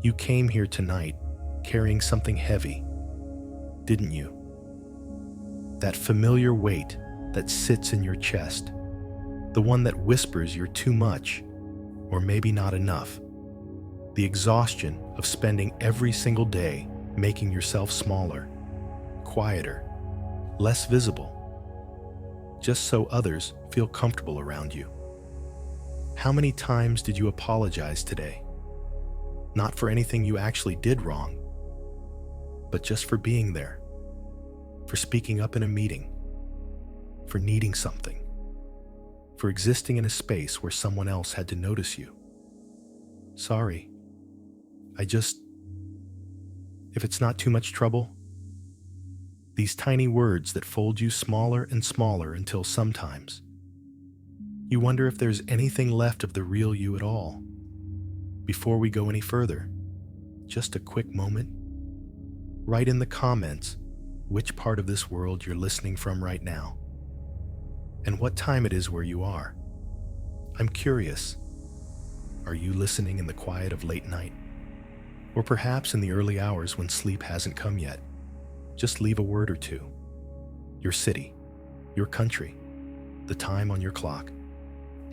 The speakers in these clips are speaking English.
You came here tonight carrying something heavy, didn't you? That familiar weight that sits in your chest, the one that whispers you're too much, or maybe not enough. The exhaustion of spending every single day making yourself smaller, quieter, less visible, just so others feel comfortable around you. How many times did you apologize today? Not for anything you actually did wrong, but just for being there, for speaking up in a meeting, for needing something, for existing in a space where someone else had to notice you. Sorry, if it's not too much trouble, these tiny words that fold you smaller and smaller until sometimes you wonder if there's anything left of the real you at all. Before we go any further, just a quick moment. Write in the comments which part of this world you're listening from right now, and what time it is where you are. I'm curious. Are you listening in the quiet of late night? Or perhaps in the early hours when sleep hasn't come yet? Just leave a word or two. Your city, your country, the time on your clock,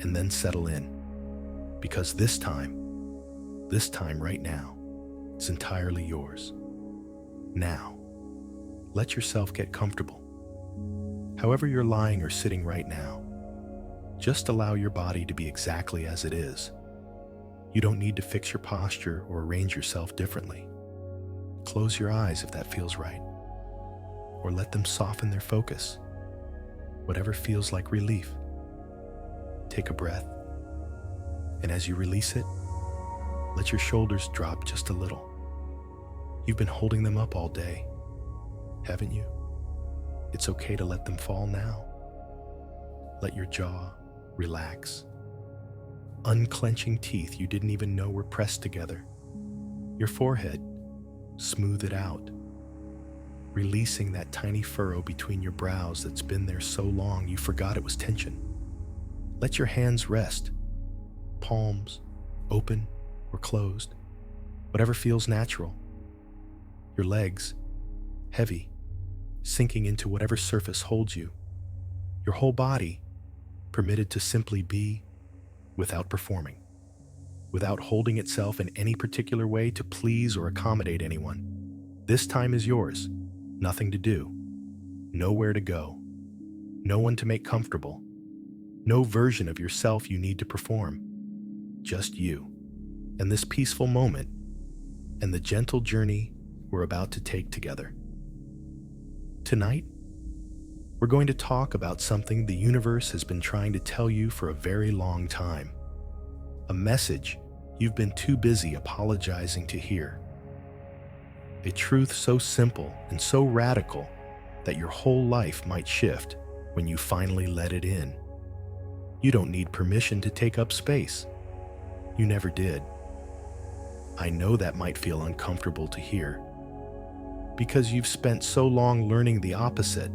and then settle in. Because this time right now, is entirely yours. Now, let yourself get comfortable. However you're lying or sitting right now, just allow your body to be exactly as it is. You don't need to fix your posture or arrange yourself differently. Close your eyes if that feels right, or let them soften their focus, whatever feels like relief. Take a breath, and as you release it, let your shoulders drop just a little. You've been holding them up all day, haven't you? It's okay to let them fall now. Let your jaw relax. Unclenching teeth you didn't even know were pressed together. Your forehead, smooth it out, releasing that tiny furrow between your brows that's been there so long you forgot it was tension. Let your hands rest, palms open or closed, whatever feels natural. Your legs, heavy, sinking into whatever surface holds you. Your whole body, permitted to simply be without performing, without holding itself in any particular way to please or accommodate anyone. This time is yours. Nothing to do, nowhere to go, no one to make comfortable, no version of yourself you need to perform, just you, and this peaceful moment, and the gentle journey we're about to take together. Tonight, we're going to talk about something the universe has been trying to tell you for a very long time. A message you've been too busy apologizing to hear. A truth so simple and so radical that your whole life might shift when you finally let it in. You don't need permission to take up space. You never did. I know that might feel uncomfortable to hear, because you've spent so long learning the opposite,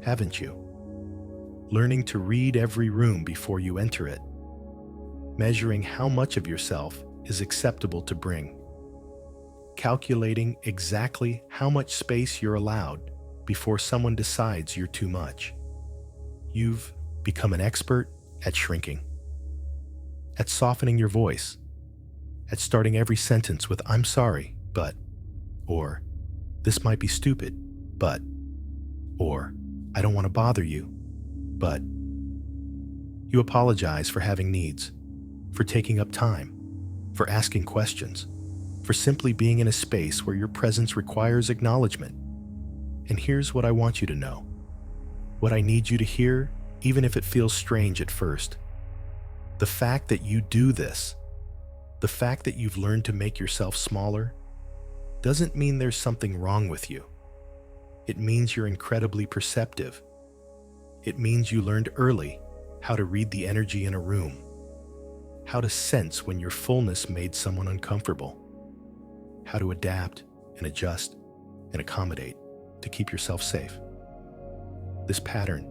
haven't you? Learning to read every room before you enter it, measuring how much of yourself is acceptable to bring, calculating exactly how much space you're allowed before someone decides you're too much. You've become an expert at shrinking, at softening your voice, at starting every sentence with "I'm sorry, but," or "This might be stupid, but," or "I don't want to bother you, but." You apologize for having needs, for taking up time, for asking questions, for simply being in a space where your presence requires acknowledgement. And here's what I want you to know, what I need you to hear, even if it feels strange at first. The fact that you do this, the fact that you've learned to make yourself smaller, doesn't mean there's something wrong with you. It means you're incredibly perceptive. It means you learned early how to read the energy in a room, how to sense when your fullness made someone uncomfortable, how to adapt and adjust and accommodate to keep yourself safe. This pattern,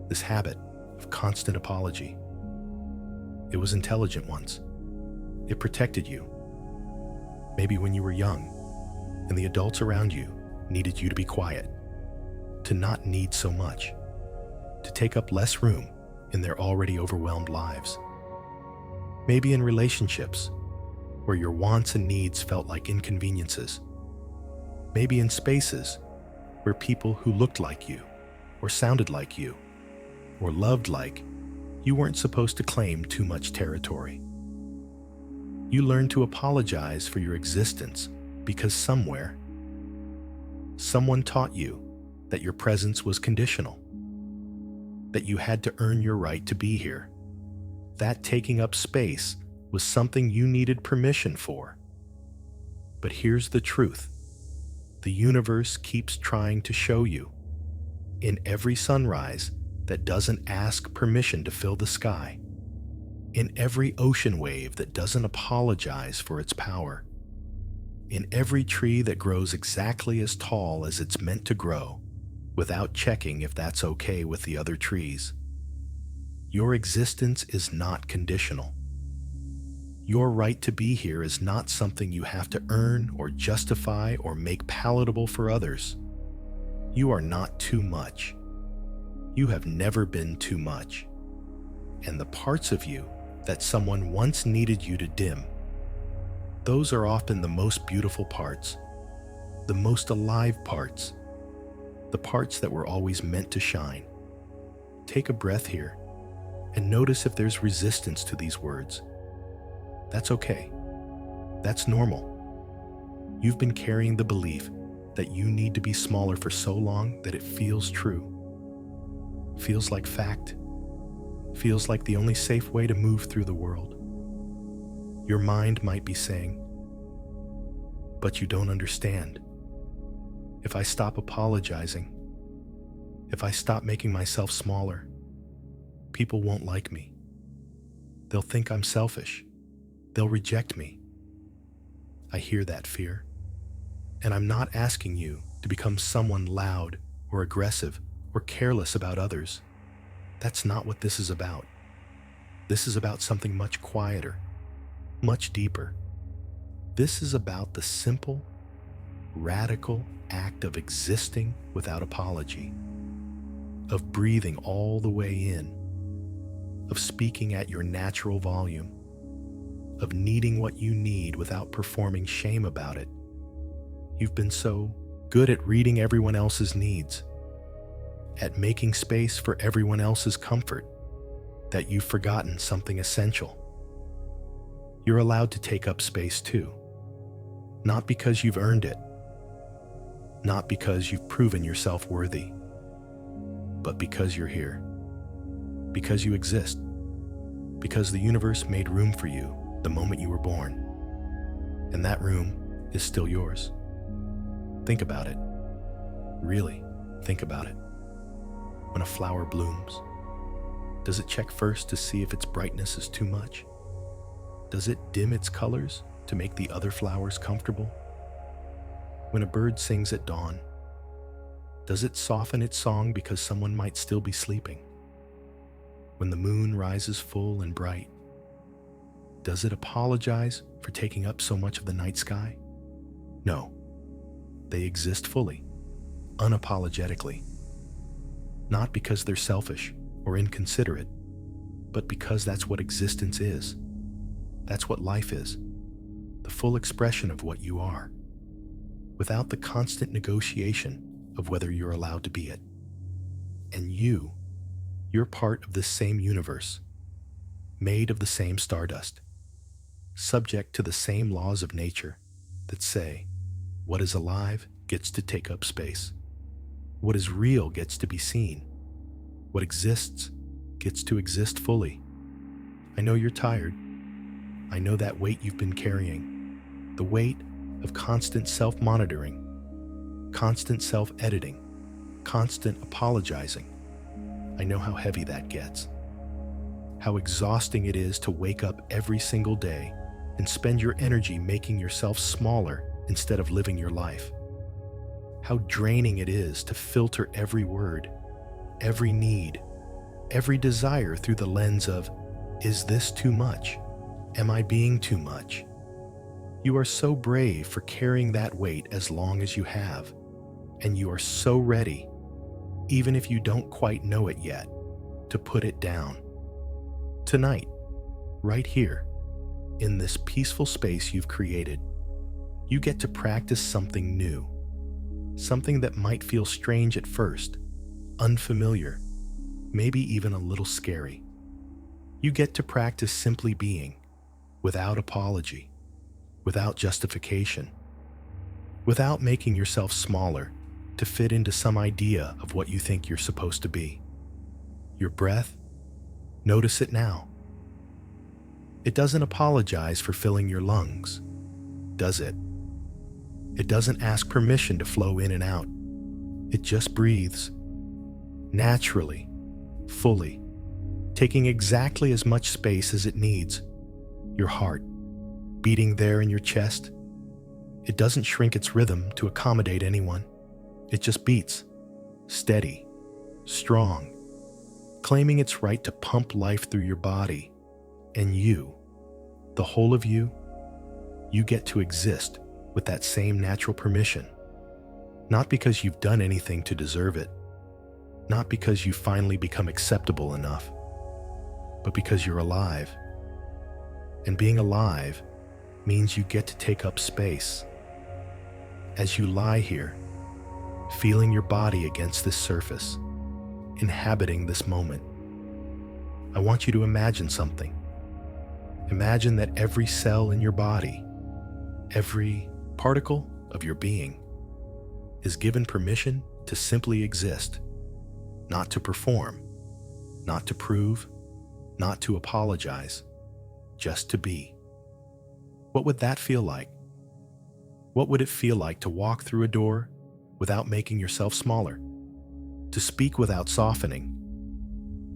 this habit of constant apology, it was intelligent once. It protected you. Maybe when you were young and the adults around you needed you to be quiet, to not need so much, to take up less room in their already overwhelmed lives. Maybe in relationships where your wants and needs felt like inconveniences. Maybe in spaces where people who looked like you, or sounded like you, or loved like you weren't supposed to claim too much territory. You learned to apologize for your existence because somewhere, someone taught you that your presence was conditional, that you had to earn your right to be here, that taking up space was something you needed permission for. But here's the truth. The universe keeps trying to show you, in every sunrise that doesn't ask permission to fill the sky, in every ocean wave that doesn't apologize for its power, in every tree that grows exactly as tall as it's meant to grow, without checking if that's okay with the other trees. Your existence is not conditional. Your right to be here is not something you have to earn or justify or make palatable for others. You are not too much. You have never been too much. And the parts of you that someone once needed you to dim, those are often the most beautiful parts, the most alive parts, the parts that were always meant to shine. Take a breath here and notice if there's resistance to these words. That's okay. That's normal. You've been carrying the belief that you need to be smaller for so long that it feels true. Feels like fact. Feels like the only safe way to move through the world. Your mind might be saying, but you don't understand. If I stop apologizing, if I stop making myself smaller, people won't like me. They'll think I'm selfish. They'll reject me. I hear that fear. And I'm not asking you to become someone loud or aggressive or careless about others. That's not what this is about. This is about something much quieter, much deeper. This is about the simple, radical act of existing without apology, of breathing all the way in, of speaking at your natural volume, of needing what you need without performing shame about it. You've been so good at reading everyone else's needs, at making space for everyone else's comfort, that you've forgotten something essential. You're allowed to take up space too, not because you've earned it, not because you've proven yourself worthy, but because you're here, because you exist, because the universe made room for you the moment you were born, and that room is still yours. Think about it. Really, think about it. When a flower blooms, does it check first to see if its brightness is too much? Does it dim its colors to make the other flowers comfortable? When a bird sings at dawn, does it soften its song because someone might still be sleeping? When the moon rises full and bright, does it apologize for taking up so much of the night sky? No. They exist fully, unapologetically. Not because they're selfish or inconsiderate, but because that's what existence is. That's what life is, the full expression of what you are, without the constant negotiation of whether you're allowed to be it. And you're part of this same universe, made of the same stardust, subject to the same laws of nature that say, what is alive gets to take up space. What is real gets to be seen. What exists gets to exist fully. I know you're tired. I know that weight you've been carrying, the weight of constant self-monitoring, constant self-editing, constant apologizing. I know how heavy that gets, how exhausting it is to wake up every single day and spend your energy making yourself smaller instead of living your life. How draining it is to filter every word, every need, every desire through the lens of, is this too much? Am I being too much? You are so brave for carrying that weight as long as you have, and you are so ready, even if you don't quite know it yet, to put it down. Tonight, right here, in this peaceful space you've created, you get to practice something new, something that might feel strange at first, unfamiliar, maybe even a little scary. You get to practice simply being, without apology, without justification, without making yourself smaller to fit into some idea of what you think you're supposed to be. Your breath, notice it now. It doesn't apologize for filling your lungs, does it? It doesn't ask permission to flow in and out. It just breathes, naturally, fully, taking exactly as much space as it needs. Your heart, beating there in your chest, it doesn't shrink its rhythm to accommodate anyone. It just beats, steady, strong, claiming its right to pump life through your body. And you, the whole of you get to exist with that same natural permission. Not because you've done anything to deserve it, not because you've finally become acceptable enough, but because you're alive. And being alive means you get to take up space. As you lie here, feeling your body against this surface, inhabiting this moment, I want you to imagine something. Imagine that every cell in your body, every particle of your being, is given permission to simply exist, not to perform, not to prove, not to apologize, just to be. What would that feel like? What would it feel like to walk through a door without making yourself smaller? To speak without softening?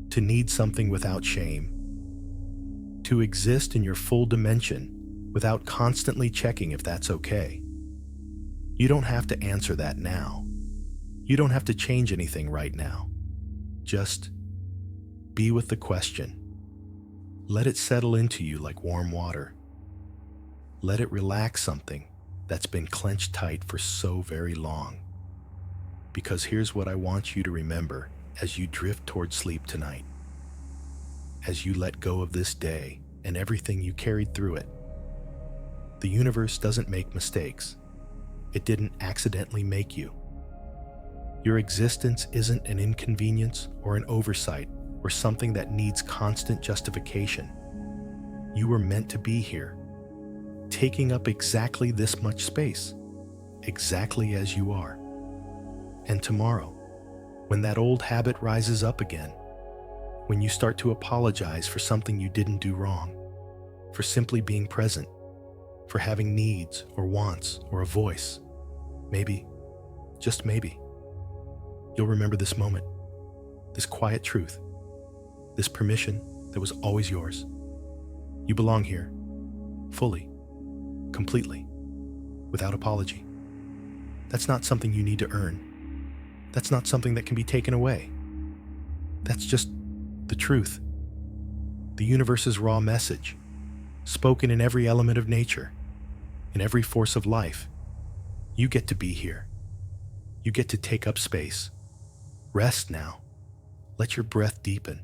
To need something without shame? To exist in your full dimension without constantly checking if that's okay? You don't have to answer that now. You don't have to change anything right now. Just be with the question. Let it settle into you like warm water. Let it relax something that's been clenched tight for so very long. Because here's what I want you to remember as you drift toward sleep tonight. As you let go of this day and everything you carried through it. The universe doesn't make mistakes. It didn't accidentally make you. Your existence isn't an inconvenience or an oversight or something that needs constant justification. You were meant to be here, taking up exactly this much space, exactly as you are. And tomorrow, when that old habit rises up again, when you start to apologize for something you didn't do wrong, for simply being present, for having needs or wants or a voice, maybe, just maybe, you'll remember this moment, this quiet truth, this permission that was always yours. You belong here, fully, completely, without apology. That's not something you need to earn. That's not something that can be taken away. That's just the truth. The universe's raw message, spoken in every element of nature, in every force of life. You get to be here. You get to take up space. Rest now. Let your breath deepen.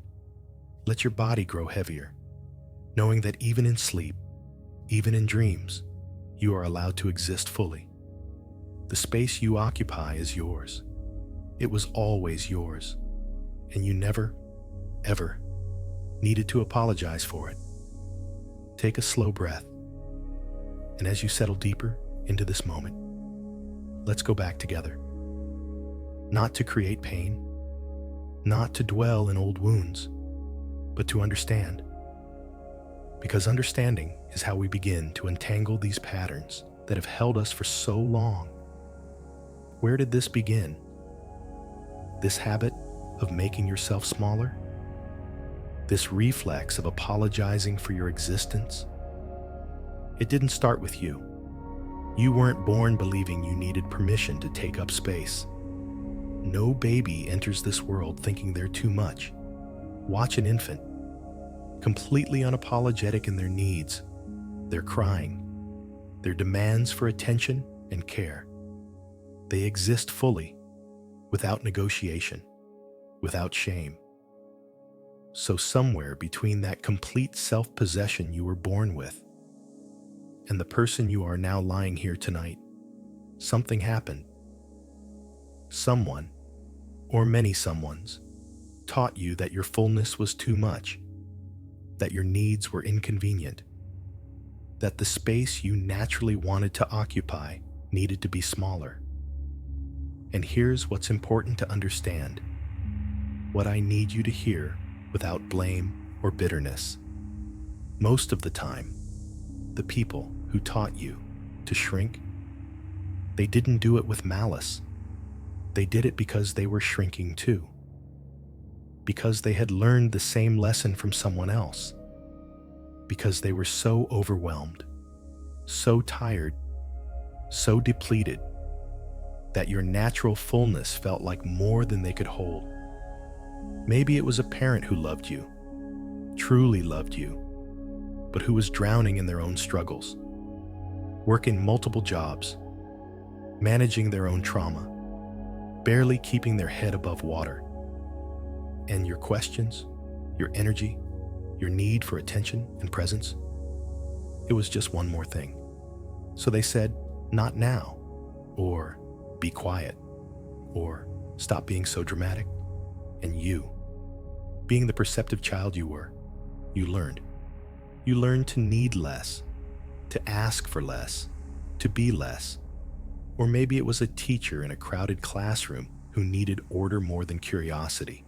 Let your body grow heavier, knowing that even in sleep, even in dreams, you are allowed to exist fully. The space you occupy is yours. It was always yours, and you never, ever needed to apologize for it. Take a slow breath, and as you settle deeper into this moment, let's go back together. Not to create pain, not to dwell in old wounds, but to understand. Because understanding is how we begin to untangle these patterns that have held us for so long. Where did this begin? This habit of making yourself smaller? This reflex of apologizing for your existence? It didn't start with you. You weren't born believing you needed permission to take up space. No baby enters this world thinking they're too much. Watch an infant, completely unapologetic in their needs. They're crying. their demands for attention and care. They exist fully, without negotiation, without shame. So somewhere between that complete self-possession you were born with and the person you are now lying here tonight, something happened. Someone, or many someones, taught you that your fullness was too much, that your needs were inconvenient, that the space you naturally wanted to occupy needed to be smaller. And here's what's important to understand, what I need you to hear without blame or bitterness. Most of the time, the people who taught you to shrink, they didn't do it with malice. They did it because they were shrinking too. Because they had learned the same lesson from someone else. Because they were so overwhelmed, so tired, so depleted, that your natural fullness felt like more than they could hold. Maybe it was a parent who loved you, truly loved you, but who was drowning in their own struggles, working multiple jobs, managing their own trauma, barely keeping their head above water. And your questions, your energy, your need for attention and presence, it was just one more thing. So they said, not now, or be quiet, or stop being so dramatic. And you, being the perceptive child you were, you learned. You learned to need less, to ask for less, to be less. Or maybe it was a teacher in a crowded classroom who needed order more than curiosity,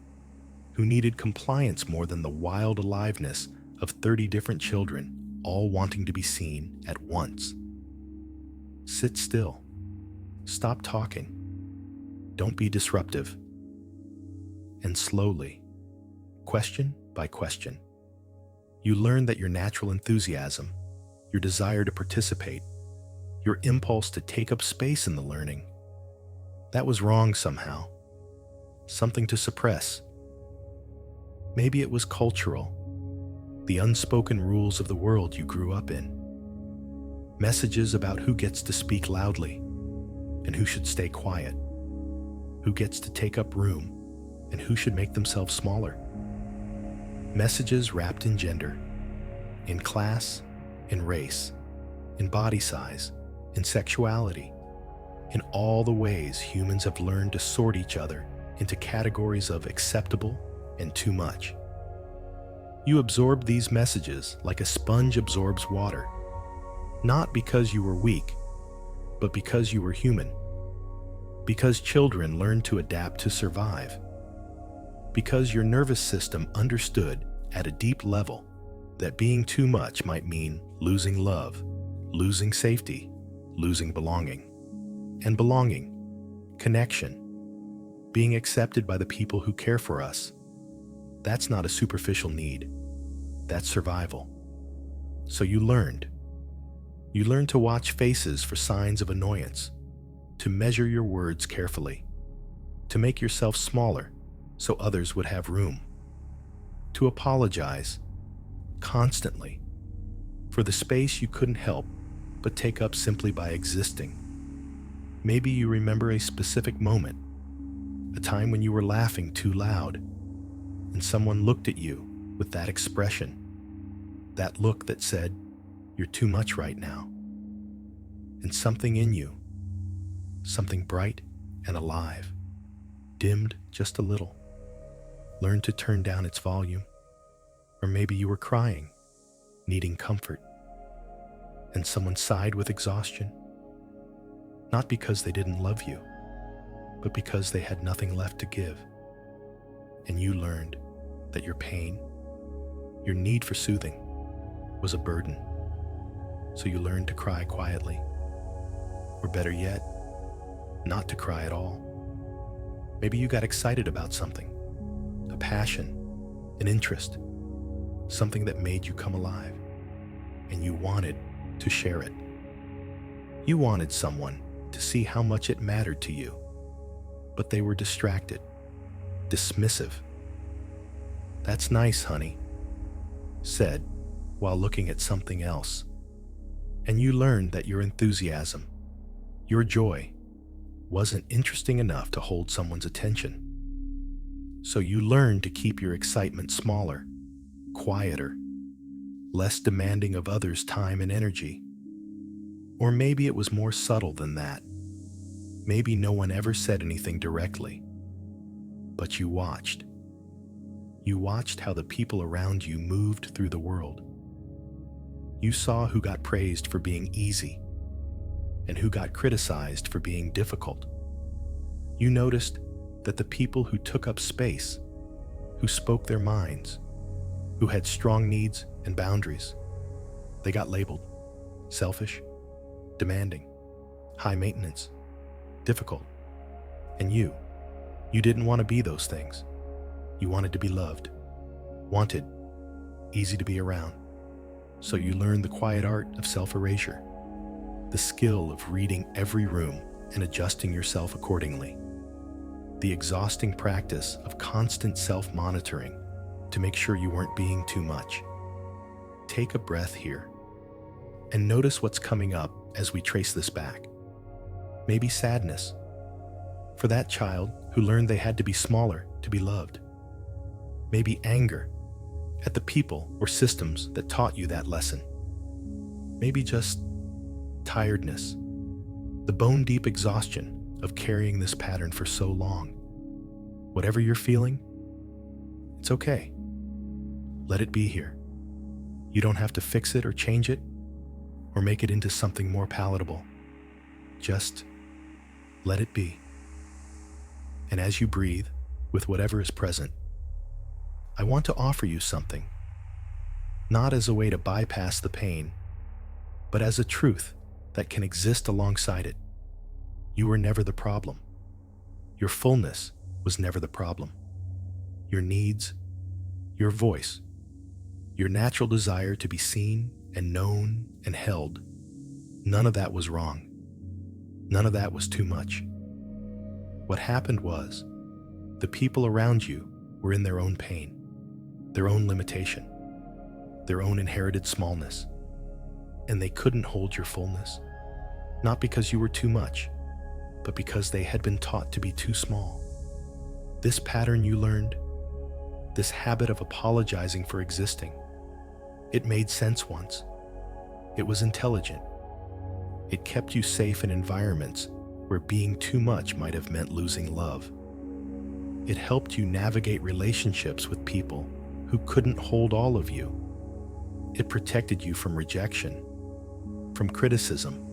who needed compliance more than the wild aliveness of 30 different children, all wanting to be seen at once. Sit still. Stop talking. Don't be disruptive. And slowly, question by question, you learn that your natural enthusiasm, your desire to participate, your impulse to take up space in the learning, that was wrong somehow, something to suppress. Maybe it was cultural, the unspoken rules of the world you grew up in, messages about who gets to speak loudly and who should stay quiet, who gets to take up room and who should make themselves smaller. Messages wrapped in gender, in class, in race, in body size, in sexuality, in all the ways humans have learned to sort each other into categories of acceptable and too much. You absorbed these messages like a sponge absorbs water, not because you were weak, but because you were human. Because children learn to adapt to survive. Because your nervous system understood at a deep level that being too much might mean losing love, losing safety, losing belonging. And belonging, connection, being accepted by the people who care for us, that's not a superficial need. That's survival. So you learned. You learned to watch faces for signs of annoyance, to measure your words carefully, to make yourself smaller so others would have room, to apologize constantly for the space you couldn't help but take up simply by existing. Maybe you remember a specific moment, a time when you were laughing too loud, and someone looked at you with that expression, that look that said, "You're too much right now." And something in you, something bright and alive, dimmed just a little, learned to turn down its volume. Or maybe you were crying, needing comfort, and someone sighed with exhaustion, not because they didn't love you, but because they had nothing left to give. And you learned that your pain, your need for soothing, was a burden. So you learned to cry quietly, or better yet, not to cry at all. Maybe you got excited about something, a passion, an interest, something that made you come alive, and you wanted to share it. You wanted someone to see how much it mattered to you, but they were distracted, dismissive. "That's nice, honey," said while looking at something else. And you learned that your enthusiasm, your joy, wasn't interesting enough to hold someone's attention. So you learned to keep your excitement smaller, quieter, less demanding of others' time and energy. Or maybe it was more subtle than that. Maybe no one ever said anything directly. But you watched. You watched how the people around you moved through the world. You saw who got praised for being easy and who got criticized for being difficult. You noticed that the people who took up space, who spoke their minds, who had strong needs and boundaries, they got labeled selfish, demanding, high maintenance, difficult. And you didn't want to be those things. You wanted to be loved, wanted, easy to be around. So you learned the quiet art of self-erasure, the skill of reading every room and adjusting yourself accordingly, the exhausting practice of constant self-monitoring to make sure you weren't being too much. Take a breath here and notice what's coming up as we trace this back. Maybe sadness for that child who learned they had to be smaller to be loved. Maybe anger at the people or systems that taught you that lesson. Maybe just tiredness, the bone-deep exhaustion of carrying this pattern for so long. Whatever you're feeling, it's okay. Let it be here. You don't have to fix it or change it or make it into something more palatable. Just let it be. And as you breathe with whatever is present, I want to offer you something, not as a way to bypass the pain, but as a truth that can exist alongside it. You were never the problem. Your fullness was never the problem. Your needs, your voice, your natural desire to be seen and known and held, none of that was wrong. None of that was too much. What happened was, the people around you were in their own pain, their own limitation, their own inherited smallness, and they couldn't hold your fullness, not because you were too much, but because they had been taught to be too small. This pattern you learned, this habit of apologizing for existing, it made sense once. It was intelligent. It kept you safe in environments where being too much might have meant losing love. It helped you navigate relationships with people who couldn't hold all of you. It protected you from rejection, from criticism,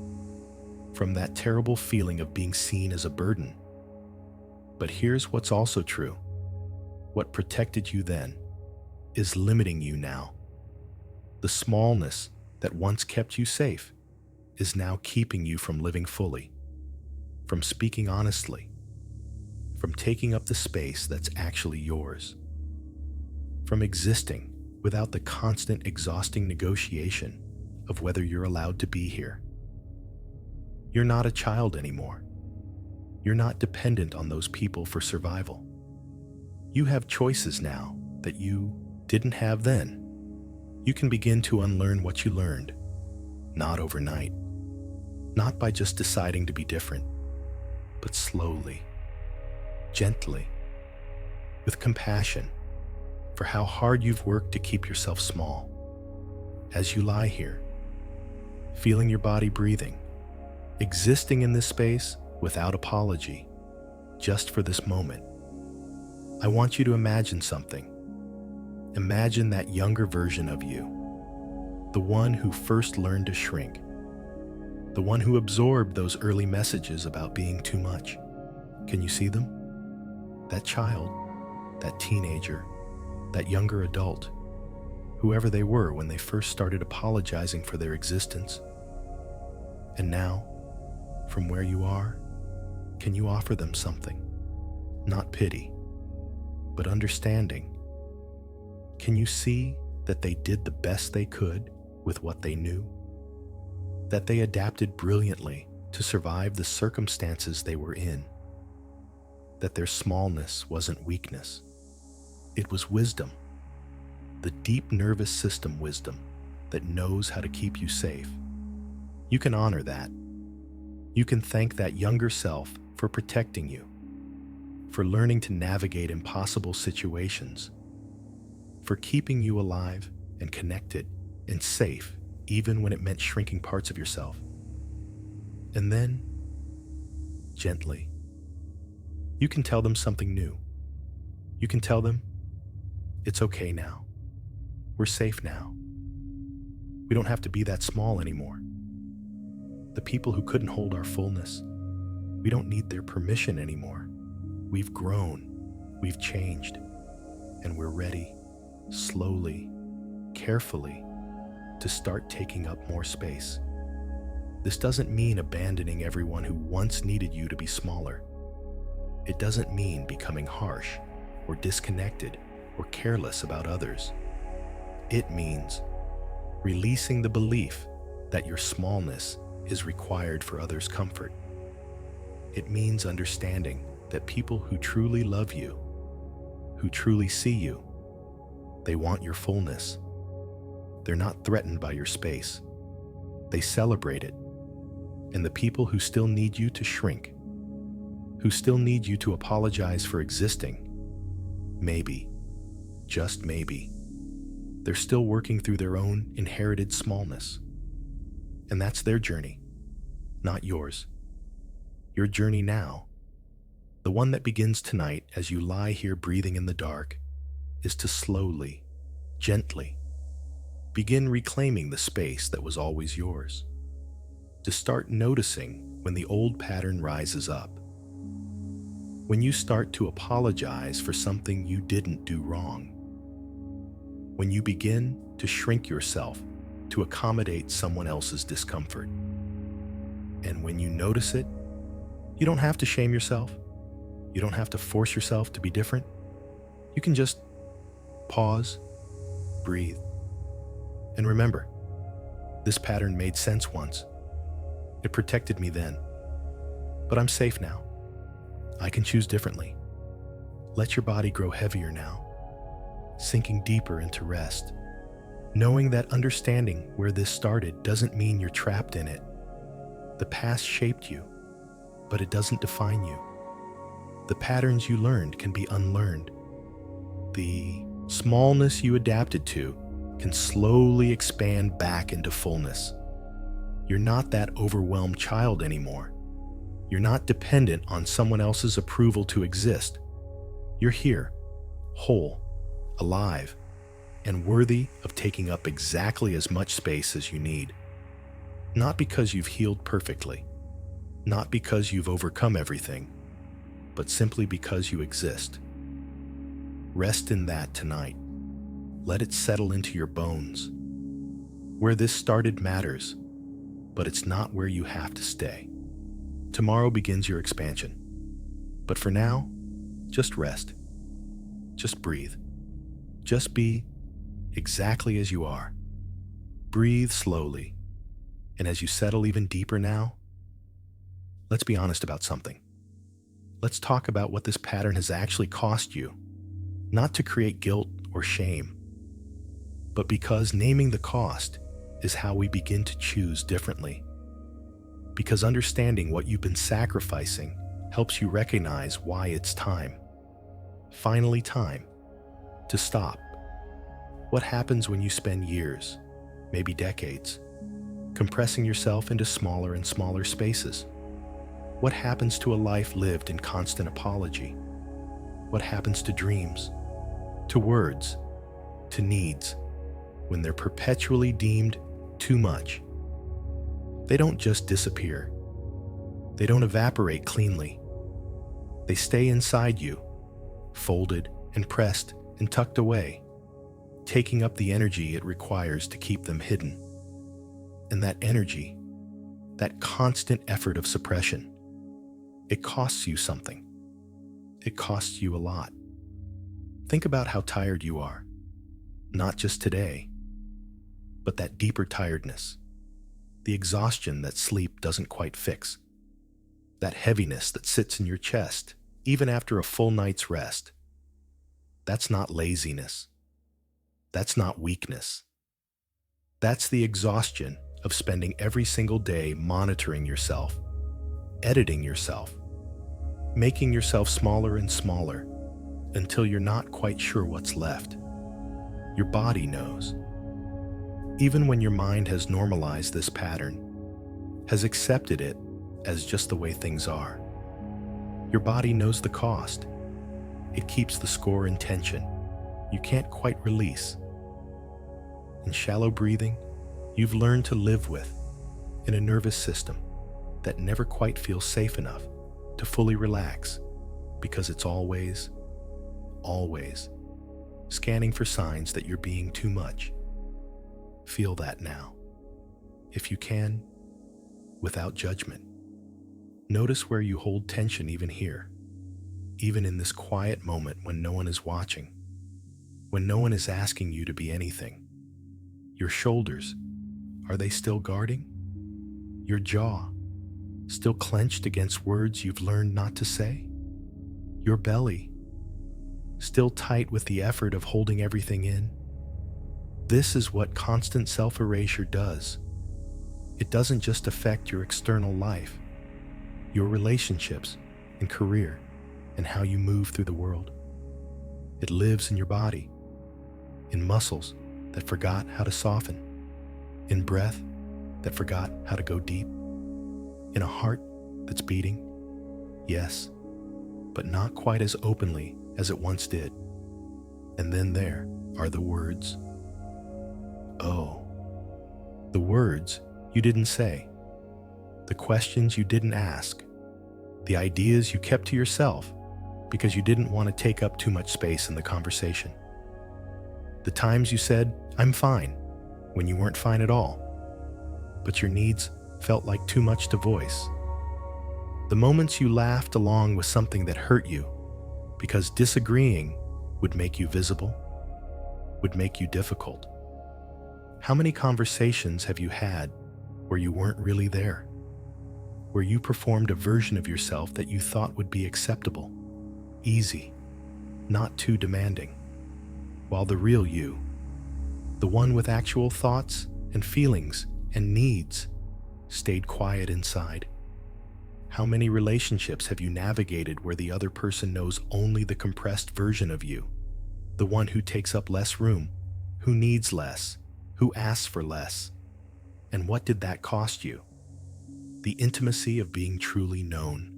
from that terrible feeling of being seen as a burden. But here's what's also true. What protected you then is limiting you now. The smallness that once kept you safe is now keeping you from living fully, from speaking honestly, from taking up the space that's actually yours, from existing without the constant exhausting negotiation of whether you're allowed to be here. You're not a child anymore. You're not dependent on those people for survival. You have choices now that you didn't have then. You can begin to unlearn what you learned, not overnight, not by just deciding to be different, but slowly, gently, with compassion for how hard you've worked to keep yourself small. As you lie here, feeling your body breathing, existing in this space without apology, just for this moment, I want you to imagine something. Imagine that younger version of you, the one who first learned to shrink, the one who absorbed those early messages about being too much. Can you see them? That child, that teenager, that younger adult, whoever they were when they first started apologizing for their existence. And now, from where you are, can you offer them something? Not pity, but understanding. Can you see that they did the best they could with what they knew? That they adapted brilliantly to survive the circumstances they were in? That their smallness wasn't weakness. It was wisdom. The deep nervous system wisdom that knows how to keep you safe. You can honor that. You can thank that younger self for protecting you, for learning to navigate impossible situations, for keeping you alive and connected and safe, even when it meant shrinking parts of yourself. And then, gently, you can tell them something new. You can tell them, it's okay now. We're safe now. We don't have to be that small anymore. The people who couldn't hold our fullness, we don't need their permission anymore. We've grown, we've changed, and we're ready, slowly, carefully, to start taking up more space. This doesn't mean abandoning everyone who once needed you to be smaller. It doesn't mean becoming harsh or disconnected or careless about others. It means releasing the belief that your smallness is required for others' comfort. It means understanding that people who truly love you, who truly see you, they want your fullness. They're not threatened by your space. They celebrate it. And the people who still need you to shrink, who still need you to apologize for existing, maybe, just maybe, they're still working through their own inherited smallness. And that's their journey, not yours. Your journey now, the one that begins tonight as you lie here breathing in the dark, is to slowly, gently, begin reclaiming the space that was always yours. To start noticing when the old pattern rises up. When you start to apologize for something you didn't do wrong. When you begin to shrink yourself to accommodate someone else's discomfort. And when you notice it, you don't have to shame yourself. You don't have to force yourself to be different. You can just pause, breathe, and remember, this pattern made sense once. It protected me then, but I'm safe now. I can choose differently. Let your body grow heavier now, sinking deeper into rest, knowing that understanding where this started doesn't mean you're trapped in it. The past shaped you, but it doesn't define you. The patterns you learned can be unlearned. The smallness you adapted to can slowly expand back into fullness. You're not that overwhelmed child anymore. You're not dependent on someone else's approval to exist. You're here, whole, alive, and worthy of taking up exactly as much space as you need. Not because you've healed perfectly, not because you've overcome everything, but simply because you exist. Rest in that tonight. Let it settle into your bones. Where this started matters, but it's not where you have to stay. Tomorrow begins your expansion. But for now, just rest. Just breathe. Just be exactly as you are. Breathe slowly. And as you settle even deeper now, let's be honest about something. Let's talk about what this pattern has actually cost you, not to create guilt or shame, but because naming the cost is how we begin to choose differently. Because understanding what you've been sacrificing helps you recognize why it's time, finally time, to stop. What happens when you spend years, maybe decades, compressing yourself into smaller and smaller spaces? What happens to a life lived in constant apology? What happens to dreams, to words, to needs, when they're perpetually deemed too much? They don't just disappear. They don't evaporate cleanly. They stay inside you, folded and pressed and tucked away, taking up the energy it requires to keep them hidden. And that energy, that constant effort of suppression, it costs you something. It costs you a lot. Think about how tired you are, not just today, but that deeper tiredness, the exhaustion that sleep doesn't quite fix, that heaviness that sits in your chest even after a full night's rest. That's not laziness. That's not weakness. That's the exhaustion of spending every single day monitoring yourself, editing yourself, making yourself smaller and smaller until you're not quite sure what's left. Your body knows. Even when your mind has normalized this pattern, has accepted it as just the way things are, your body knows the cost. It keeps the score in tension. You can't quite release. In shallow breathing, you've learned to live with, in a nervous system that never quite feels safe enough to fully relax because it's always scanning for signs that you're being too much. Feel that now, if you can, without judgment. Notice where you hold tension even here, even in this quiet moment when no one is watching, when no one is asking you to be anything. Your shoulders, are they still guarding? Your jaw, still clenched against words you've learned not to say? Your belly, still tight with the effort of holding everything in? This is what constant self-erasure does. It doesn't just affect your external life, your relationships and career, and how you move through the world. It lives in your body, in muscles that forgot how to soften, in breath that forgot how to go deep, in a heart that's beating, yes, but not quite as openly as it once did. And then there are the words. Oh, the words you didn't say, the questions you didn't ask, the ideas you kept to yourself because you didn't want to take up too much space in the conversation. The times you said, "I'm fine," when you weren't fine at all, but your needs felt like too much to voice. The moments you laughed along with something that hurt you because disagreeing would make you visible, would make you difficult. How many conversations have you had where you weren't really there, where you performed a version of yourself that you thought would be acceptable, easy, not too demanding, while the real you, the one with actual thoughts and feelings and needs, stayed quiet inside? How many relationships have you navigated where the other person knows only the compressed version of you, the one who takes up less room, who needs less, who asks for less? And what did that cost you? The intimacy of being truly known,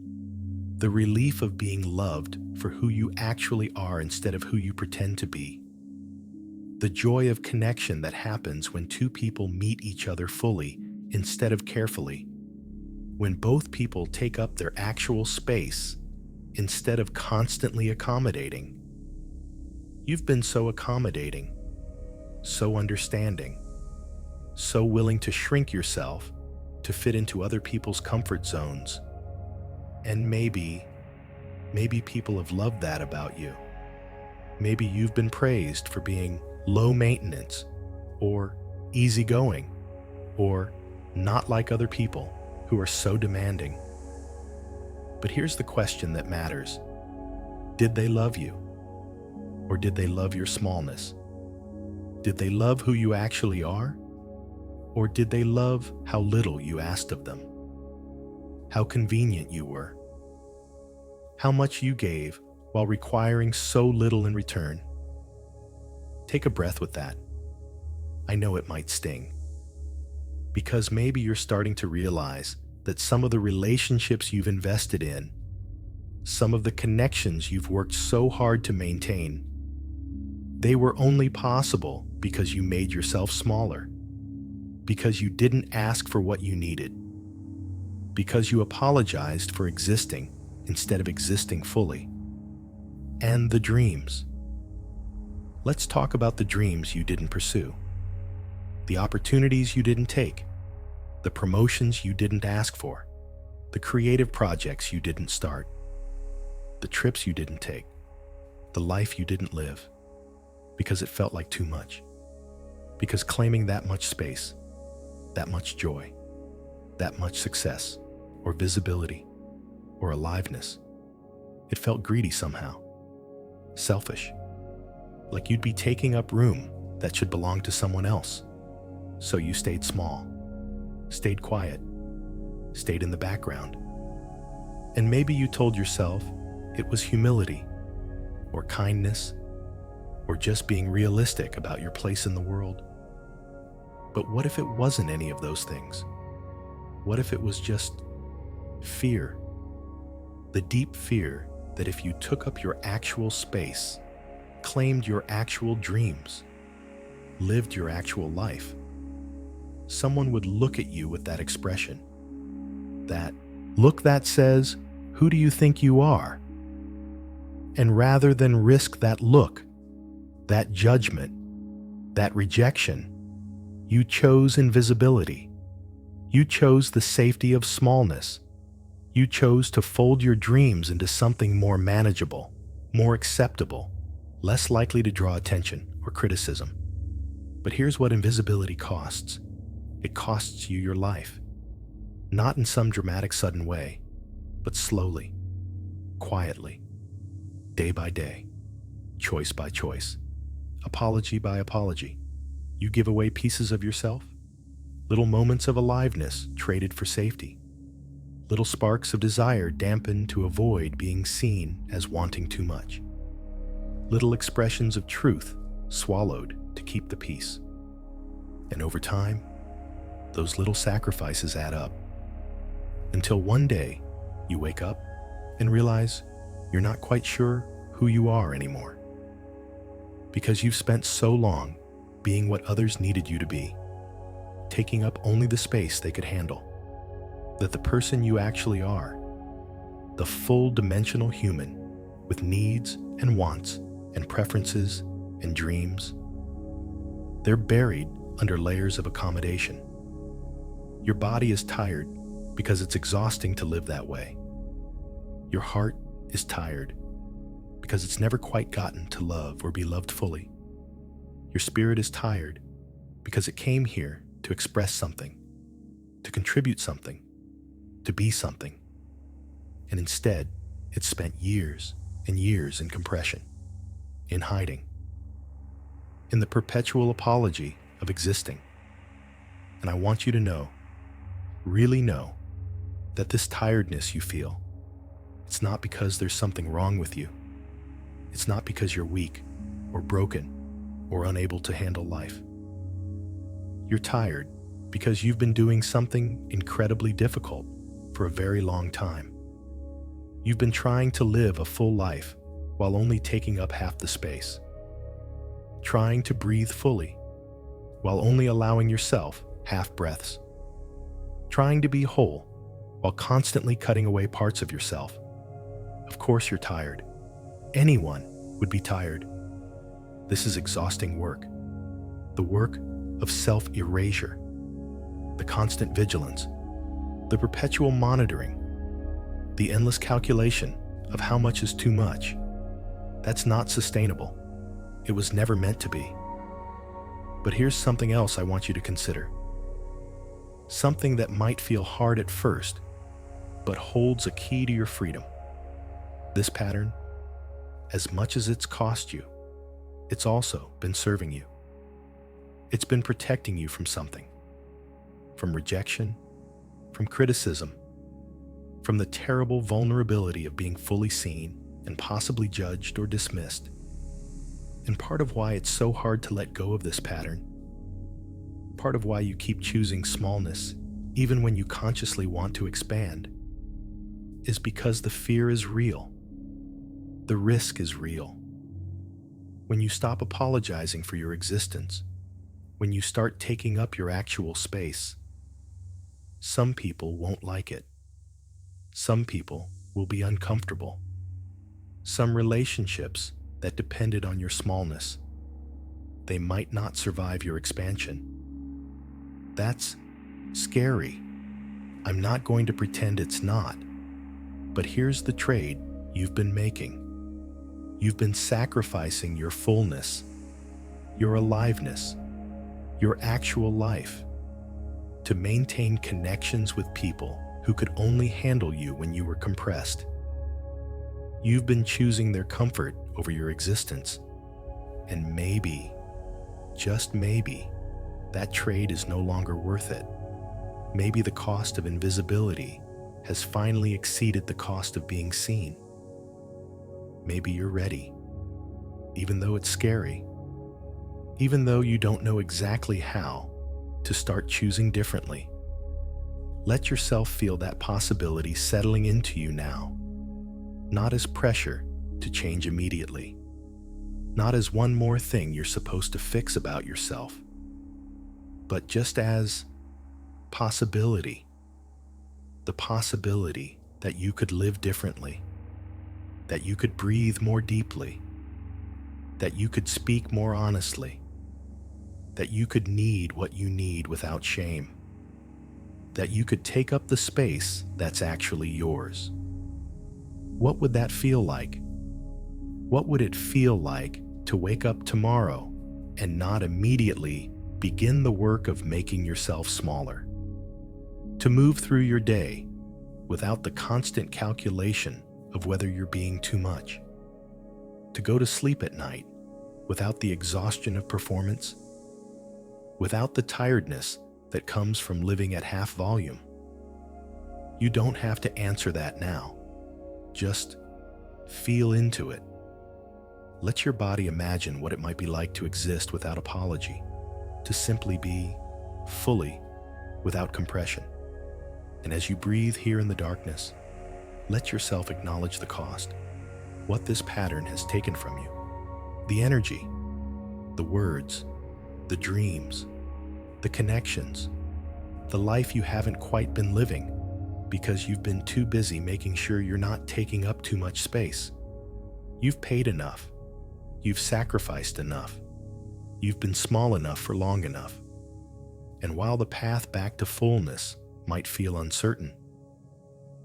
the relief of being loved for who you actually are instead of who you pretend to be, the joy of connection that happens when two people meet each other fully instead of carefully, when both people take up their actual space instead of constantly accommodating. You've been so accommodating, so understanding, so willing to shrink yourself to fit into other people's comfort zones. And maybe people have loved that about you. Maybe you've been praised for being low maintenance, or easygoing, or not like other people who are so demanding. But here's the question that matters. Did they love you? Or did they love your smallness? Did they love who you actually are? Or did they love how little you asked of them? How convenient you were? How much you gave while requiring so little in return? Take a breath with that. I know it might sting. Because maybe you're starting to realize that some of the relationships you've invested in, some of the connections you've worked so hard to maintain, they were only possible because you made yourself smaller, because you didn't ask for what you needed, because you apologized for existing instead of existing fully. And the dreams. Let's talk about the dreams you didn't pursue, the opportunities you didn't take, the promotions you didn't ask for, the creative projects you didn't start, the trips you didn't take, the life you didn't live, because it felt like too much, because claiming that much space, that much joy, that much success, or visibility, or aliveness, it felt greedy somehow, selfish, like you'd be taking up room that should belong to someone else, so you stayed small. stayed quiet, stayed in the background. And maybe you told yourself it was humility, or kindness, or just being realistic about your place in the world. But what if it wasn't any of those things? What if it was just fear? The deep fear that if you took up your actual space, claimed your actual dreams, lived your actual life, someone would look at you with that expression. That look that says, "Who do you think you are?" And rather than risk that look, that judgment, that rejection, you chose invisibility. You chose the safety of smallness. You chose to fold your dreams into something more manageable, more acceptable, less likely to draw attention or criticism. But here's what invisibility costs. It costs you your life. Not in some dramatic sudden way, but slowly, quietly, day by day, choice by choice, apology by apology. You give away pieces of yourself, little moments of aliveness traded for safety, little sparks of desire dampened to avoid being seen as wanting too much, little expressions of truth swallowed to keep the peace. And over time, those little sacrifices add up, until one day you wake up and realize you're not quite sure who you are anymore. Because you've spent so long being what others needed you to be, taking up only the space they could handle, that the person you actually are, the full dimensional human with needs and wants and preferences and dreams, they're buried under layers of accommodation. Your body is tired because it's exhausting to live that way. Your heart is tired because it's never quite gotten to love or be loved fully. Your spirit is tired because it came here to express something, to contribute something, to be something. And instead, it spent years and years in compression, in hiding, in the perpetual apology of existing. And I want you to know, really know, that this tiredness you feel, it's not because there's something wrong with you. It's not because you're weak or broken or unable to handle life. You're tired because you've been doing something incredibly difficult for a very long time. You've been trying to live a full life while only taking up half the space. Trying to breathe fully while only allowing yourself half breaths. Trying to be whole while constantly cutting away parts of yourself. Of course you're tired. Anyone would be tired. This is exhausting work. The work of self-erasure. The constant vigilance. The perpetual monitoring. The endless calculation of how much is too much. That's not sustainable. It was never meant to be. But here's something else I want you to consider. Something that might feel hard at first, but holds a key to your freedom. This pattern, as much as it's cost you, it's also been serving you. It's been protecting you from something. From rejection, from criticism, from the terrible vulnerability of being fully seen and possibly judged or dismissed. And part of why it's so hard to let go of this pattern, part of why you keep choosing smallness even when you consciously want to expand, is because the fear is real. The risk is real. When you stop apologizing for your existence, when you start taking up your actual space, some people won't like it. Some people will be uncomfortable. Some relationships that depended on your smallness, they might not survive your expansion. That's scary. I'm not going to pretend it's not. But here's the trade you've been making. You've been sacrificing your fullness, your aliveness, your actual life to maintain connections with people who could only handle you when you were compressed. You've been choosing their comfort over your existence. And maybe, just maybe, that trade is no longer worth it. Maybe the cost of invisibility has finally exceeded the cost of being seen. Maybe you're ready, even though it's scary, even though you don't know exactly how to start choosing differently. Let yourself feel that possibility settling into you now, not as pressure to change immediately, not as one more thing you're supposed to fix about yourself, but just as possibility, the possibility that you could live differently, that you could breathe more deeply, that you could speak more honestly, that you could need what you need without shame, that you could take up the space that's actually yours. What would that feel like? What would it feel like to wake up tomorrow and not immediately begin the work of making yourself smaller? To move through your day without the constant calculation of whether you're being too much? To go to sleep at night without the exhaustion of performance? Without the tiredness that comes from living at half volume? You don't have to answer that now. Just feel into it. Let your body imagine what it might be like to exist without apology, to simply be fully without compression. And as you breathe here in the darkness, let yourself acknowledge the cost, what this pattern has taken from you. The energy, the words, the dreams, the connections, the life you haven't quite been living because you've been too busy making sure you're not taking up too much space. You've paid enough. You've sacrificed enough. You've been small enough for long enough. And while the path back to fullness might feel uncertain,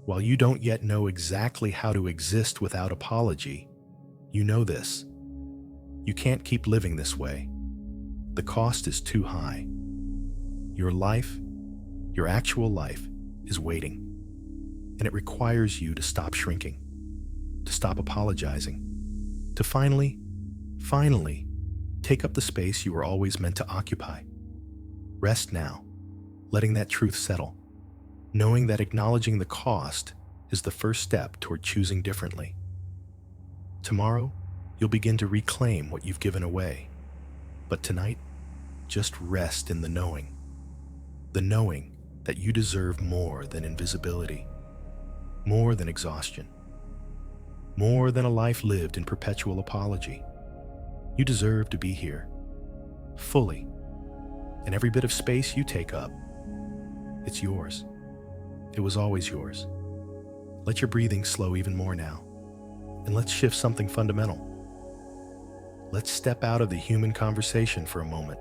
while you don't yet know exactly how to exist without apology, you know this. You can't keep living this way. The cost is too high. Your life, your actual life, is waiting. And it requires you to stop shrinking, to stop apologizing, to finally take up the space you were always meant to occupy. Rest now, letting that truth settle, knowing that acknowledging the cost is the first step toward choosing differently. Tomorrow, you'll begin to reclaim what you've given away. But tonight, just rest in the knowing that you deserve more than invisibility, more than exhaustion, more than a life lived in perpetual apology. You deserve to be here, fully, and every bit of space you take up, it's yours. It was always yours. Let your breathing slow even more now, and let's shift something fundamental. Let's step out of the human conversation for a moment,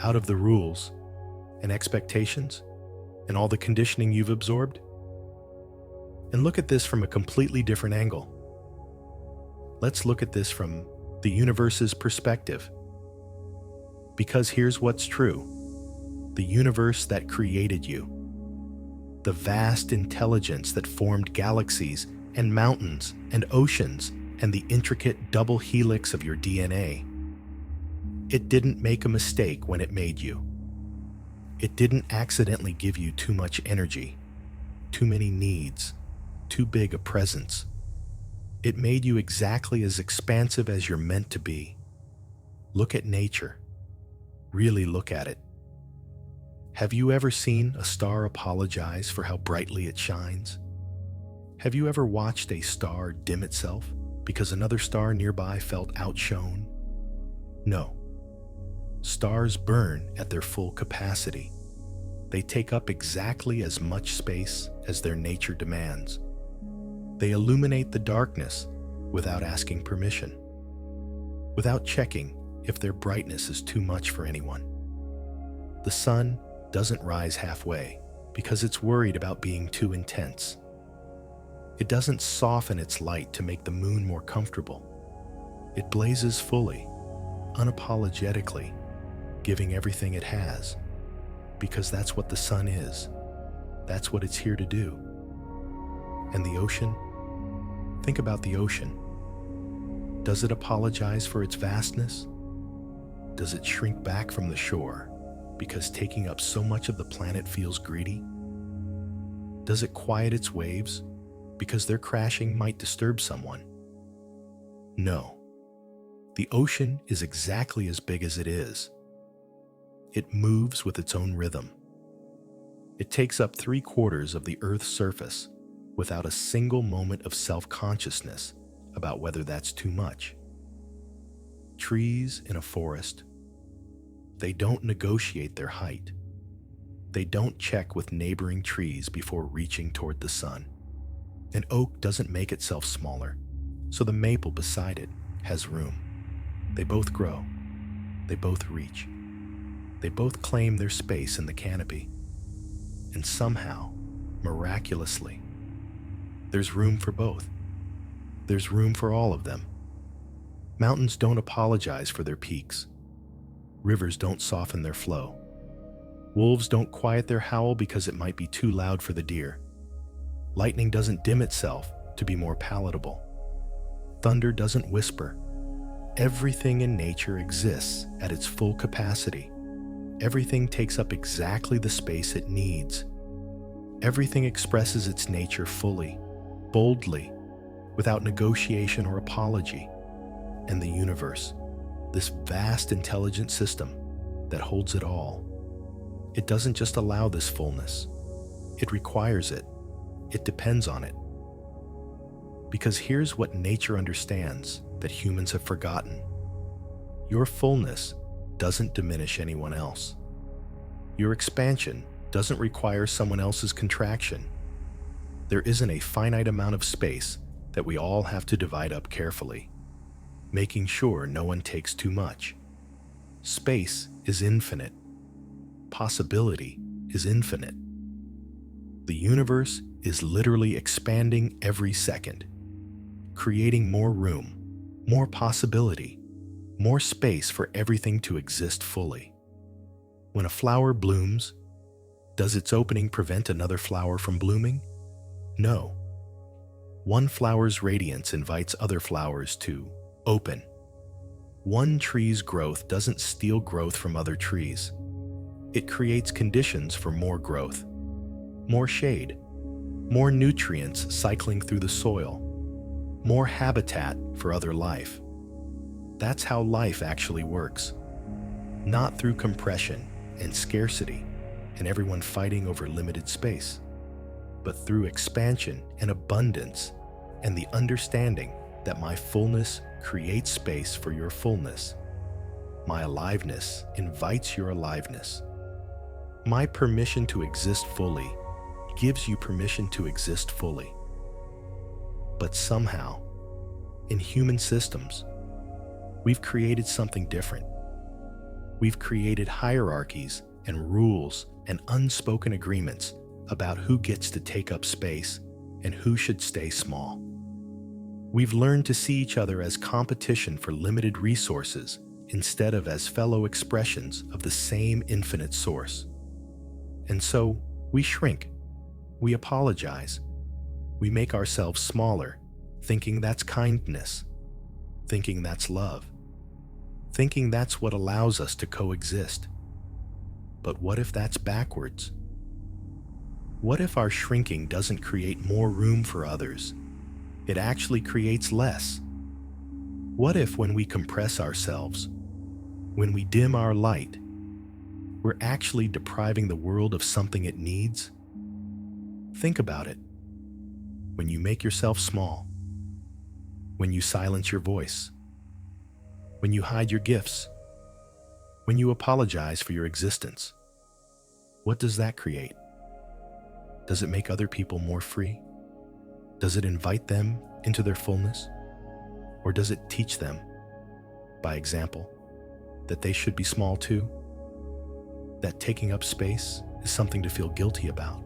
out of the rules and expectations and all the conditioning you've absorbed, and look at this from a completely different angle. Let's look at this from the universe's perspective. Because here's what's true. The universe that created you, the vast intelligence that formed galaxies and mountains and oceans and the intricate double helix of your DNA, it didn't make a mistake when it made you. It didn't accidentally give you too much energy, too many needs, too big a presence. It made you exactly as expansive as you're meant to be. Look at nature. Really look at it. Have you ever seen a star apologize for how brightly it shines? Have you ever watched a star dim itself because another star nearby felt outshone? No. Stars burn at their full capacity. They take up exactly as much space as their nature demands. They illuminate the darkness without asking permission, without checking if their brightness is too much for anyone. The sun doesn't rise halfway because it's worried about being too intense. It doesn't soften its light to make the moon more comfortable. It blazes fully, unapologetically, giving everything it has, because that's what the sun is. That's what it's here to do. And the ocean? Think about the ocean. Does it apologize for its vastness? Does it shrink back from the shore, because taking up so much of the planet feels greedy? Does it quiet its waves because their crashing might disturb someone? No. The ocean is exactly as big as it is. It moves with its own rhythm. It takes up 3/4 of the Earth's surface without a single moment of self-consciousness about whether that's too much. Trees in a forest, they don't negotiate their height. They don't check with neighboring trees before reaching toward the sun. An oak doesn't make itself smaller, so the maple beside it has room. They both grow. They both reach. They both claim their space in the canopy. And somehow, miraculously, there's room for both. There's room for all of them. Mountains don't apologize for their peaks. Rivers don't soften their flow. Wolves don't quiet their howl because it might be too loud for the deer. Lightning doesn't dim itself to be more palatable. Thunder doesn't whisper. Everything in nature exists at its full capacity. Everything takes up exactly the space it needs. Everything expresses its nature fully, boldly, without negotiation or apology. And the universe, this vast intelligent system that holds it all, it doesn't just allow this fullness. It requires it. It depends on it. Because here's what nature understands that humans have forgotten. Your fullness doesn't diminish anyone else. Your expansion doesn't require someone else's contraction. There isn't a finite amount of space that we all have to divide up carefully, making sure no one takes too much. Space is infinite. Possibility is infinite. The universe is literally expanding every second, creating more room, more possibility, more space for everything to exist fully. When a flower blooms, does its opening prevent another flower from blooming? No. One flower's radiance invites other flowers to open. One tree's growth doesn't steal growth from other trees. It creates conditions for more growth, more shade, more nutrients cycling through the soil, more habitat for other life. That's how life actually works. Not through compression and scarcity and everyone fighting over limited space, but through expansion and abundance and the understanding that my fullness creates space for your fullness. My aliveness invites your aliveness. My permission to exist fully gives you permission to exist fully. But somehow, in human systems, we've created something different. We've created hierarchies and rules and unspoken agreements about who gets to take up space and who should stay small. We've learned to see each other as competition for limited resources instead of as fellow expressions of the same infinite source. And so we shrink, we apologize, we make ourselves smaller, thinking that's kindness, thinking that's love, thinking that's what allows us to coexist. But what if that's backwards? What if our shrinking doesn't create more room for others? It actually creates less. What if when we compress ourselves, when we dim our light, we're actually depriving the world of something it needs? Think about it. When you make yourself small, when you silence your voice, when you hide your gifts, when you apologize for your existence, what does that create? Does it make other people more free? Does it invite them into their fullness? Or does it teach them, by example, that they should be small too? That taking up space is something to feel guilty about?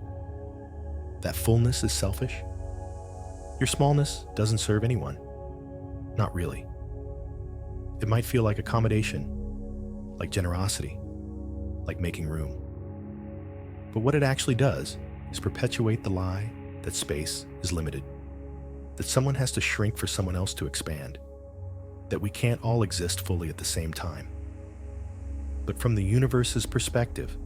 That fullness is selfish? Your smallness doesn't serve anyone. Not really. It might feel like accommodation, like generosity, like making room. But what it actually does is perpetuate the lie that space is limited, that someone has to shrink for someone else to expand, that we can't all exist fully at the same time. But from the universe's perspective,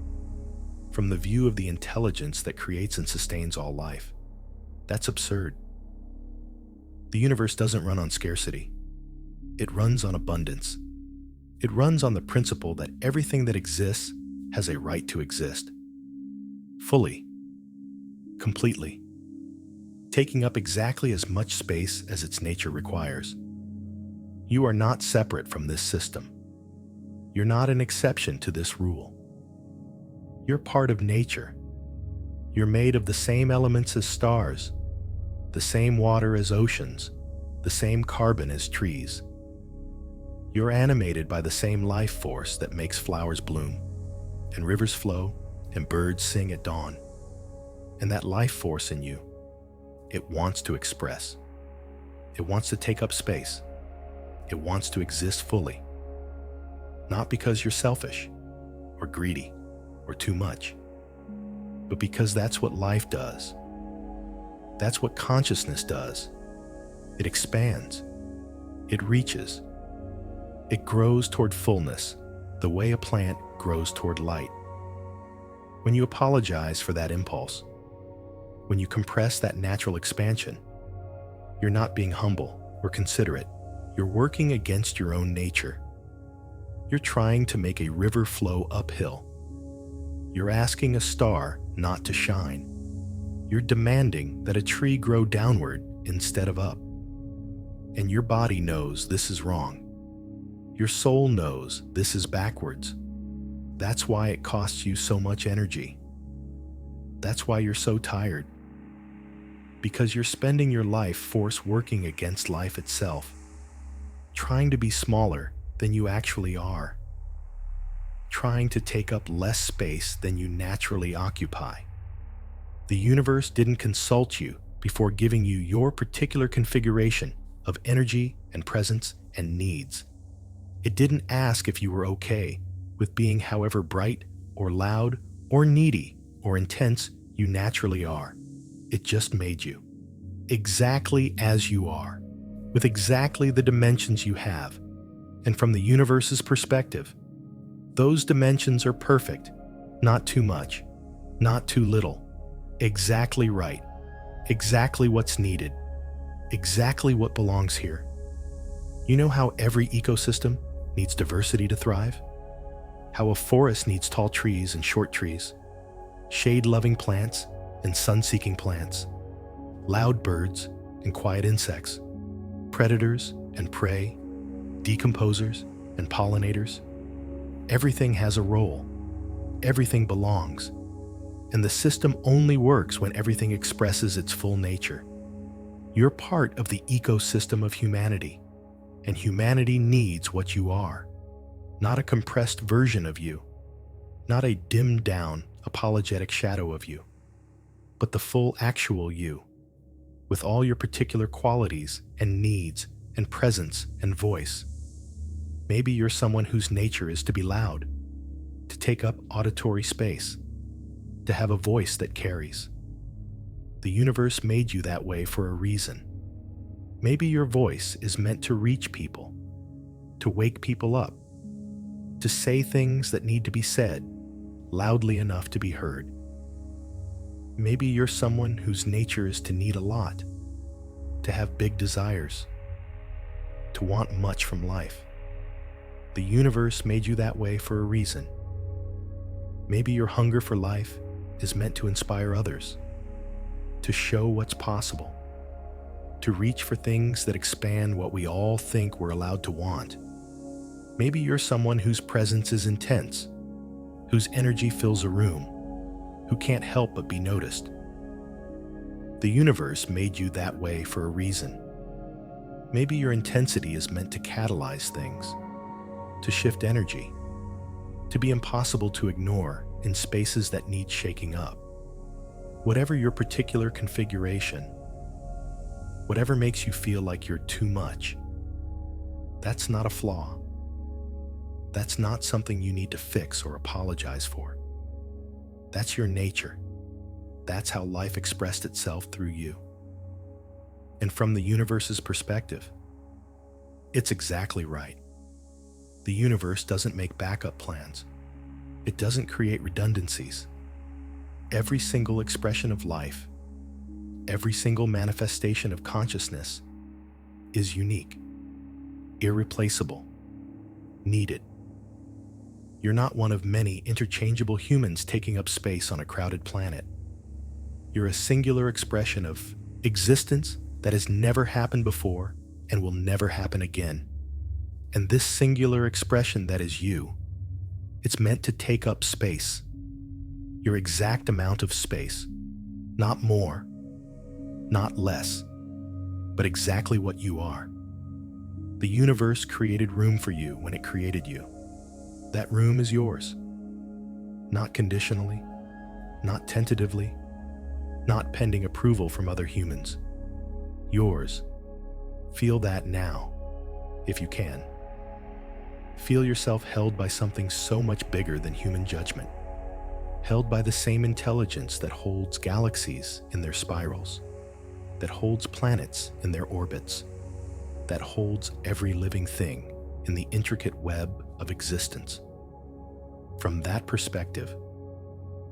from the view of the intelligence that creates and sustains all life, that's absurd. The universe doesn't run on scarcity. It runs on abundance. It runs on the principle that everything that exists has a right to exist. Fully. Completely. Taking up exactly as much space as its nature requires. You are not separate from this system. You're not an exception to this rule. You're part of nature. You're made of the same elements as stars, the same water as oceans, the same carbon as trees. You're animated by the same life force that makes flowers bloom, and rivers flow, and birds sing at dawn. And that life force in you, it wants to express. It wants to take up space. It wants to exist fully. Not because you're selfish, or greedy, or too much, but because that's what life does. That's what consciousness does. It expands. It reaches. It grows toward fullness, the way a plant grows toward light. When you apologize for that impulse, when you compress that natural expansion, you're not being humble or considerate. You're working against your own nature. You're trying to make a river flow uphill. You're asking a star not to shine. You're demanding that a tree grow downward instead of up. And your body knows this is wrong. Your soul knows this is backwards. That's why it costs you so much energy. That's why you're so tired. Because you're spending your life force working against life itself, trying to be smaller than you actually are, trying to take up less space than you naturally occupy. The universe didn't consult you before giving you your particular configuration of energy and presence and needs. It didn't ask if you were okay with being however bright or loud or needy or intense you naturally are. It just made you exactly as you are, with exactly the dimensions you have. And from the universe's perspective, those dimensions are perfect, not too much, not too little, exactly right, exactly what's needed, exactly what belongs here. You know how every ecosystem needs diversity to thrive? How a forest needs tall trees and short trees, shade-loving plants and sun-seeking plants, loud birds and quiet insects, predators and prey, decomposers and pollinators. Everything has a role. Everything belongs. And the system only works when everything expresses its full nature. You're part of the ecosystem of humanity, and humanity needs what you are, not a compressed version of you, not a dimmed-down, apologetic shadow of you, but the full actual you, with all your particular qualities and needs and presence and voice. Maybe you're someone whose nature is to be loud, to take up auditory space, to have a voice that carries. The universe made you that way for a reason. Maybe your voice is meant to reach people, to wake people up, to say things that need to be said loudly enough to be heard. Maybe you're someone whose nature is to need a lot, to have big desires, to want much from life. The universe made you that way for a reason. Maybe your hunger for life is meant to inspire others, to show what's possible, to reach for things that expand what we all think we're allowed to want. Maybe you're someone whose presence is intense, whose energy fills a room, who can't help but be noticed. The universe made you that way for a reason. Maybe your intensity is meant to catalyze things, to shift energy, to be impossible to ignore in spaces that need shaking up. Whatever your particular configuration, whatever makes you feel like you're too much, that's not a flaw. That's not something you need to fix or apologize for. That's your nature. That's how life expressed itself through you. And from the universe's perspective, it's exactly right. The universe doesn't make backup plans. It doesn't create redundancies. Every single expression of life, every single manifestation of consciousness is unique, irreplaceable, needed. You're not one of many interchangeable humans taking up space on a crowded planet. You're a singular expression of existence that has never happened before and will never happen again. And this singular expression that is you, it's meant to take up space. Your exact amount of space. Not more, not less, but exactly what you are. The universe created room for you when it created you. That room is yours. Not conditionally, not tentatively, not pending approval from other humans. Yours. Feel that now, if you can. Feel yourself held by something so much bigger than human judgment. Held by the same intelligence that holds galaxies in their spirals, that holds planets in their orbits, that holds every living thing in the intricate web of existence. From that perspective,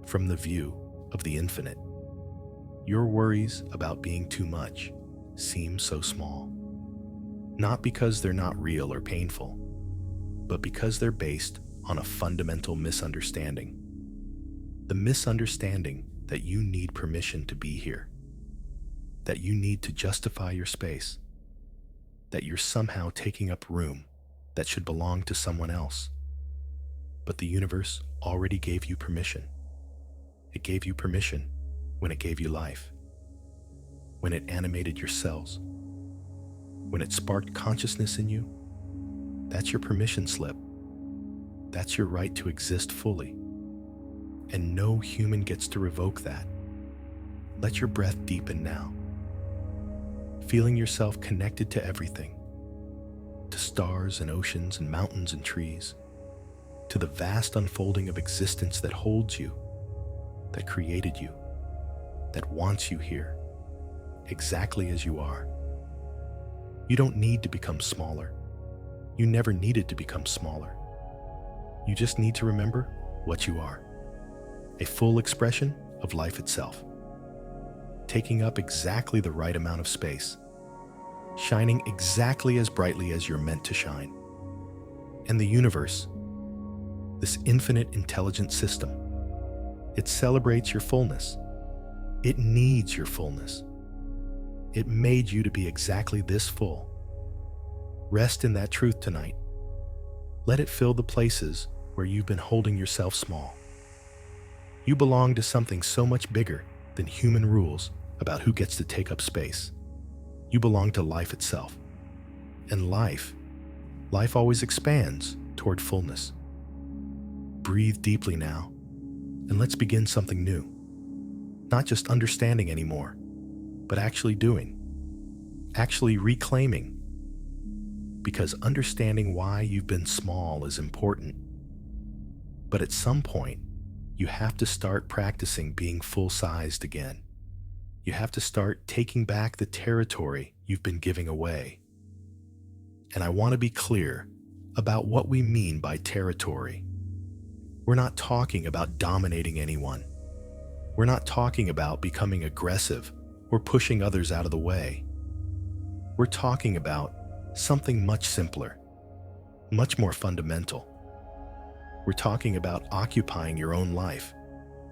from the view of the infinite, your worries about being too much seem so small. Not because they're not real or painful, but because they're based on a fundamental misunderstanding. The misunderstanding that you need permission to be here, that you need to justify your space, that you're somehow taking up room that should belong to someone else. But the universe already gave you permission. It gave you permission when it gave you life, when it animated your cells, when it sparked consciousness in you. That's your permission slip. That's your right to exist fully. And no human gets to revoke that. Let your breath deepen now. Feeling yourself connected to everything, to stars and oceans and mountains and trees, to the vast unfolding of existence that holds you, that created you, that wants you here, exactly as you are. You don't need to become smaller. You never needed to become smaller. You just need to remember what you are. A full expression of life itself. Taking up exactly the right amount of space. Shining exactly as brightly as you're meant to shine. And the universe, this infinite intelligent system, it celebrates your fullness. It needs your fullness. It made you to be exactly this full. Rest in that truth tonight. Let it fill the places where you've been holding yourself small. You belong to something so much bigger than human rules about who gets to take up space. You belong to life itself. And life always expands toward fullness. Breathe deeply now, and let's begin something new. Not just understanding anymore, but actually doing. Actually reclaiming. Because understanding why you've been small is important. But at some point, you have to start practicing being full-sized again. You have to start taking back the territory you've been giving away. And I want to be clear about what we mean by territory. We're not talking about dominating anyone. We're not talking about becoming aggressive or pushing others out of the way. We're talking about something much simpler, much more fundamental. We're talking about occupying your own life,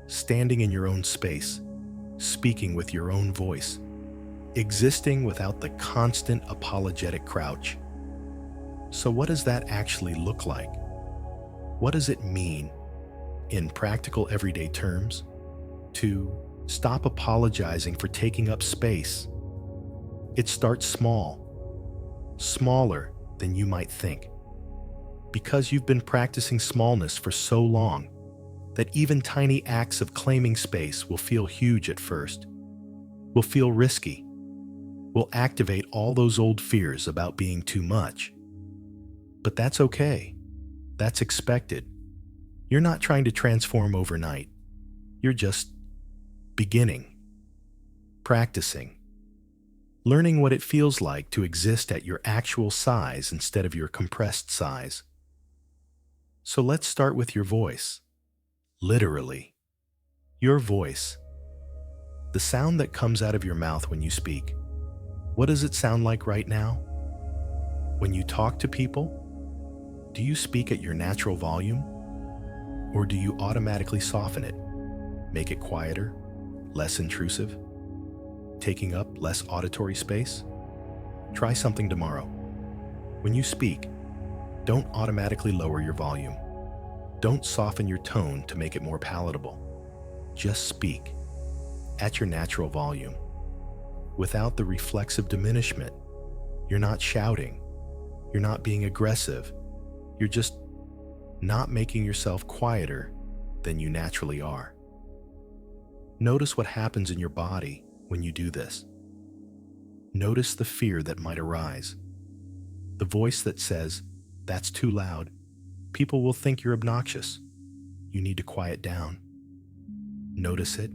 standing in your own space, speaking with your own voice, existing without the constant apologetic crouch. So what does that actually look like? What does it mean, in practical everyday terms, to stop apologizing for taking up space? It starts small. Smaller than you might think. Because you've been practicing smallness for so long that even tiny acts of claiming space will feel huge at first, will feel risky, will activate all those old fears about being too much. But that's okay. That's expected. You're not trying to transform overnight. You're just beginning, practicing. Learning what it feels like to exist at your actual size instead of your compressed size. So let's start with your voice. Literally, your voice. The sound that comes out of your mouth when you speak. What does it sound like right now? When you talk to people, do you speak at your natural volume? Or do you automatically soften it, make it quieter, less intrusive, taking up less auditory space? Try something tomorrow. When you speak, don't automatically lower your volume. Don't soften your tone to make it more palatable. Just speak at your natural volume, without the reflexive diminishment. You're not shouting. You're not being aggressive. You're just not making yourself quieter than you naturally are. Notice what happens in your body when you do this. Notice the fear that might arise. The voice that says, "That's too loud. People will think you're obnoxious. You need to quiet down." Notice it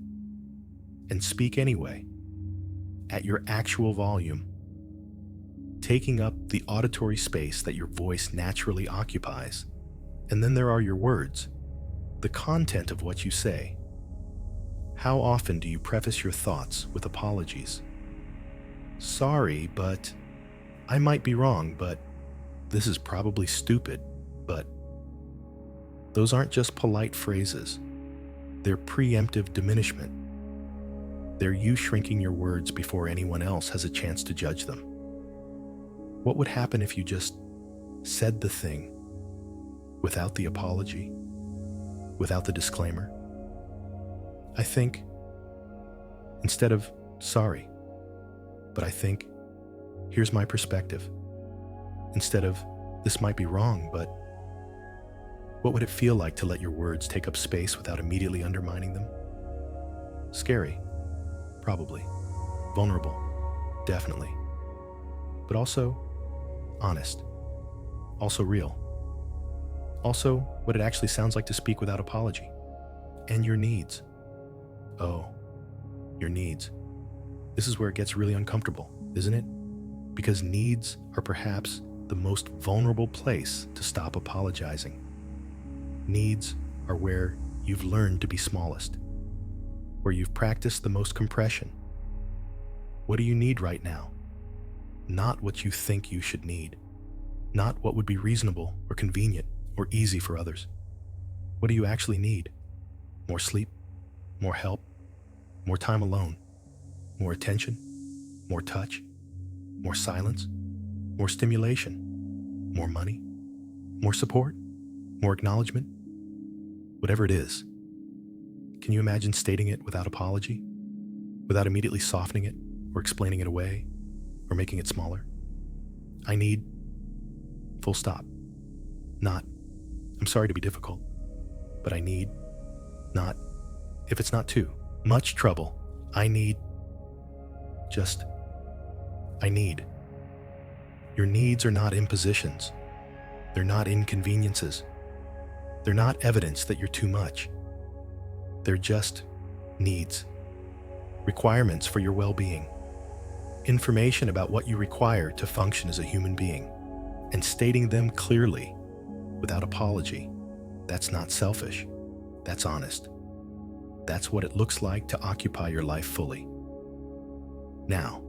and speak anyway, at your actual volume, taking up the auditory space that your voice naturally occupies. And then there are your words, the content of what you say. How often do you preface your thoughts with apologies? "Sorry, but I might be wrong, but this is probably stupid, but..." Those aren't just polite phrases. They're preemptive diminishment. They're you shrinking your words before anyone else has a chance to judge them. What would happen if you just said the thing without the apology, without the disclaimer? I think, instead of "sorry, but I think, here's my perspective," instead of "this might be wrong, but..." What would it feel like to let your words take up space without immediately undermining them? Scary, probably. Vulnerable, definitely. But also honest. Also real. Also what it actually sounds like to speak without apology. And your needs. Oh, your needs. This is where it gets really uncomfortable, isn't it? Because needs are perhaps the most vulnerable place to stop apologizing. Needs are where you've learned to be smallest, where you've practiced the most compression. What do you need right now? Not what you think you should need. Not what would be reasonable or convenient or easy for others. What do you actually need? More sleep? More help? More time alone? More attention? More touch? More silence? More stimulation? More money? More support? More acknowledgement? Whatever it is. Can you imagine stating it without apology? Without immediately softening it or explaining it away or making it smaller? I need... full stop. Not, I'm sorry to be difficult, but I need... not, if it's not too much trouble, I need... just... I need. Your needs are not impositions. They're not inconveniences. They're not evidence that you're too much. They're just needs. Requirements for your well-being. Information about what you require to function as a human being. And stating them clearly, without apology. That's not selfish. That's honest. That's what it looks like to occupy your life fully. Now,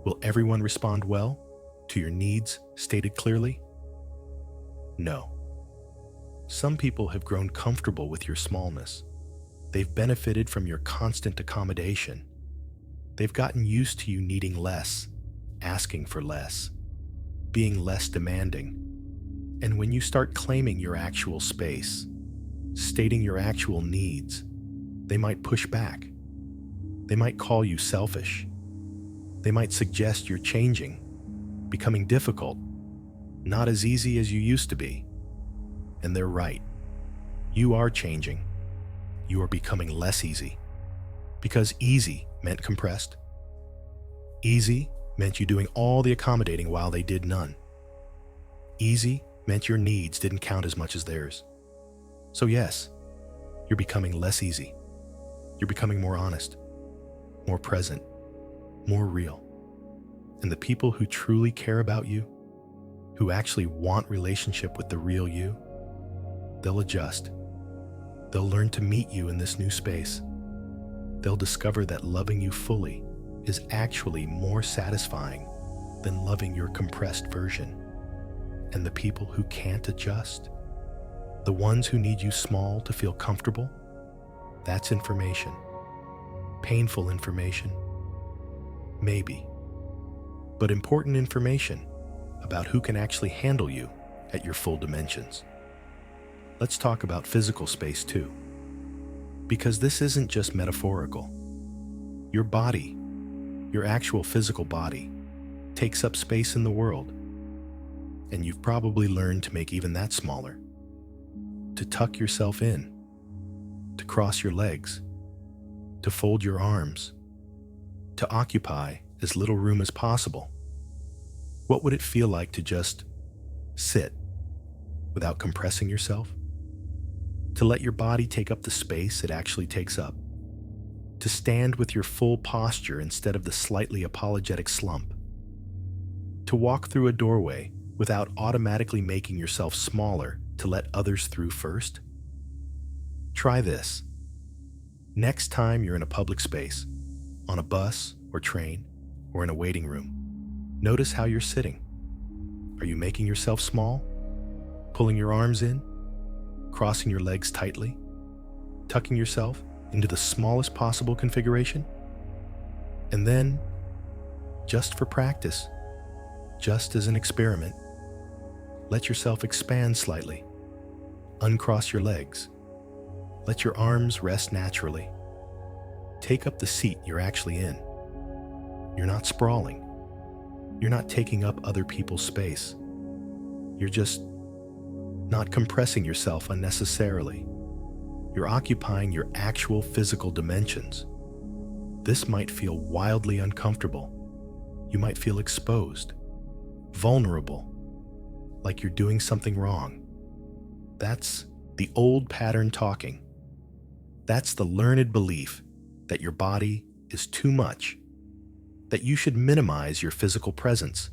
will everyone respond well to your needs stated clearly? No. Some people have grown comfortable with your smallness. They've benefited from your constant accommodation. They've gotten used to you needing less, asking for less, being less demanding. And when you start claiming your actual space, stating your actual needs, they might push back. They might call you selfish. They might suggest you're changing, becoming difficult, not as easy as you used to be. And they're right. You are changing. You are becoming less easy. Because easy meant compressed. Easy meant you doing all the accommodating while they did none. Easy meant your needs didn't count as much as theirs. So yes, you're becoming less easy. You're becoming more honest, more present, more real. And the people who truly care about you, who actually want relationship with the real you, They'll adjust. They'll learn to meet you in this new space. They'll discover that loving you fully is actually more satisfying than loving your compressed version. And the people who can't adjust, the ones who need you small to feel comfortable, that's information. Painful information. Maybe. But important information about who can actually handle you at your full dimensions. Let's talk about physical space too. Because this isn't just metaphorical. Your body, your actual physical body, takes up space in the world. And you've probably learned to make even that smaller. To tuck yourself in, to cross your legs, to fold your arms, to occupy as little room as possible. What would it feel like to just sit without compressing yourself? To let your body take up the space it actually takes up? To stand with your full posture instead of the slightly apologetic slump? To walk through a doorway without automatically making yourself smaller to let others through first? Try this. Next time you're in a public space, on a bus or train, or in a waiting room, notice how you're sitting. Are you making yourself small? Pulling your arms in? Crossing your legs tightly? Tucking yourself into the smallest possible configuration? And then, just for practice, just as an experiment, let yourself expand slightly. Uncross your legs. Let your arms rest naturally. Take up the seat you're actually in. You're not sprawling. You're not taking up other people's space. You're just not compressing yourself unnecessarily. You're occupying your actual physical dimensions. This might feel wildly uncomfortable. You might feel exposed, vulnerable, like you're doing something wrong. That's the old pattern talking. That's the learned belief that your body is too much, that you should minimize your physical presence,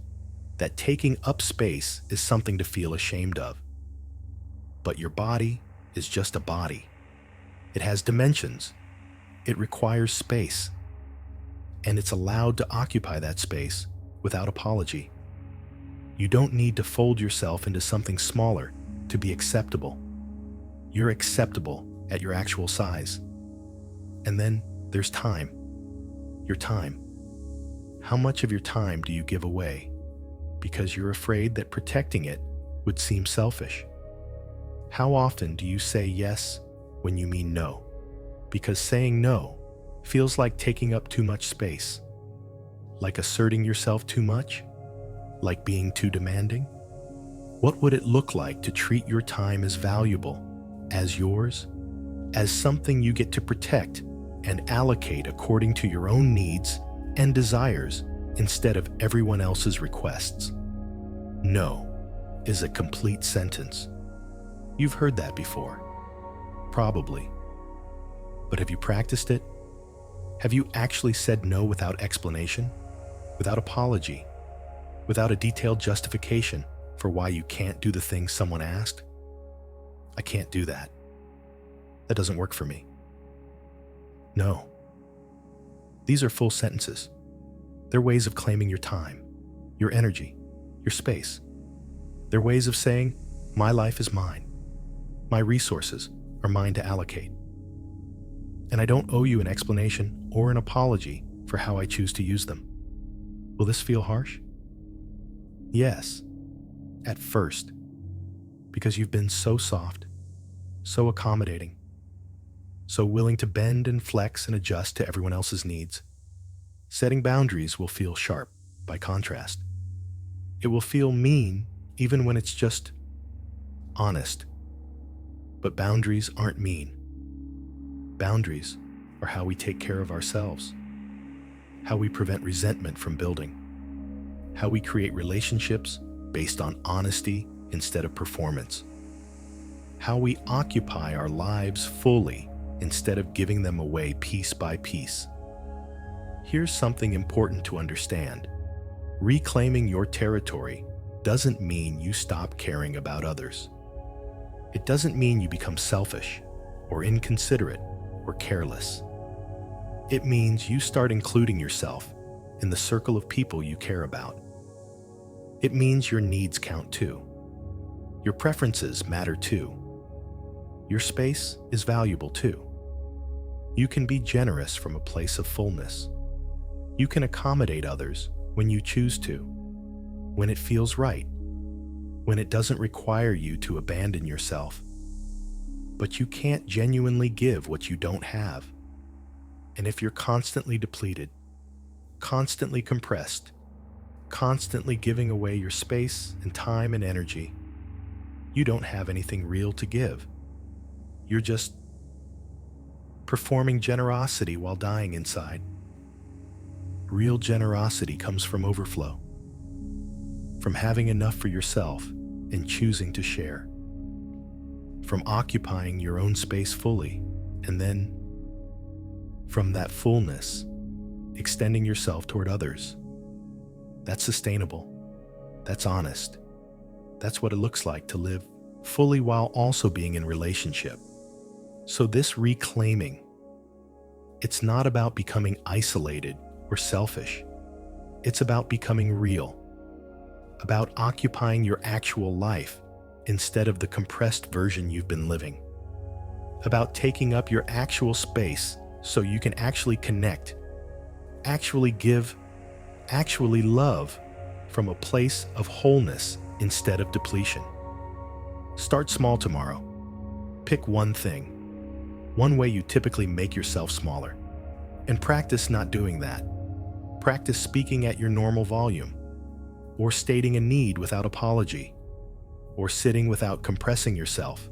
that taking up space is something to feel ashamed of. But your body is just a body. It has dimensions. It requires space. And it's allowed to occupy that space without apology. You don't need to fold yourself into something smaller to be acceptable. You're acceptable at your actual size. And then there's time. Your time. How much of your time do you give away because you're afraid that protecting it would seem selfish? How often do you say yes when you mean no? Because saying no feels like taking up too much space, like asserting yourself too much, like being too demanding. What would it look like to treat your time as valuable, as yours, as something you get to protect and allocate according to your own needs and desires instead of everyone else's requests? No is a complete sentence. You've heard that before. Probably. But have you practiced it? Have you actually said no without explanation, without apology, without a detailed justification for why you can't do the thing someone asked? I can't do that. That doesn't work for me. No. These are full sentences. They're ways of claiming your time, your energy, your space. They're ways of saying, my life is mine. My resources are mine to allocate. And I don't owe you an explanation or an apology for how I choose to use them. Will this feel harsh? Yes, at first, because you've been so soft, so accommodating, so willing to bend and flex and adjust to everyone else's needs. Setting boundaries will feel sharp by contrast. It will feel mean even when it's just honest. But boundaries aren't mean. Boundaries are how we take care of ourselves, how we prevent resentment from building, how we create relationships based on honesty instead of performance, how we occupy our lives fully instead of giving them away piece by piece. Here's something important to understand. Reclaiming your territory doesn't mean you stop caring about others. It doesn't mean you become selfish or inconsiderate or careless. It means you start including yourself in the circle of people you care about. It means your needs count too. Your preferences matter too. Your space is valuable too. You can be generous from a place of fullness. You can accommodate others when you choose to, when it feels right, when it doesn't require you to abandon yourself. But you can't genuinely give what you don't have. And if you're constantly depleted, constantly compressed, constantly giving away your space and time and energy, you don't have anything real to give. You're just performing generosity while dying inside. Real generosity comes from overflow, from having enough for yourself and choosing to share, from occupying your own space fully, and then, from that fullness, extending yourself toward others. That's sustainable. That's honest. That's what it looks like to live fully while also being in relationship. So this reclaiming, it's not about becoming isolated or selfish. It's about becoming real, about occupying your actual life instead of the compressed version you've been living, about taking up your actual space so you can actually connect, actually give, actually love from a place of wholeness instead of depletion. Start small tomorrow. Pick one thing, one way you typically make yourself smaller, and practice not doing that. Practice speaking at your normal volume, or stating a need without apology, or sitting without compressing yourself,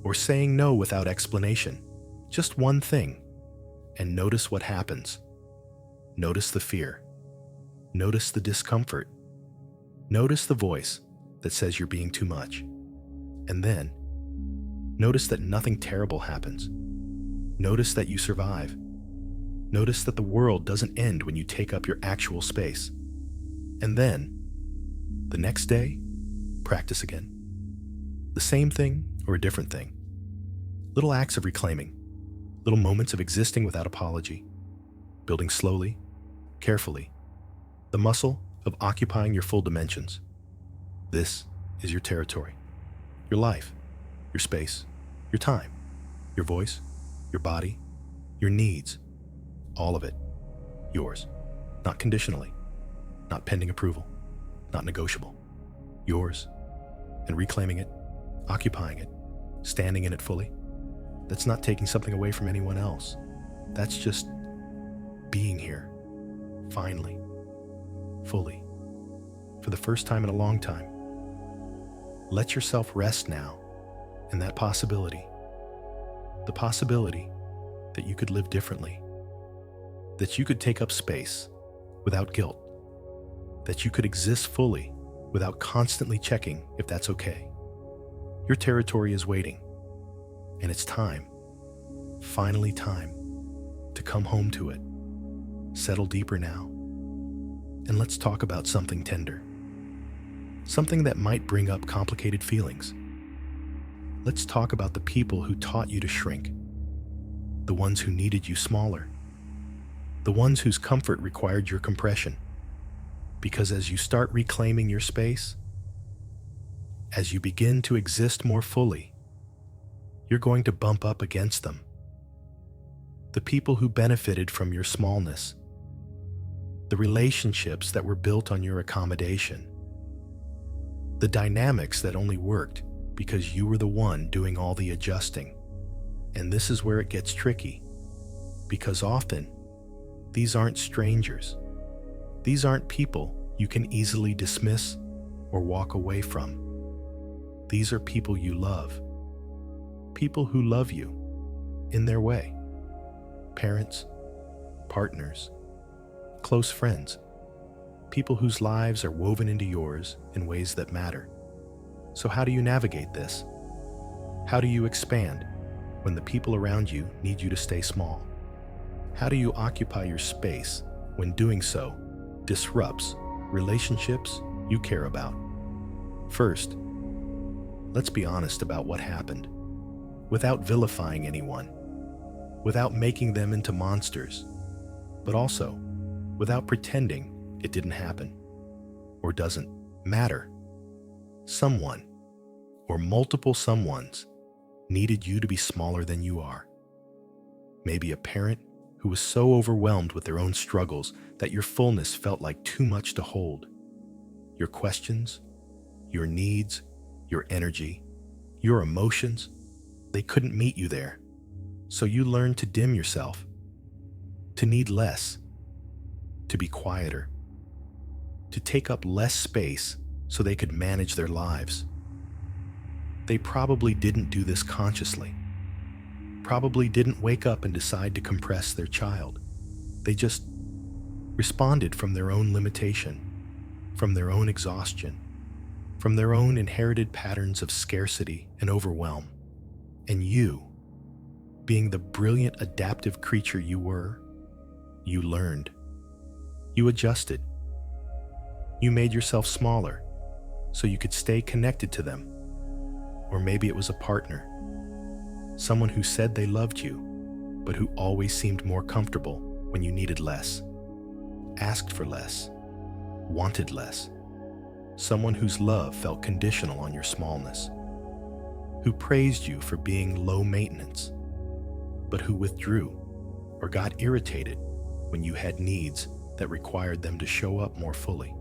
or saying no without explanation. Just one thing, and notice what happens. Notice the fear. Notice the discomfort. Notice the voice that says you're being too much. And then, notice that nothing terrible happens. Notice that you survive. Notice that the world doesn't end when you take up your actual space. And then, the next day, practice again. The same thing or a different thing. Little acts of reclaiming. Little moments of existing without apology. Building slowly, carefully. The muscle of occupying your full dimensions. This is your territory. Your life, your space, your time, your voice, your body, your needs. All of it. Yours. Not conditionally. Not pending approval. Not negotiable. Yours. And reclaiming it, occupying it, standing in it fully. That's not taking something away from anyone else. That's just being here. Finally. Fully. For the first time in a long time. Let yourself rest now in that possibility. The possibility that you could live differently. That you could take up space without guilt. That you could exist fully without constantly checking if that's okay. Your territory is waiting, and it's time, finally time, to come home to it. Settle deeper now, and let's talk about something tender. Something that might bring up complicated feelings. Let's talk about the people who taught you to shrink. The ones who needed you smaller. The ones whose comfort required your compression. Because as you start reclaiming your space, as you begin to exist more fully, you're going to bump up against them. The people who benefited from your smallness. The relationships that were built on your accommodation. The dynamics that only worked because you were the one doing all the adjusting. And this is where it gets tricky, because often these aren't strangers. These aren't people you can easily dismiss or walk away from. These are people you love. People who love you in their way. Parents, partners, close friends. People whose lives are woven into yours in ways that matter. So how do you navigate this? How do you expand when the people around you need you to stay small? How do you occupy your space when doing so disrupts relationships you care about? First, Let's be honest about what happened, without vilifying anyone, without making them into monsters, but also without pretending it didn't happen or doesn't matter. Someone, or multiple someones, needed you to be smaller than you are. Maybe a parent who was so overwhelmed with their own struggles that your fullness felt like too much to hold. Your questions, your needs, your energy, your emotions, they couldn't meet you there. So you learned to dim yourself, to need less, to be quieter, to take up less space so they could manage their lives. They probably didn't do this consciously, probably didn't wake up and decide to compress their child. They just responded from their own limitation, from their own exhaustion, from their own inherited patterns of scarcity and overwhelm. And you, being the brilliant adaptive creature you were, you learned. You adjusted. You made yourself smaller so you could stay connected to them. Or maybe it was a partner, someone who said they loved you, but who always seemed more comfortable when you needed less, asked for less, wanted less. Someone whose love felt conditional on your smallness, who praised you for being low maintenance, but who withdrew or got irritated when you had needs that required them to show up more fully.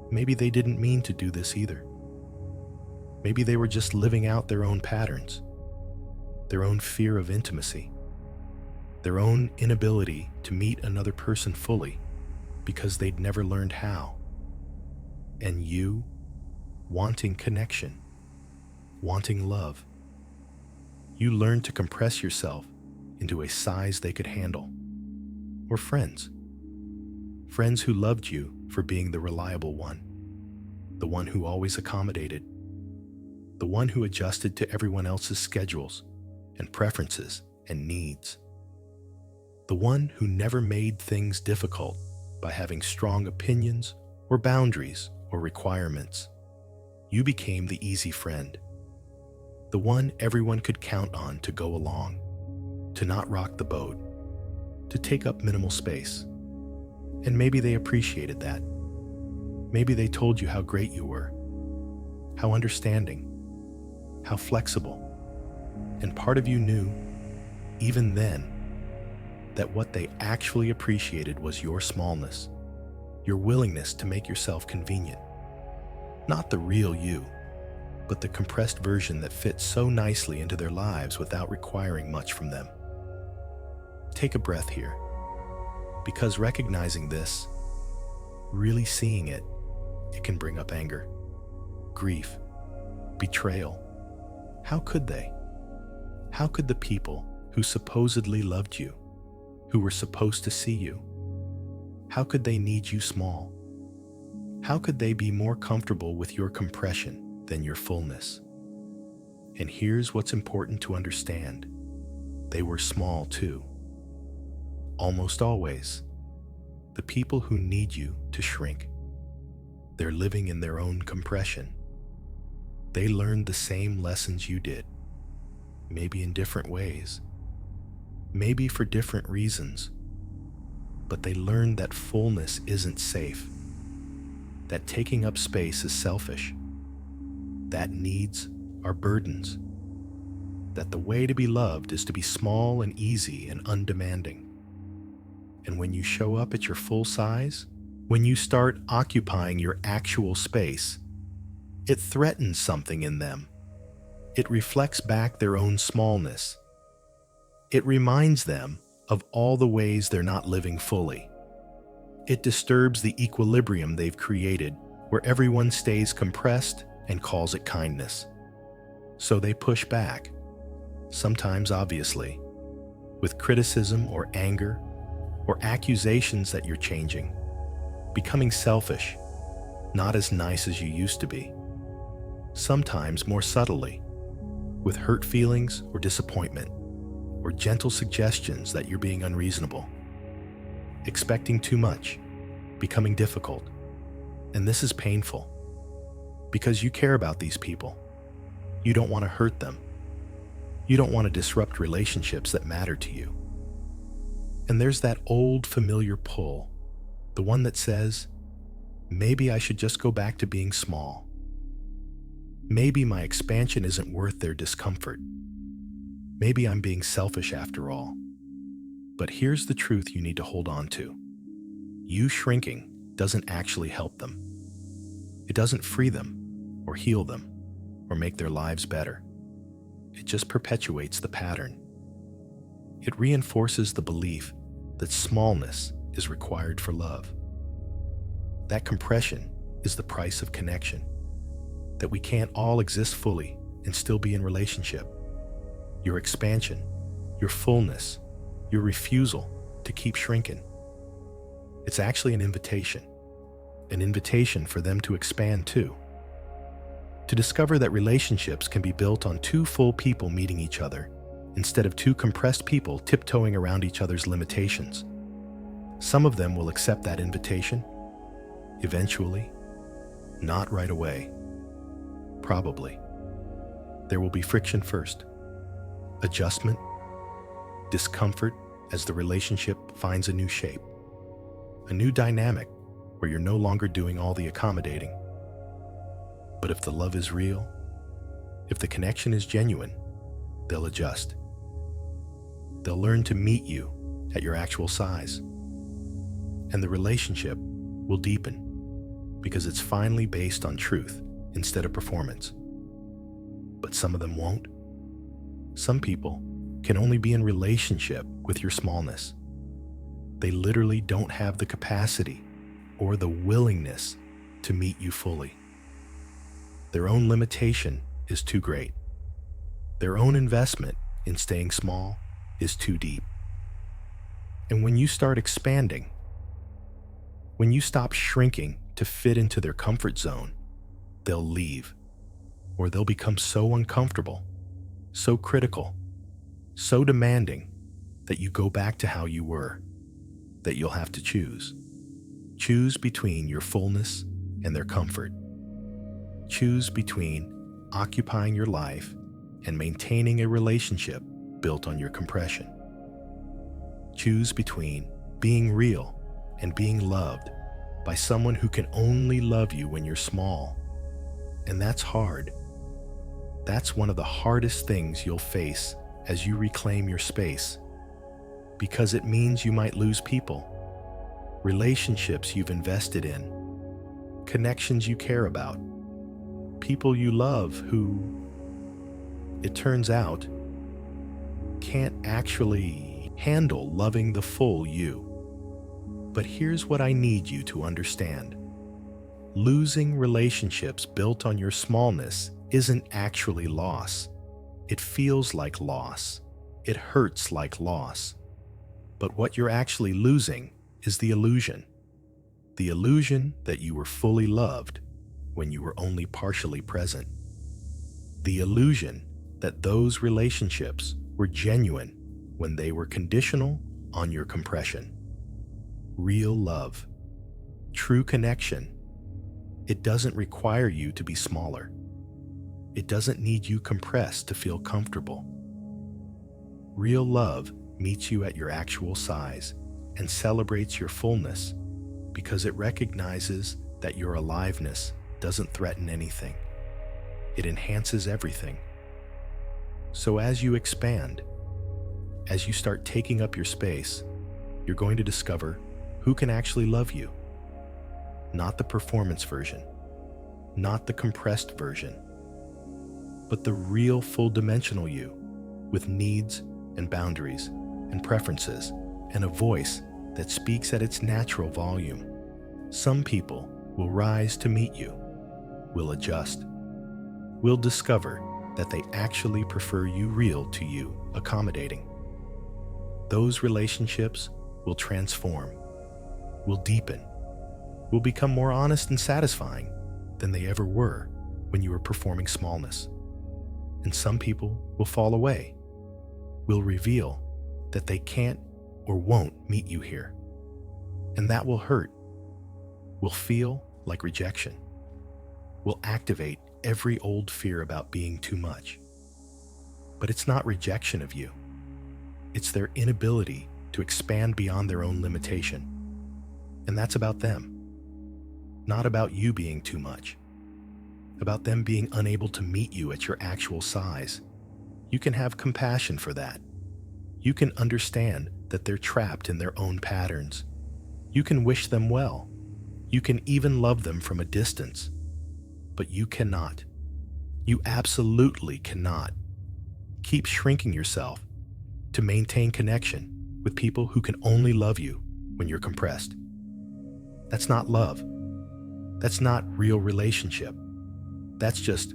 Maybe they didn't mean to do this either. Maybe they were just living out their own patterns, their own fear of intimacy, their own inability to meet another person fully because they'd never learned how. And you, wanting connection, wanting love, you learned to compress yourself into a size they could handle. Or friends. Friends who loved you for being the reliable one, the one who always accommodated, the one who adjusted to everyone else's schedules and preferences and needs, the one who never made things difficult by having strong opinions or boundaries or requirements. You became the easy friend, the one everyone could count on to go along, to not rock the boat, to take up minimal space. And maybe they appreciated that. Maybe they told you how great you were, how understanding, how flexible. And part of you knew, even then, that what they actually appreciated was your smallness, your willingness to make yourself convenient. Not the real you, but the compressed version that fits so nicely into their lives without requiring much from them. Take a breath here, because recognizing this, really seeing it, it can bring up anger, grief, betrayal. How could they? How could the people who supposedly loved you, who were supposed to see you, how could they need you small? How could they be more comfortable with your compression than your fullness? And here's what's important to understand. They were small too. Almost always. The people who need you to shrink, they're living in their own compression. They learned the same lessons you did, maybe in different ways, maybe for different reasons, but they learned that fullness isn't safe, that taking up space is selfish, that needs are burdens, that the way to be loved is to be small and easy and undemanding. And when you show up at your full size, when you start occupying your actual space, it threatens something in them. It reflects back their own smallness. It reminds them of all the ways they're not living fully. It disturbs the equilibrium they've created, where everyone stays compressed and calls it kindness. So they push back, sometimes obviously, with criticism or anger or accusations that you're changing, becoming selfish, not as nice as you used to be. Sometimes more subtly, with hurt feelings or disappointment, or gentle suggestions that you're being unreasonable, expecting too much, becoming difficult. And this is painful, because you care about these people. You don't want to hurt them. You don't want to disrupt relationships that matter to you. And there's that old familiar pull, the one that says, maybe I should just go back to being small. Maybe my expansion isn't worth their discomfort. Maybe I'm being selfish after all. But here's the truth you need to hold on to. You shrinking doesn't actually help them. It doesn't free them, or heal them, or make their lives better. It just perpetuates the pattern. It reinforces the belief that smallness is required for love. That compression is the price of connection. That we can't all exist fully and still be in relationship. Your expansion, your fullness, your refusal to keep shrinking. It's actually an invitation for them to expand too. To discover that relationships can be built on two full people meeting each other instead of two compressed people tiptoeing around each other's limitations. Some of them will accept that invitation, eventually, not right away. Probably. There will be friction first, adjustment, discomfort as the relationship finds a new shape, a new dynamic where you're no longer doing all the accommodating. But if the love is real, if the connection is genuine, they'll adjust. They'll learn to meet you at your actual size. And the relationship will deepen because it's finally based on truth instead of performance. But some of them won't. Some people can only be in relationship with your smallness. They literally don't have the capacity or the willingness to meet you fully. Their own limitation is too great. Their own investment in staying small is too deep. And when you start expanding, when you stop shrinking to fit into their comfort zone, they'll leave, or they'll become so uncomfortable, so critical, so demanding that you go back to how you were, that you'll have to choose. Choose between your fullness and their comfort. Choose between occupying your life and maintaining a relationship built on your compression. Choose between being real and being loved by someone who can only love you when you're small. And that's hard. That's one of the hardest things you'll face as you reclaim your space, because it means you might lose people, relationships you've invested in, connections you care about, people you love who, it turns out, can't actually handle loving the full you. But here's what I need you to understand. Losing relationships built on your smallness isn't actually loss. It feels like loss. It hurts like loss. But what you're actually losing is the illusion that you were fully loved when you were only partially present. The illusion that those relationships were genuine when they were conditional on your compression. Real love, true connection, it doesn't require you to be smaller. It doesn't need you compressed to feel comfortable. Real love meets you at your actual size and celebrates your fullness because it recognizes that your aliveness doesn't threaten anything. It enhances everything. So as you expand, as you start taking up your space, you're going to discover who can actually love you. Not the performance version, not the compressed version, but the real full-dimensional you with needs and boundaries and preferences and a voice that speaks at its natural volume. Some people will rise to meet you, will adjust, will discover that they actually prefer you real to you accommodating. Those relationships will transform, will deepen, will become more honest and satisfying than they ever were when you were performing smallness. And some people will fall away, will reveal that they can't or won't meet you here. And that will hurt, will feel like rejection, will activate every old fear about being too much. But it's not rejection of you. It's their inability to expand beyond their own limitation. And that's about them. Not about you being too much. About them being unable to meet you at your actual size. You can have compassion for that. You can understand that they're trapped in their own patterns. You can wish them well. You can even love them from a distance. But you cannot. You absolutely cannot keep shrinking yourself to maintain connection with people who can only love you when you're compressed. That's not love. That's not real relationship. That's just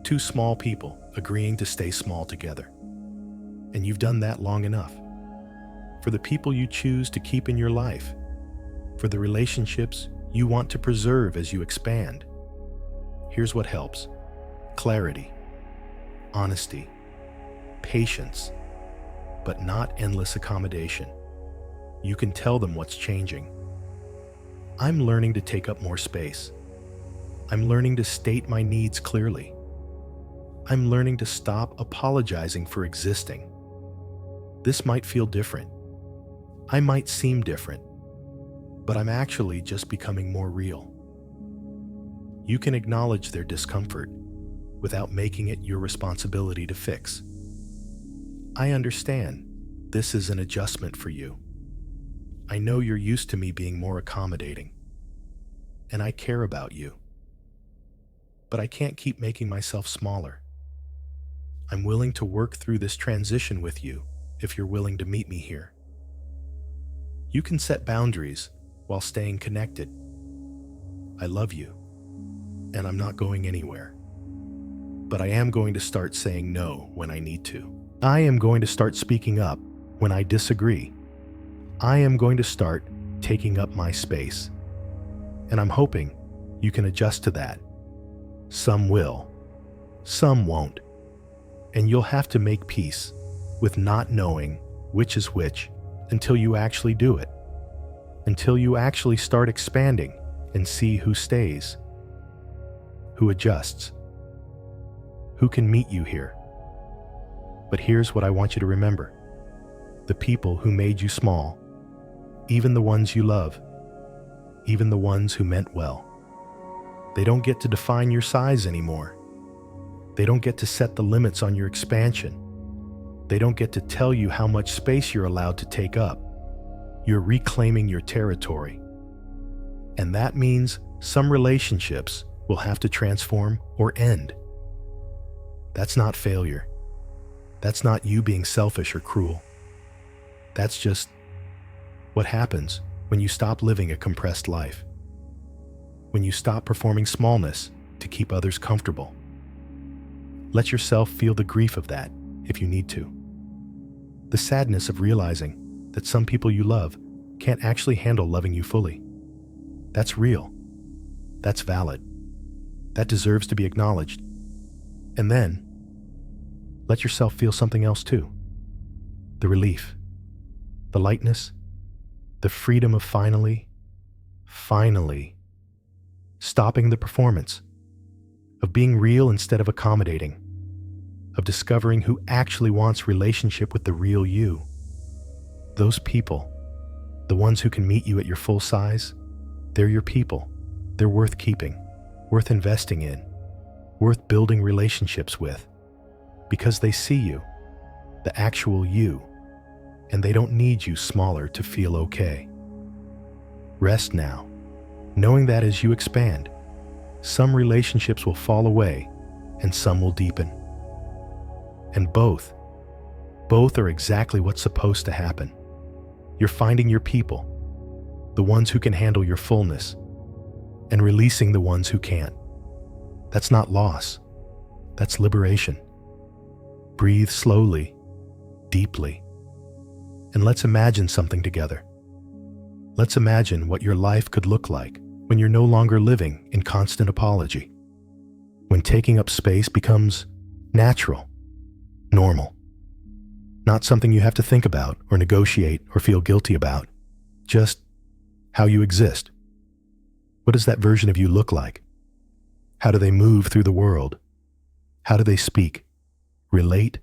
two small people agreeing to stay small together. And you've done that long enough. For the people you choose to keep in your life, for the relationships you want to preserve as you expand, here's what helps: clarity, honesty, patience, but not endless accommodation. You can tell them what's changing. I'm learning to take up more space. I'm learning to state my needs clearly. I'm learning to stop apologizing for existing. This might feel different. I might seem different, but I'm actually just becoming more real. You can acknowledge their discomfort without making it your responsibility to fix. I understand this is an adjustment for you. I know you're used to me being more accommodating, and I care about you. But I can't keep making myself smaller. I'm willing to work through this transition with you if you're willing to meet me here. You can set boundaries while staying connected. I love you, and I'm not going anywhere. But I am going to start saying no when I need to. I am going to start speaking up when I disagree. I am going to start taking up my space. And I'm hoping you can adjust to that. Some will, some won't. And you'll have to make peace with not knowing which is which until you actually do it. Until you actually start expanding and see who stays, who adjusts, who can meet you here. But here's what I want you to remember. The people who made you small, even the ones you love, even the ones who meant well, they don't get to define your size anymore. They don't get to set the limits on your expansion. They don't get to tell you how much space you're allowed to take up. You're reclaiming your territory. And that means some relationships will have to transform or end. That's not failure. That's not you being selfish or cruel. That's just what happens when you stop living a compressed life. When you stop performing smallness to keep others comfortable. Let yourself feel the grief of that if you need to. The sadness of realizing that some people you love can't actually handle loving you fully. That's real. That's valid. That deserves to be acknowledged. And then, let yourself feel something else too. The relief, the lightness, the freedom of finally stopping the performance, of being real instead of accommodating, of discovering who actually wants relationship with the real you. Those people, the ones who can meet you at your full size, they're your people. They're worth keeping, worth investing in, worth building relationships with, because they see you, the actual you, and they don't need you smaller to feel okay. Rest now, knowing that as you expand, some relationships will fall away and some will deepen. And both are exactly what's supposed to happen. You're finding your people, the ones who can handle your fullness, and releasing the ones who can't. That's not loss. That's liberation. Breathe slowly, deeply, and let's imagine something together. Let's imagine what your life could look like when you're no longer living in constant apology, when taking up space becomes natural, normal, not something you have to think about or negotiate or feel guilty about, just how you exist. What does that version of you look like? How do they move through the world? How do they speak, relate,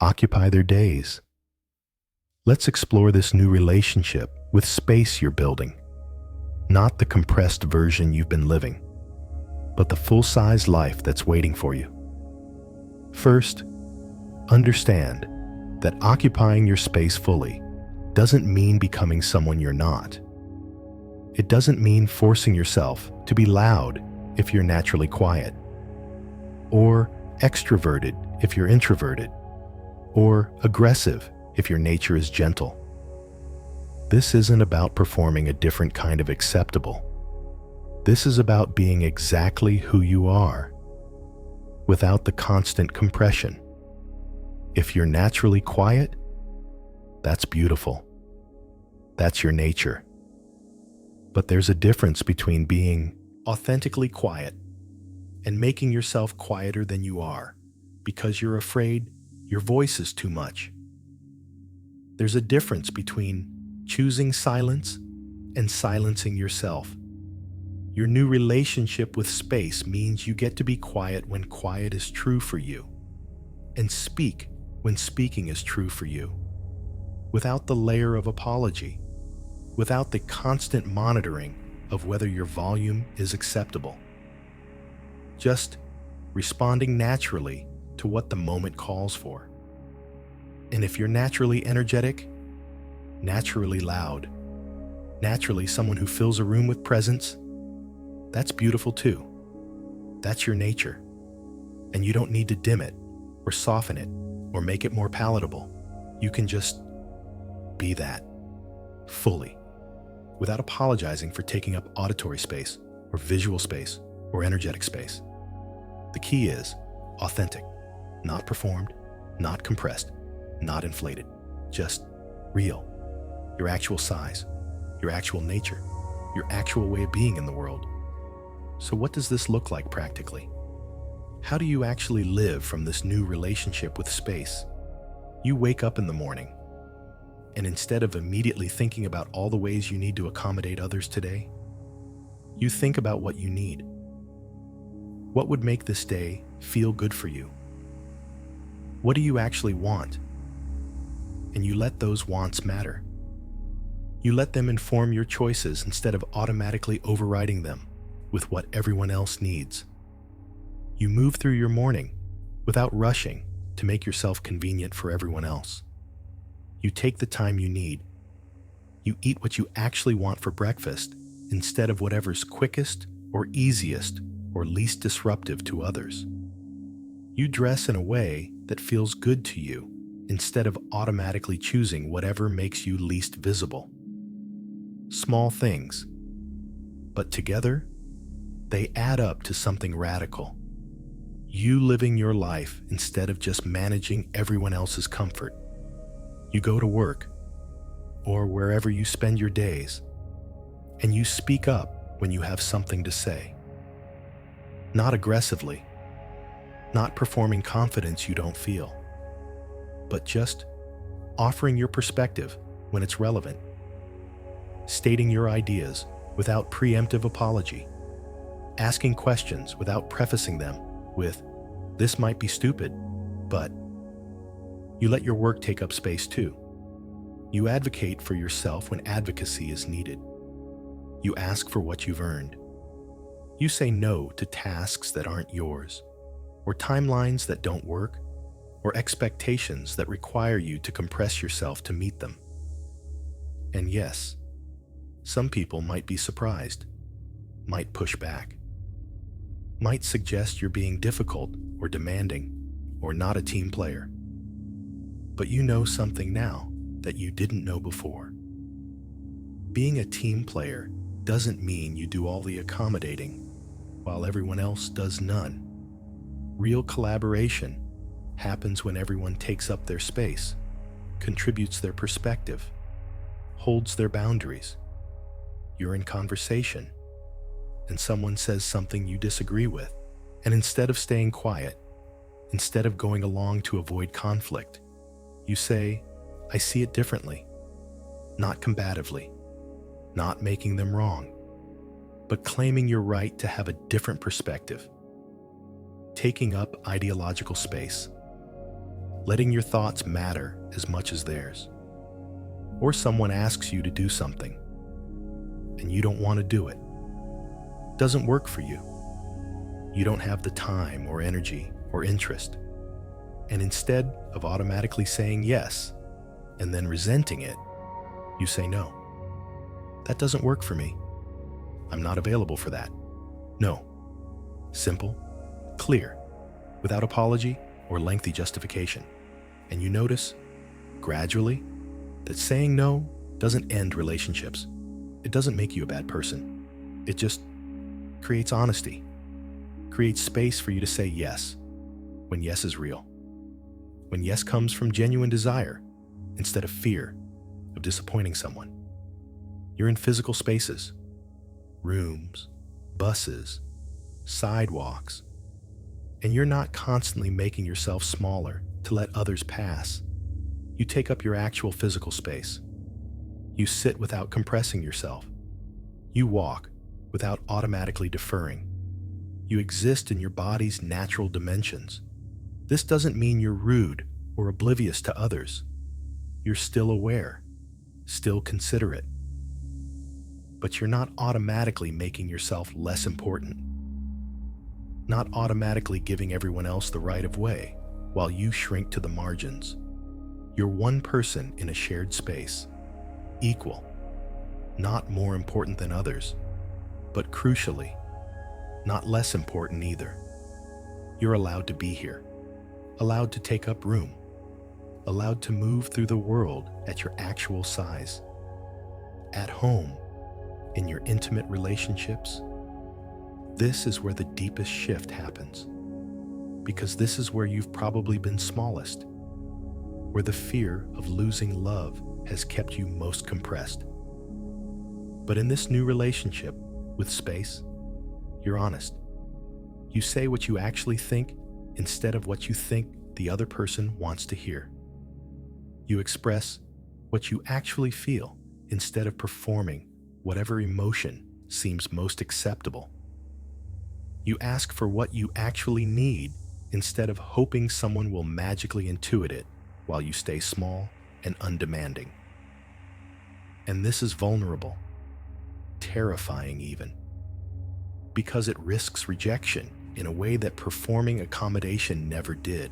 occupy their days? Let's explore this new relationship with space you're building, not the compressed version you've been living, but the full-size life that's waiting for you. First, understand that occupying your space fully doesn't mean becoming someone you're not. It doesn't mean forcing yourself to be loud if you're naturally quiet, or extroverted if you're introverted, or aggressive if your nature is gentle. This isn't about performing a different kind of acceptable. This is about being exactly who you are, without the constant compression. If you're naturally quiet, that's beautiful. That's your nature. But there's a difference between being authentically quiet and making yourself quieter than you are because you're afraid your voice is too much. There's a difference between choosing silence and silencing yourself. Your new relationship with space means you get to be quiet when quiet is true for you, and speak when speaking is true for you, without the layer of apology, without the constant monitoring of whether your volume is acceptable. Just responding naturally to what the moment calls for. And if you're naturally energetic, naturally loud, naturally someone who fills a room with presence, that's beautiful too. That's your nature. And you don't need to dim it or soften it or make it more palatable. You can just be that fully, without apologizing for taking up auditory space or visual space or energetic space. The key is authentic, not performed, not compressed, not inflated, just real. Your actual size, your actual nature, your actual way of being in the world. So what does this look like practically? How do you actually live from this new relationship with space? You wake up in the morning, and instead of immediately thinking about all the ways you need to accommodate others today, you think about what you need. What would make this day feel good for you? What do you actually want? And you let those wants matter. You let them inform your choices instead of automatically overriding them with what everyone else needs. You move through your morning without rushing to make yourself convenient for everyone else. You take the time you need. You eat what you actually want for breakfast instead of whatever's quickest or easiest or least disruptive to others. You dress in a way that feels good to you instead of automatically choosing whatever makes you least visible. Small things, but together, they add up to something radical. You living your life instead of just managing everyone else's comfort. You go to work, or wherever you spend your days, and you speak up when you have something to say. Not aggressively, not performing confidence you don't feel, but just offering your perspective when it's relevant, stating your ideas without preemptive apology, asking questions without prefacing them with, "This might be stupid, but..." You let your work take up space too. You advocate for yourself when advocacy is needed. You ask for what you've earned. You say no to tasks that aren't yours, or timelines that don't work, or expectations that require you to compress yourself to meet them. And yes, some people might be surprised, might push back, might suggest you're being difficult or demanding, or not a team player. But you know something now that you didn't know before. Being a team player doesn't mean you do all the accommodating while everyone else does none. Real collaboration happens when everyone takes up their space, contributes their perspective, holds their boundaries. You're in conversation, and someone says something you disagree with, and instead of staying quiet, instead of going along to avoid conflict, you say, "I see it differently," not combatively, not making them wrong, but claiming your right to have a different perspective, taking up ideological space, letting your thoughts matter as much as theirs. Or someone asks you to do something, and you don't want to do it. Doesn't work for you. You don't have the time or energy or interest. And instead of automatically saying yes and then resenting it, you say no. That doesn't work for me. I'm not available for that. No. Simple, clear, without apology or lengthy justification. And you notice, gradually, that saying no doesn't end relationships. It doesn't make you a bad person. It just creates honesty, creates space for you to say yes when yes is real. When yes comes from genuine desire instead of fear of disappointing someone. You're in physical spaces, rooms, buses, sidewalks, and you're not constantly making yourself smaller to let others pass. You take up your actual physical space. You sit without compressing yourself. You walk without automatically deferring. You exist in your body's natural dimensions. This doesn't mean you're rude or oblivious to others. You're still aware, still considerate. But you're not automatically making yourself less important. Not automatically giving everyone else the right of way while you shrink to the margins. You're one person in a shared space, equal, not more important than others, but crucially, not less important either. You're allowed to be here, allowed to take up room, allowed to move through the world at your actual size. At home, in your intimate relationships, this is where the deepest shift happens. Because this is where you've probably been smallest, where the fear of losing love has kept you most compressed. But in this new relationship with space, you're honest. You say what you actually think instead of what you think the other person wants to hear. You express what you actually feel instead of performing whatever emotion seems most acceptable. You ask for what you actually need instead of hoping someone will magically intuit it while you stay small and undemanding. And this is vulnerable, terrifying even, because it risks rejection in a way that performing accommodation never did.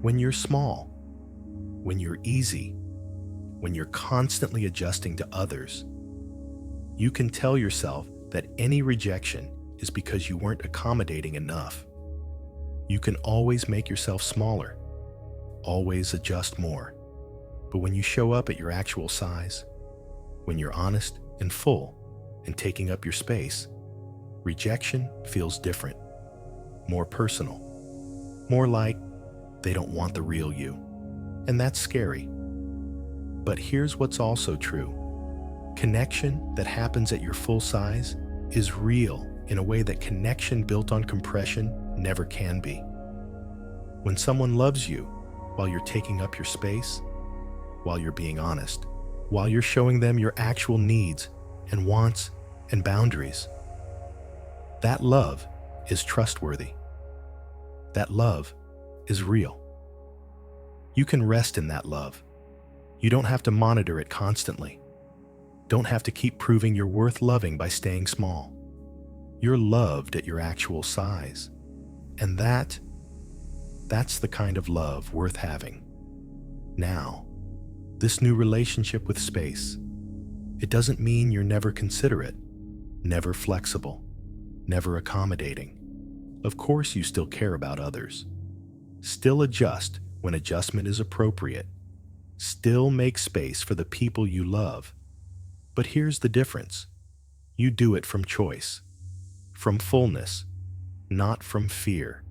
When you're small, when you're easy, when you're constantly adjusting to others, you can tell yourself that any rejection is because you weren't accommodating enough. You can always make yourself smaller, always adjust more. But when you show up at your actual size, when you're honest and full and taking up your space, rejection feels different, more personal, more like they don't want the real you. And that's scary. But here's what's also true. Connection that happens at your full size is real in a way that connection built on compression never can be. When someone loves you while you're taking up your space, while you're being honest, while you're showing them your actual needs and wants and boundaries, that love is trustworthy. That love is real. You can rest in that love. You don't have to monitor it constantly. Don't have to keep proving you're worth loving by staying small. You're loved at your actual size. And that's the kind of love worth having. Now, this new relationship with space, it doesn't mean you're never considerate, never flexible, never accommodating. Of course you still care about others. Still adjust when adjustment is appropriate. Still make space for the people you love. But here's the difference. You do it from choice, from fullness, not from fear,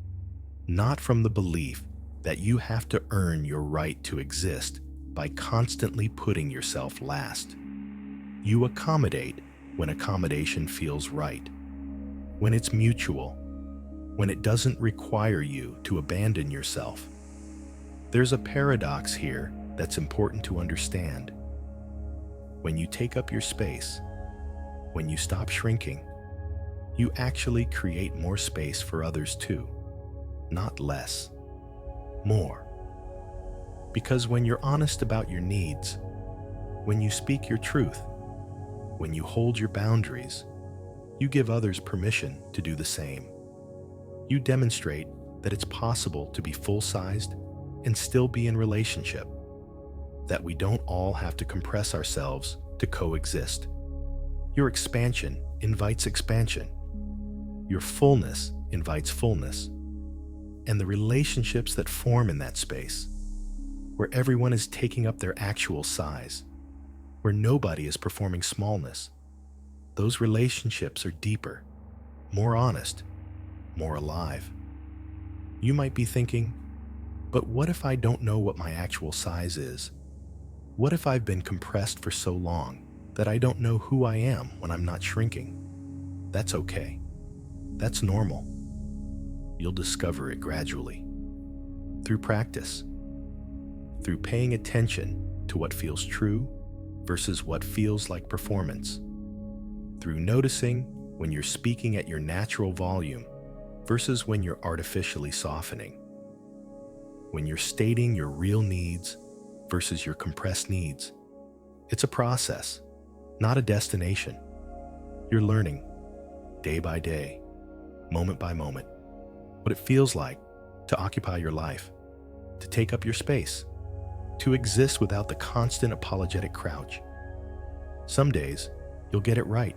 not from the belief that you have to earn your right to exist by constantly putting yourself last. You accommodate when accommodation feels right, when it's mutual, when it doesn't require you to abandon yourself. There's a paradox here that's important to understand. When you take up your space, when you stop shrinking, you actually create more space for others too. not less. More. Because when you're honest about your needs, when you speak your truth, when you hold your boundaries, you give others permission to do the same. You demonstrate that it's possible to be full-sized and still be in relationship, that we don't all have to compress ourselves to coexist. Your expansion invites expansion. Your fullness invites fullness. And the relationships that form in that space, where everyone is taking up their actual size, where nobody is performing smallness, those relationships are deeper, more honest, more alive. You might be thinking, but what if I don't know what my actual size is? What if I've been compressed for so long that I don't know who I am when I'm not shrinking? That's okay. That's normal. You'll discover it gradually. Through practice. Through paying attention to what feels true versus what feels like performance. Through noticing when you're speaking at your natural volume versus when you're artificially softening. When you're stating your real needs versus your compressed needs. It's a process, not a destination. You're learning, day by day, moment by moment, what it feels like to occupy your life, to take up your space, to exist without the constant apologetic crouch. Some days, you'll get it right.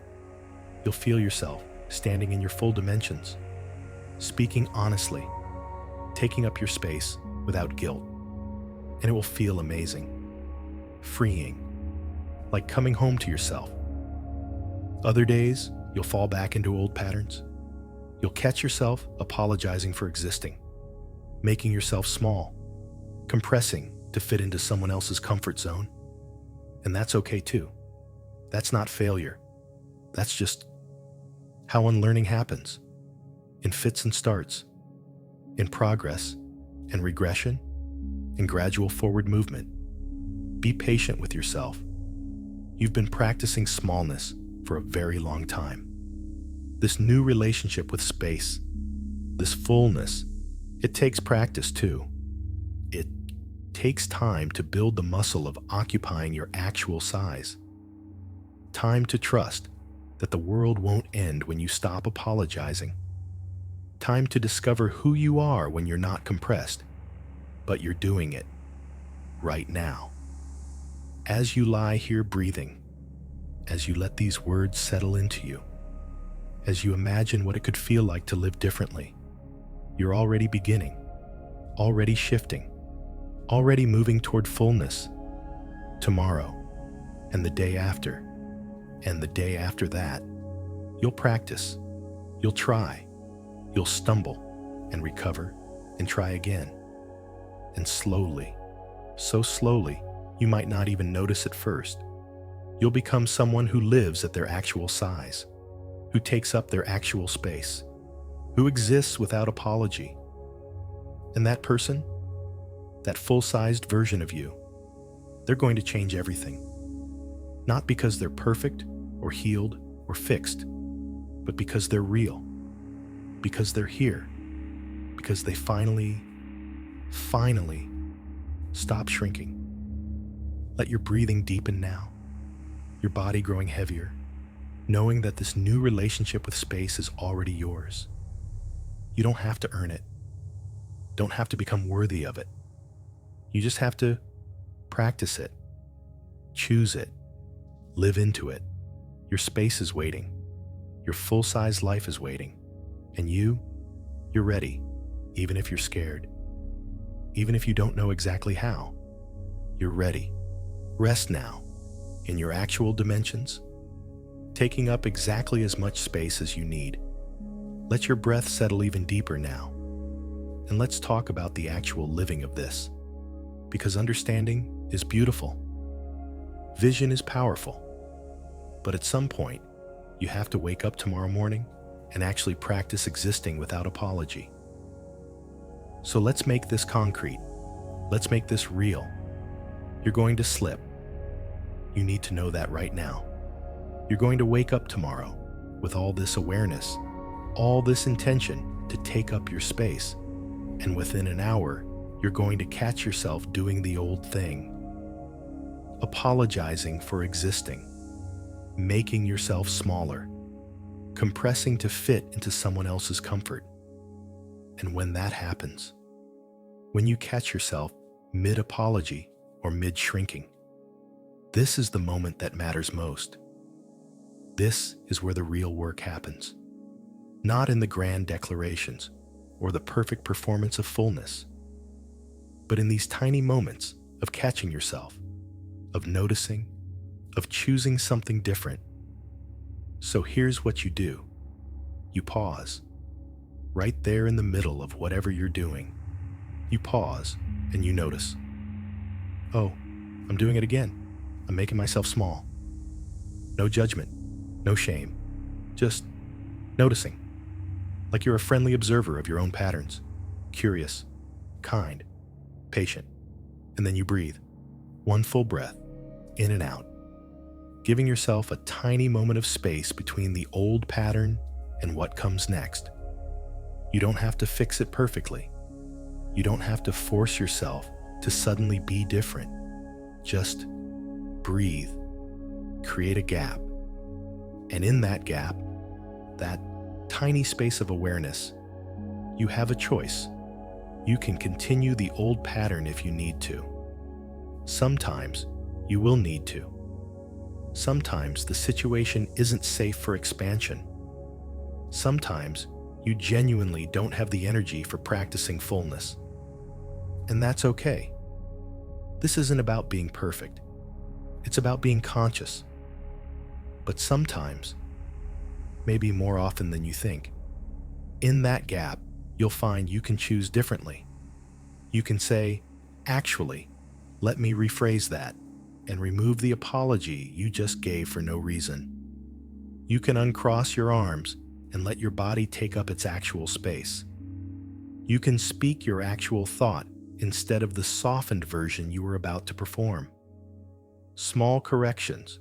You'll feel yourself standing in your full dimensions, speaking honestly, taking up your space without guilt. And it will feel amazing, freeing, like coming home to yourself. Other days, you'll fall back into old patterns. You'll catch yourself apologizing for existing, making yourself small, compressing to fit into someone else's comfort zone. And that's okay too. That's not failure. That's just how unlearning happens, in fits and starts, in progress and regression, in gradual forward movement. Be patient with yourself. You've been practicing smallness for a very long time. This new relationship with space, this fullness, it takes practice too. It takes time to build the muscle of occupying your actual size. Time to trust that the world won't end when you stop apologizing. Time to discover who you are when you're not compressed, but you're doing it right now. As you lie here breathing, as you let these words settle into you, as you imagine what it could feel like to live differently, you're already beginning, already shifting, already moving toward fullness. Tomorrow, and the day after, and the day after that, you'll practice, you'll try, you'll stumble and recover and try again. And slowly, so slowly, you might not even notice at first, you'll become someone who lives at their actual size, who takes up their actual space, who exists without apology. And that person, that full-sized version of you, they're going to change everything. Not because they're perfect or healed or fixed, but because they're real, because they're here, because they finally stop shrinking. Let your breathing deepen now, your body growing heavier, knowing that this new relationship with space is already yours. You don't have to earn it, don't have to become worthy of it. You just have to practice it, choose it, live into it. Your space is waiting, your full-size life is waiting, and you're ready, even if you're scared. Even if you don't know exactly how, you're ready. Rest now, in your actual dimensions, taking up exactly as much space as you need. Let your breath settle even deeper now. And let's talk about the actual living of this, because understanding is beautiful. Vision is powerful. But at some point, you have to wake up tomorrow morning and actually practice existing without apology. So let's make this concrete. Let's make this real. You're going to slip. You need to know that right now. You're going to wake up tomorrow with all this awareness, all this intention to take up your space, And within an hour, you're going to catch yourself doing the old thing. Apologizing for existing. Making yourself smaller. Compressing to fit into someone else's comfort. And when that happens, when you catch yourself mid-apology or mid-shrinking, this is the moment that matters most. This is where the real work happens. Not in the grand declarations or the perfect performance of fullness, but in these tiny moments of catching yourself, of noticing, of choosing something different. So here's what you do. You pause, right there in the middle of whatever you're doing. You pause and you notice. Oh, I'm doing it again. I'm making myself small. No judgment, no shame, just noticing. Like you're a friendly observer of your own patterns, curious, kind, patient. And then you breathe, one full breath, in and out, giving yourself a tiny moment of space between the old pattern and what comes next. You don't have to fix it perfectly. You don't have to force yourself to suddenly be different. Just breathe, create a gap. And in that gap, that tiny space of awareness, you have a choice. You can continue the old pattern if you need to. Sometimes you will need to. Sometimes the situation isn't safe for expansion. Sometimes you genuinely don't have the energy for practicing fullness. And that's okay. This isn't about being perfect. It's about being conscious. But sometimes, maybe more often than you think, in that gap, you'll find you can choose differently. You can say, actually, let me rephrase that, and remove the apology you just gave for no reason. You can uncross your arms and let your body take up its actual space. You can speak your actual thought instead of the softened version you were about to perform. Small corrections,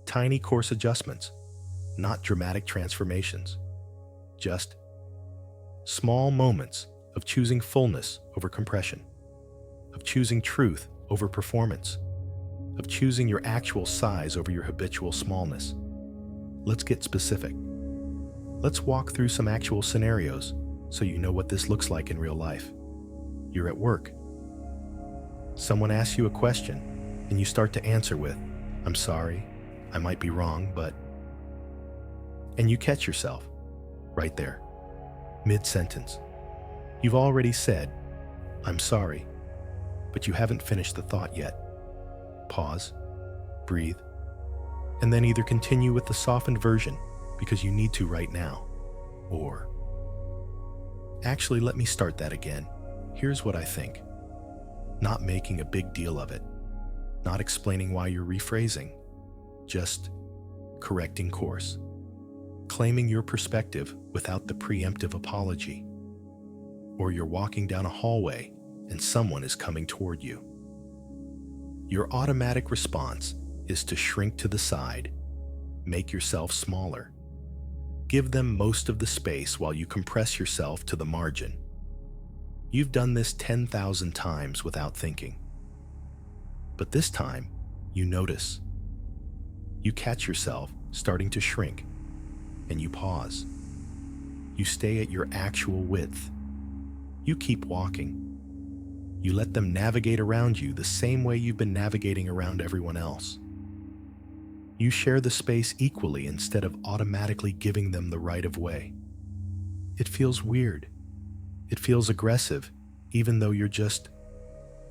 tiny course adjustments, not dramatic transformations. Just small moments of choosing fullness over compression, of choosing truth over performance, of choosing your actual size over your habitual smallness. Let's get specific. Let's walk through some actual scenarios so you know what this looks like in real life. You're at work. Someone asks you a question, and you start to answer with, "I'm sorry, I might be wrong, but..." And you catch yourself right there, mid-sentence. You've already said, "I'm sorry," but you haven't finished the thought yet. Pause, breathe, and then either continue with the softened version because you need to right now, or, "Actually, let me start that again. Here's what I think." Not making a big deal of it, not explaining why you're rephrasing, just correcting course, claiming your perspective without the preemptive apology. Or you're walking down a hallway and someone is coming toward you. Your automatic response is to shrink to the side, make yourself smaller. Give them most of the space while you compress yourself to the margin. You've done this 10,000 times without thinking. But this time, you notice. You catch yourself starting to shrink, and you pause. You stay at your actual width. You keep walking. You let them navigate around you the same way you've been navigating around everyone else. You share the space equally instead of automatically giving them the right of way. It feels weird. It feels aggressive, even though you're just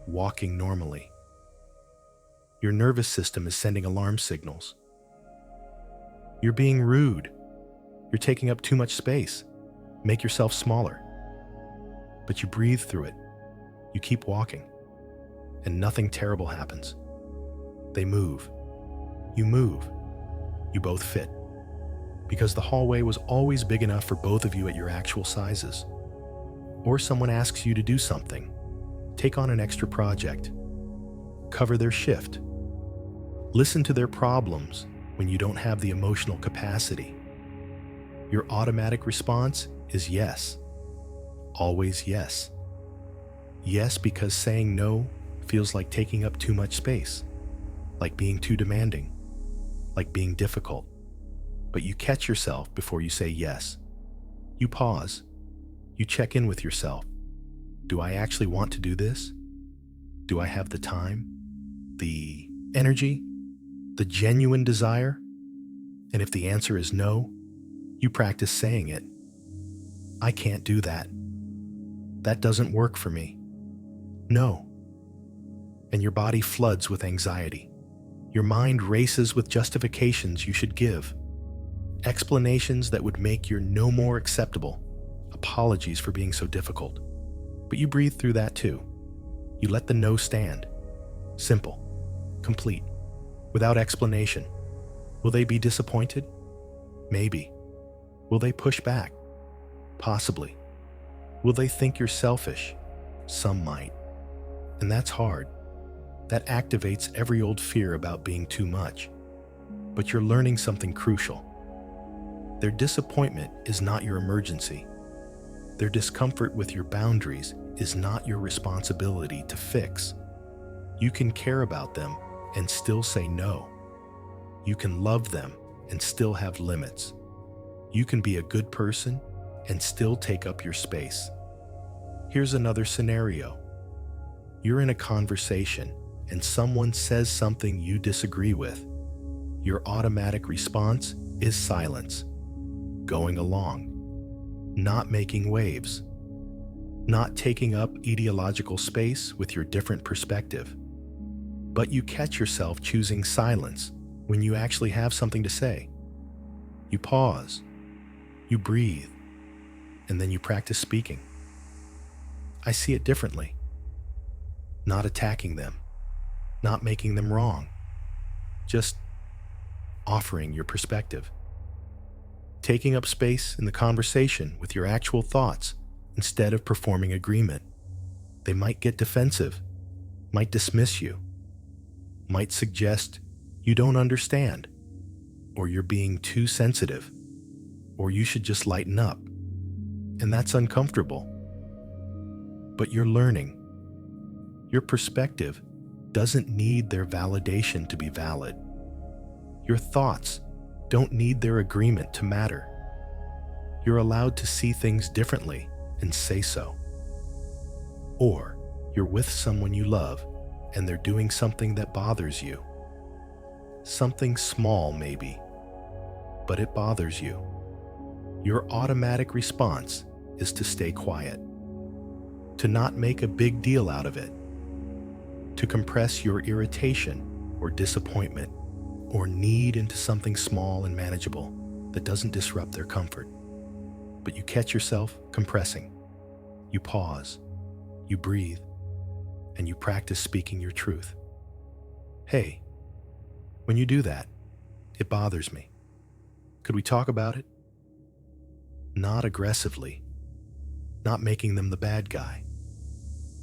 walking normally. Your nervous system is sending alarm signals. You're being rude. You're taking up too much space. Make yourself smaller. But you breathe through it. You keep walking. And nothing terrible happens. They move. You move. You both fit. Because the hallway was always big enough for both of you at your actual sizes. Or someone asks you to do something. Take on an extra project. Cover their shift. Listen to their problems when you don't have the emotional capacity. Your automatic response is yes. Always yes. Yes, because saying no feels like taking up too much space, like being too demanding, like being difficult. But you catch yourself before you say yes. You pause. You check in with yourself. Do I actually want to do this? Do I have the time, the energy, the genuine desire? And if the answer is no, you practice saying it. I can't do that. That doesn't work for me. No. And your body floods with anxiety. Your mind races with justifications you should give. Explanations that would make your no more acceptable. Apologies for being so difficult. But you breathe through that too. You let the no stand. Simple. Complete. Without explanation. Will they be disappointed? Maybe. Will they push back? Possibly. Will they think you're selfish? Some might. And that's hard. That activates every old fear about being too much. But you're learning something crucial. Their disappointment is not your emergency. Their discomfort with your boundaries is not your responsibility to fix. You can care about them and still say no. You can love them and still have limits. You can be a good person and still take up your space. Here's another scenario. You're in a conversation and someone says something you disagree with. Your automatic response is silence, going along, not making waves, not taking up ideological space with your different perspective. But you catch yourself choosing silence when you actually have something to say. You pause, you breathe, and then you practice speaking. I see it differently. Not attacking them, not making them wrong, just offering your perspective. Taking up space in the conversation with your actual thoughts instead of performing agreement. They might get defensive, might dismiss you, might suggest you don't understand, or you're being too sensitive, or you should just lighten up. And that's uncomfortable. But you're learning. Your perspective doesn't need their validation to be valid. Your thoughts don't need their agreement to matter. You're allowed to see things differently and say so. Or you're with someone you love and they're doing something that bothers you. Something small maybe, but it bothers you. Your automatic response is to stay quiet, to not make a big deal out of it, to compress your irritation or disappointment or need into something small and manageable that doesn't disrupt their comfort. But you catch yourself compressing. You pause, you breathe, and you practice speaking your truth. Hey, when you do that, it bothers me. Could we talk about it? Not aggressively, not making them the bad guy,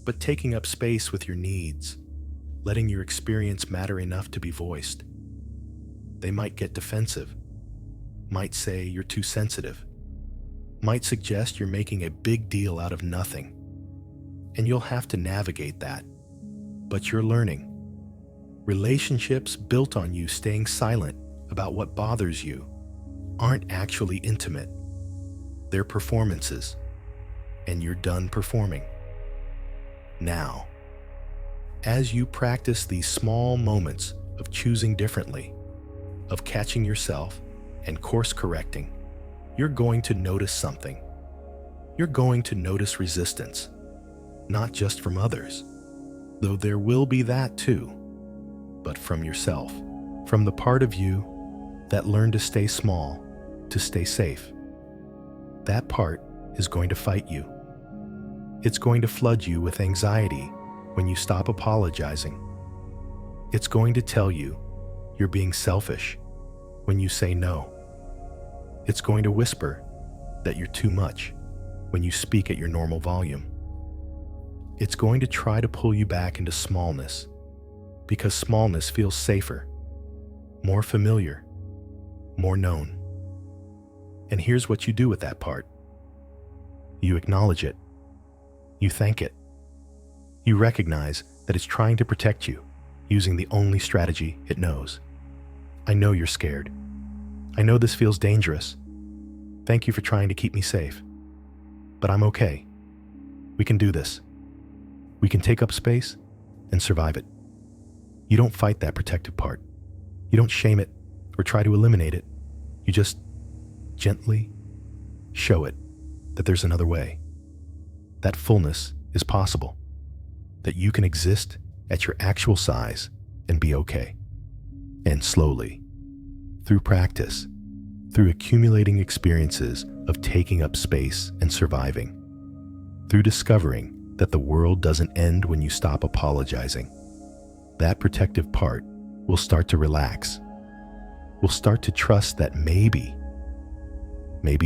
but taking up space with your needs, letting your experience matter enough to be voiced. They might get defensive, might say you're too sensitive, might suggest you're making a big deal out of nothing. And you'll have to navigate that. But you're learning. Relationships built on you staying silent about what bothers you aren't actually intimate. They're performances, and you're done performing. Now, as you practice these small moments of choosing differently, of catching yourself and course correcting, you're going to notice something. You're going to notice resistance, not just from others, though there will be that too, but from yourself, from the part of you that learned to stay small, to stay safe. That part is going to fight you. It's going to flood you with anxiety when you stop apologizing. It's going to tell you you're being selfish when you say no. It's going to whisper that you're too much when you speak at your normal volume. It's going to try to pull you back into smallness because smallness feels safer, more familiar, more known. And here's what you do with that part. You acknowledge it. You thank it. You recognize that it's trying to protect you, using the only strategy it knows. I know you're scared. I know this feels dangerous. Thank you for trying to keep me safe. But I'm okay. We can do this. We can take up space and survive it. You don't fight that protective part. You don't shame it or try to eliminate it. You just gently show it that there's another way. That fullness is possible. That you can exist at your actual size and be okay. And slowly, through practice, through accumulating experiences of taking up space and surviving, through discovering that the world doesn't end when you stop apologizing, that protective part will start to relax. We'll start to trust that maybe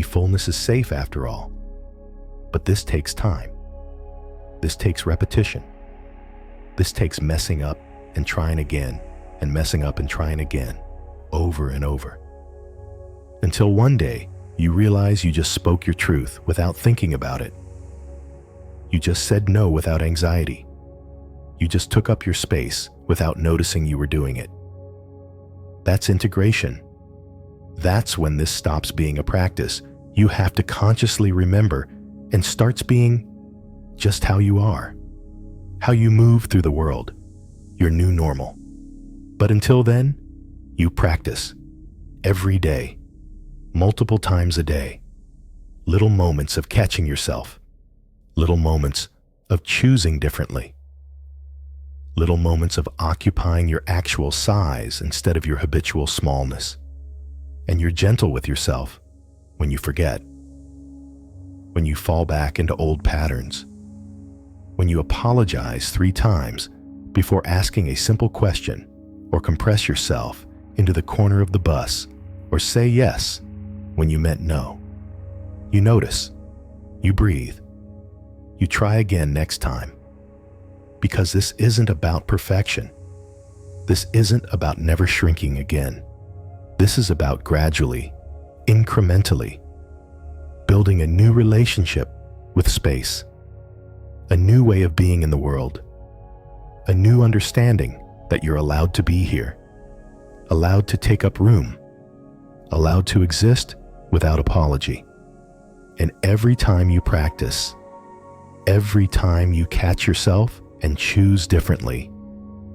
fullness is safe after all. But this takes time. This takes repetition. This takes messing up and trying again, and messing up and trying again, over and over. Until one day, you realize you just spoke your truth without thinking about it. You just said no without anxiety. You just took up your space without noticing you were doing it. That's integration. That's when this stops being a practice you have to consciously remember and starts being just how you are, how you move through the world, your new normal. But until then, you practice every day, multiple times a day, little moments of catching yourself, little moments of choosing differently, little moments of occupying your actual size instead of your habitual smallness. And you're gentle with yourself when you forget, when you fall back into old patterns, when you apologize 3 times before asking a simple question, or compress yourself into the corner of the bus, or say yes when you meant no. You notice, you breathe, you try again next time. Because this isn't about perfection. This isn't about never shrinking again. This is about gradually, incrementally, building a new relationship with space, a new way of being in the world, a new understanding that you're allowed to be here, allowed to take up room, allowed to exist without apology. And every time you practice, every time you catch yourself and choose differently,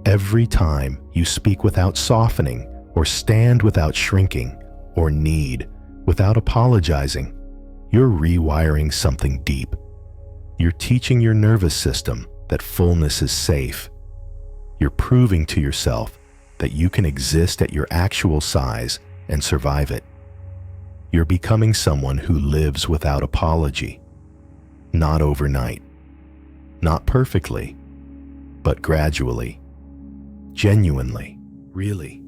every time you speak without softening, or stand without shrinking, or need without apologizing, you're rewiring something deep. You're teaching your nervous system that fullness is safe. You're proving to yourself that you can exist at your actual size and survive it. You're becoming someone who lives without apology. Not overnight. Not perfectly, but gradually. Genuinely. Really.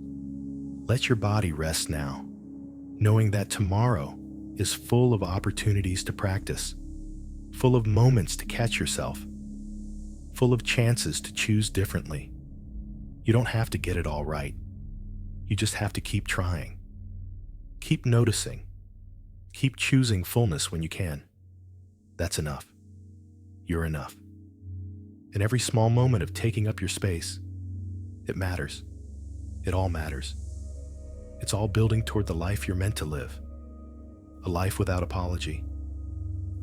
Let your body rest now, knowing that tomorrow is full of opportunities to practice, full of moments to catch yourself, full of chances to choose differently. You don't have to get it all right. You just have to keep trying. Keep noticing. Keep choosing fullness when you can. That's enough. You're enough. And every small moment of taking up your space, it matters. It all matters. It's all building toward the life you're meant to live. A life without apology.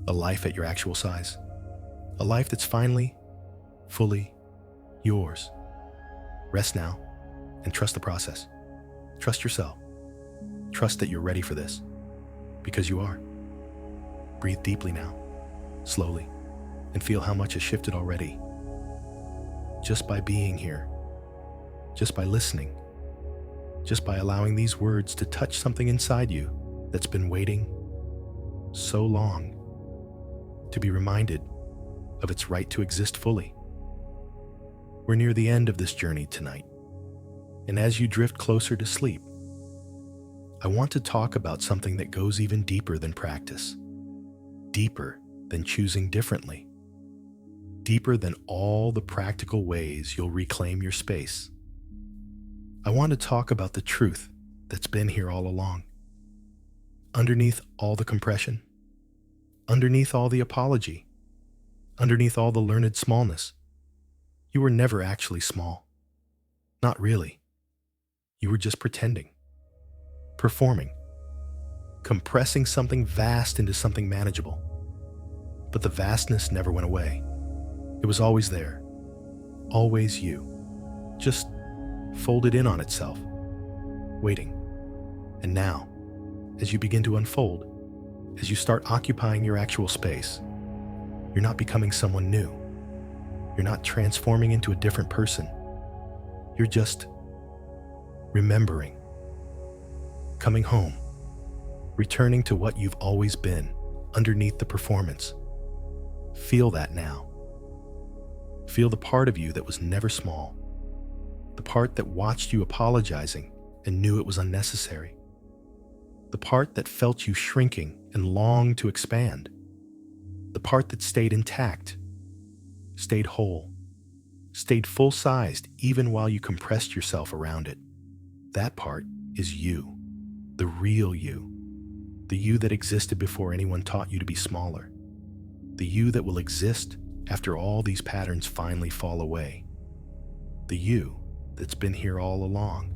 A life at your actual size. A life that's finally, fully yours. Rest now and trust the process. Trust yourself. Trust that you're ready for this, because you are. Breathe deeply now, slowly, and feel how much has shifted already. Just by being here, just by listening, just by allowing these words to touch something inside you that's been waiting so long to be reminded of its right to exist fully. We're near the end of this journey tonight, and as you drift closer to sleep, I want to talk about something that goes even deeper than practice, deeper than choosing differently, deeper than all the practical ways you'll reclaim your space. I want to talk about the truth that's been here all along. Underneath all the compression, underneath all the apology, underneath all the learned smallness, You were never actually small. Not really. You were just pretending, performing, compressing something vast into something manageable. But the vastness never went away. It was always there, always you, just folded in on itself, waiting. And now, as you begin to unfold, as you start occupying your actual space, you're not becoming someone new. You're not transforming into a different person. You're just remembering, coming home, returning to what you've always been underneath the performance. Feel that now. Feel the part of you that was never small, the part that watched you apologizing and knew it was unnecessary, the part that felt you shrinking and longed to expand, the part that stayed intact, stayed whole, stayed full-sized even while you compressed yourself around it. That part is you, the real you, the you that existed before anyone taught you to be smaller, the you that will exist after all these patterns finally fall away, the you that's been here all along,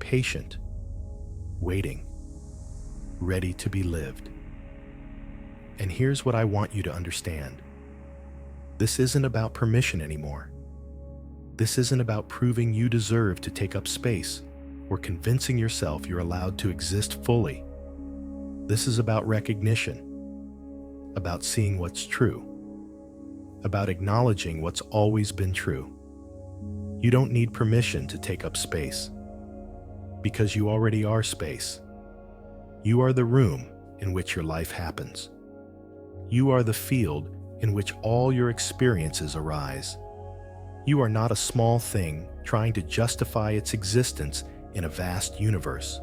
patient, waiting, ready to be lived. And here's what I want you to understand. This isn't about permission anymore. This isn't about proving you deserve to take up space or convincing yourself you're allowed to exist fully. This is about recognition, about seeing what's true, about acknowledging what's always been true. You don't need permission to take up space, because you already are space. You are the room in which your life happens. You are the field in which all your experiences arise. You are not a small thing trying to justify its existence in a vast universe.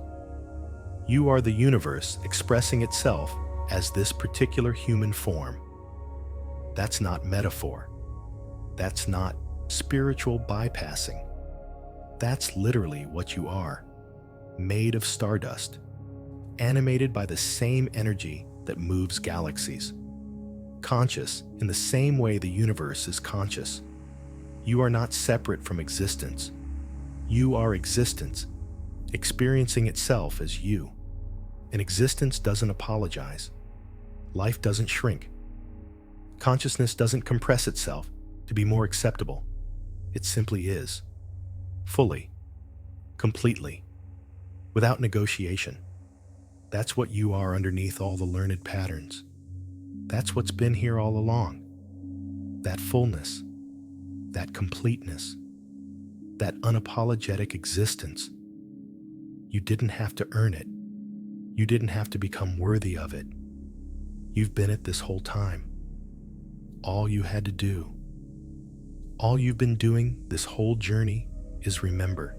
You are the universe expressing itself as this particular human form. That's not metaphor. That's not spiritual bypassing. That's literally what you are, made of stardust, animated by the same energy that moves galaxies, conscious in the same way the universe is conscious. You are not separate from existence. You are existence, experiencing itself as you. And existence doesn't apologize. Life doesn't shrink. Consciousness doesn't compress itself to be more acceptable. It simply is. Fully. Completely. Without negotiation. That's what you are underneath all the learned patterns. That's what's been here all along. That fullness. That completeness. That unapologetic existence. You didn't have to earn it. You didn't have to become worthy of it. You've been it this whole time. All you had to do, all you've been doing this whole journey is remember.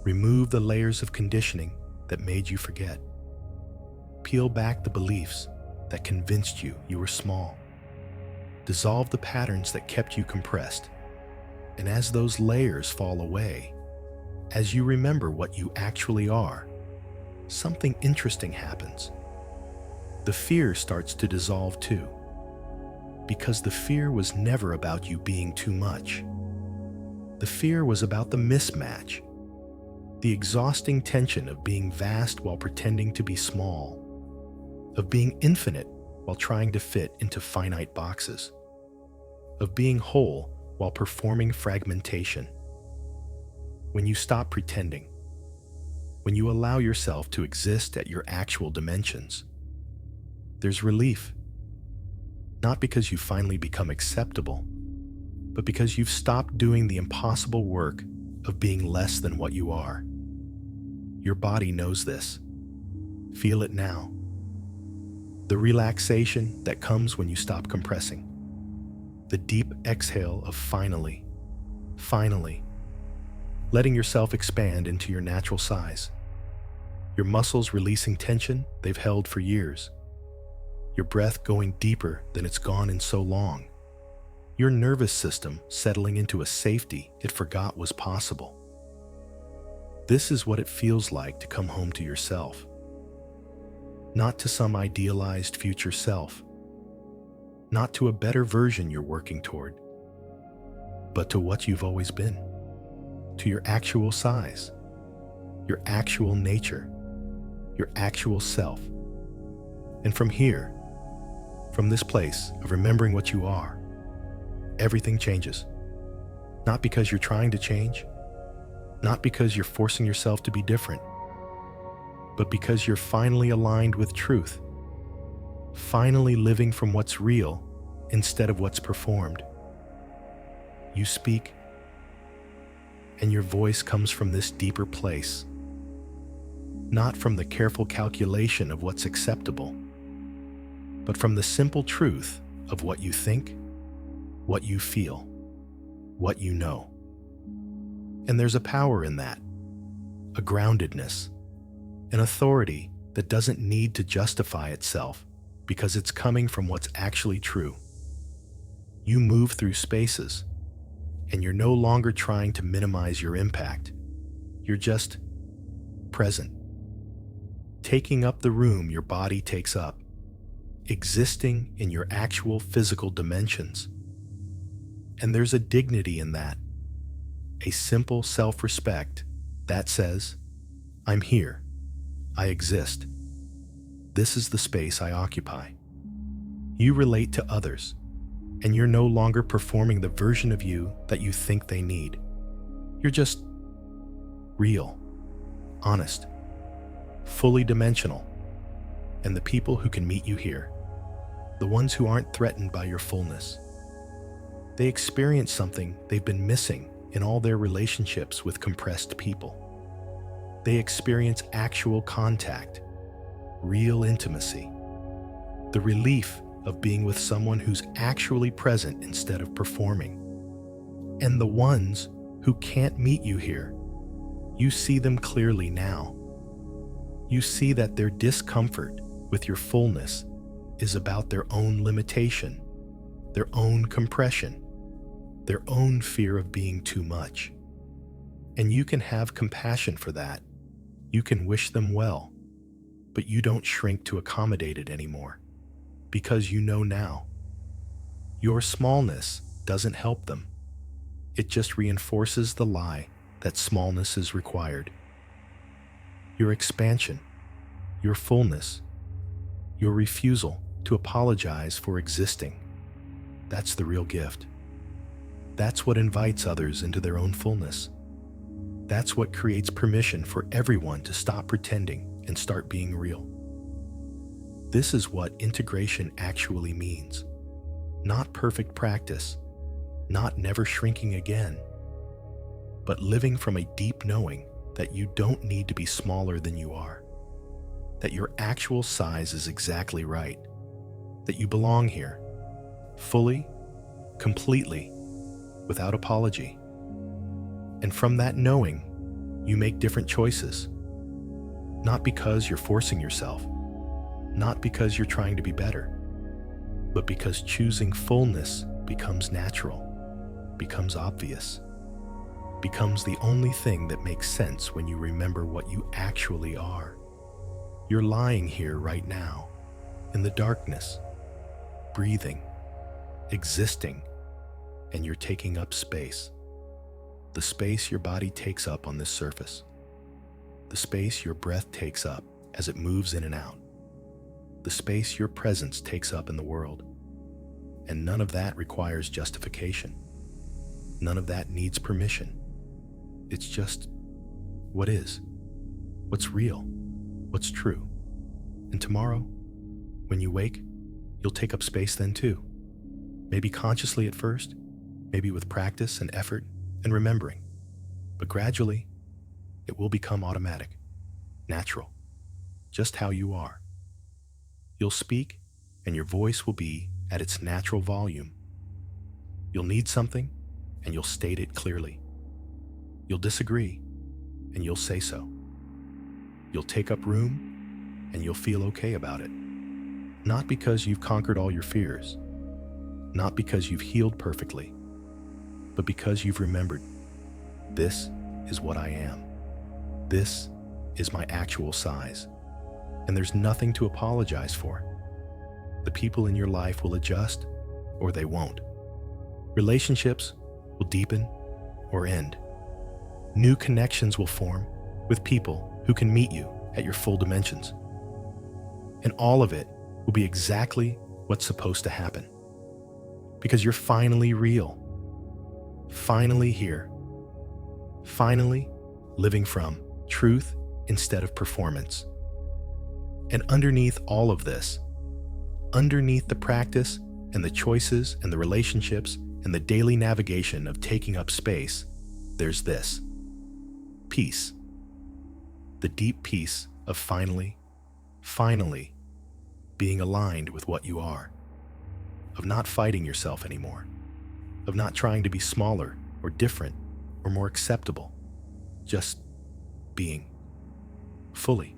Remove the layers of conditioning that made you forget. Peel back the beliefs that convinced you you were small. Dissolve the patterns that kept you compressed. And as those layers fall away, as you remember what you actually are, something interesting happens. The fear starts to dissolve too. Because the fear was never about you being too much. The fear was about the mismatch, the exhausting tension of being vast while pretending to be small, of being infinite while trying to fit into finite boxes, of being whole while performing fragmentation. When you stop pretending, when you allow yourself to exist at your actual dimensions, there's relief. Not because you finally become acceptable, but because you've stopped doing the impossible work of being less than what you are. Your body knows this. Feel it now. The relaxation that comes when you stop compressing. The deep exhale of finally, letting yourself expand into your natural size. Your muscles releasing tension they've held for years. Your breath going deeper than it's gone in so long. Your nervous system settling into a safety it forgot was possible. This is what it feels like to come home to yourself. Not to some idealized future self. Not to a better version you're working toward. but to what you've always been, to your actual size, your actual nature, your actual self. And from here, from this place of remembering what you are, everything changes. Not because you're trying to change, not because you're forcing yourself to be different, but because you're finally aligned with truth, finally living from what's real instead of what's performed. You speak, and your voice comes from this deeper place, not from the careful calculation of what's acceptable, but from the simple truth of what you think, what you feel, what you know. And there's a power in that, a groundedness, an authority that doesn't need to justify itself because it's coming from what's actually true. You move through spaces, and you're no longer trying to minimize your impact. You're just present, taking up the room your body takes up, existing in your actual physical dimensions. And there's a dignity in that, a simple self-respect that says, I'm here, I exist. This is the space I occupy. You relate to others, and you're no longer performing the version of you that you think they need. You're just real, honest, fully dimensional. And the people who can meet you here, the ones who aren't threatened by your fullness, they experience something they've been missing in all their relationships with compressed people. They experience actual contact, real intimacy, the relief of being with someone who's actually present instead of performing. And the ones who can't meet you here, you see them clearly now. You see that their discomfort with your fullness is about their own limitation, their own compression, their own fear of being too much. And you can have compassion for that. You can wish them well, but you don't shrink to accommodate it anymore, because you know now. Your smallness doesn't help them. It just reinforces the lie that smallness is required. Your expansion, your fullness, your refusal to apologize for existing, that's the real gift. That's what invites others into their own fullness. That's what creates permission for everyone to stop pretending and start being real. This is what integration actually means. Not perfect practice, not never shrinking again, but living from a deep knowing that you don't need to be smaller than you are, that your actual size is exactly right, that you belong here, fully, completely, without apology. And from that knowing, you make different choices. Not because you're forcing yourself, not because you're trying to be better, but because choosing fullness becomes natural, becomes obvious, becomes the only thing that makes sense when you remember what you actually are. You're lying here right now, in the darkness, breathing, existing, and you're taking up space. The space your body takes up on this surface. The space your breath takes up as it moves in and out. The space your presence takes up in the world. And none of that requires justification. None of that needs permission. It's just what is, what's real, what's true. And tomorrow, when you wake, you'll take up space then too. Maybe consciously at first, maybe with practice and effort and remembering. But gradually, it will become automatic, natural, just how you are. You'll speak, and your voice will be at its natural volume. You'll need something, and you'll state it clearly. You'll disagree, and you'll say so. You'll take up room, and you'll feel okay about it. Not because you've conquered all your fears, not because you've healed perfectly, but because you've remembered, this is what I am. This is my actual size, and there's nothing to apologize for. The people in your life will adjust, or they won't. Relationships will deepen or end. New connections will form with people who can meet you at your full dimensions. And all of it will be exactly what's supposed to happen. Because you're finally real, finally here, finally living from truth instead of performance. And underneath all of this, underneath the practice and the choices and the relationships and the daily navigation of taking up space, there's this: peace. The deep peace of finally being aligned with what you are, of not fighting yourself anymore, of not trying to be smaller or different or more acceptable, just being fully,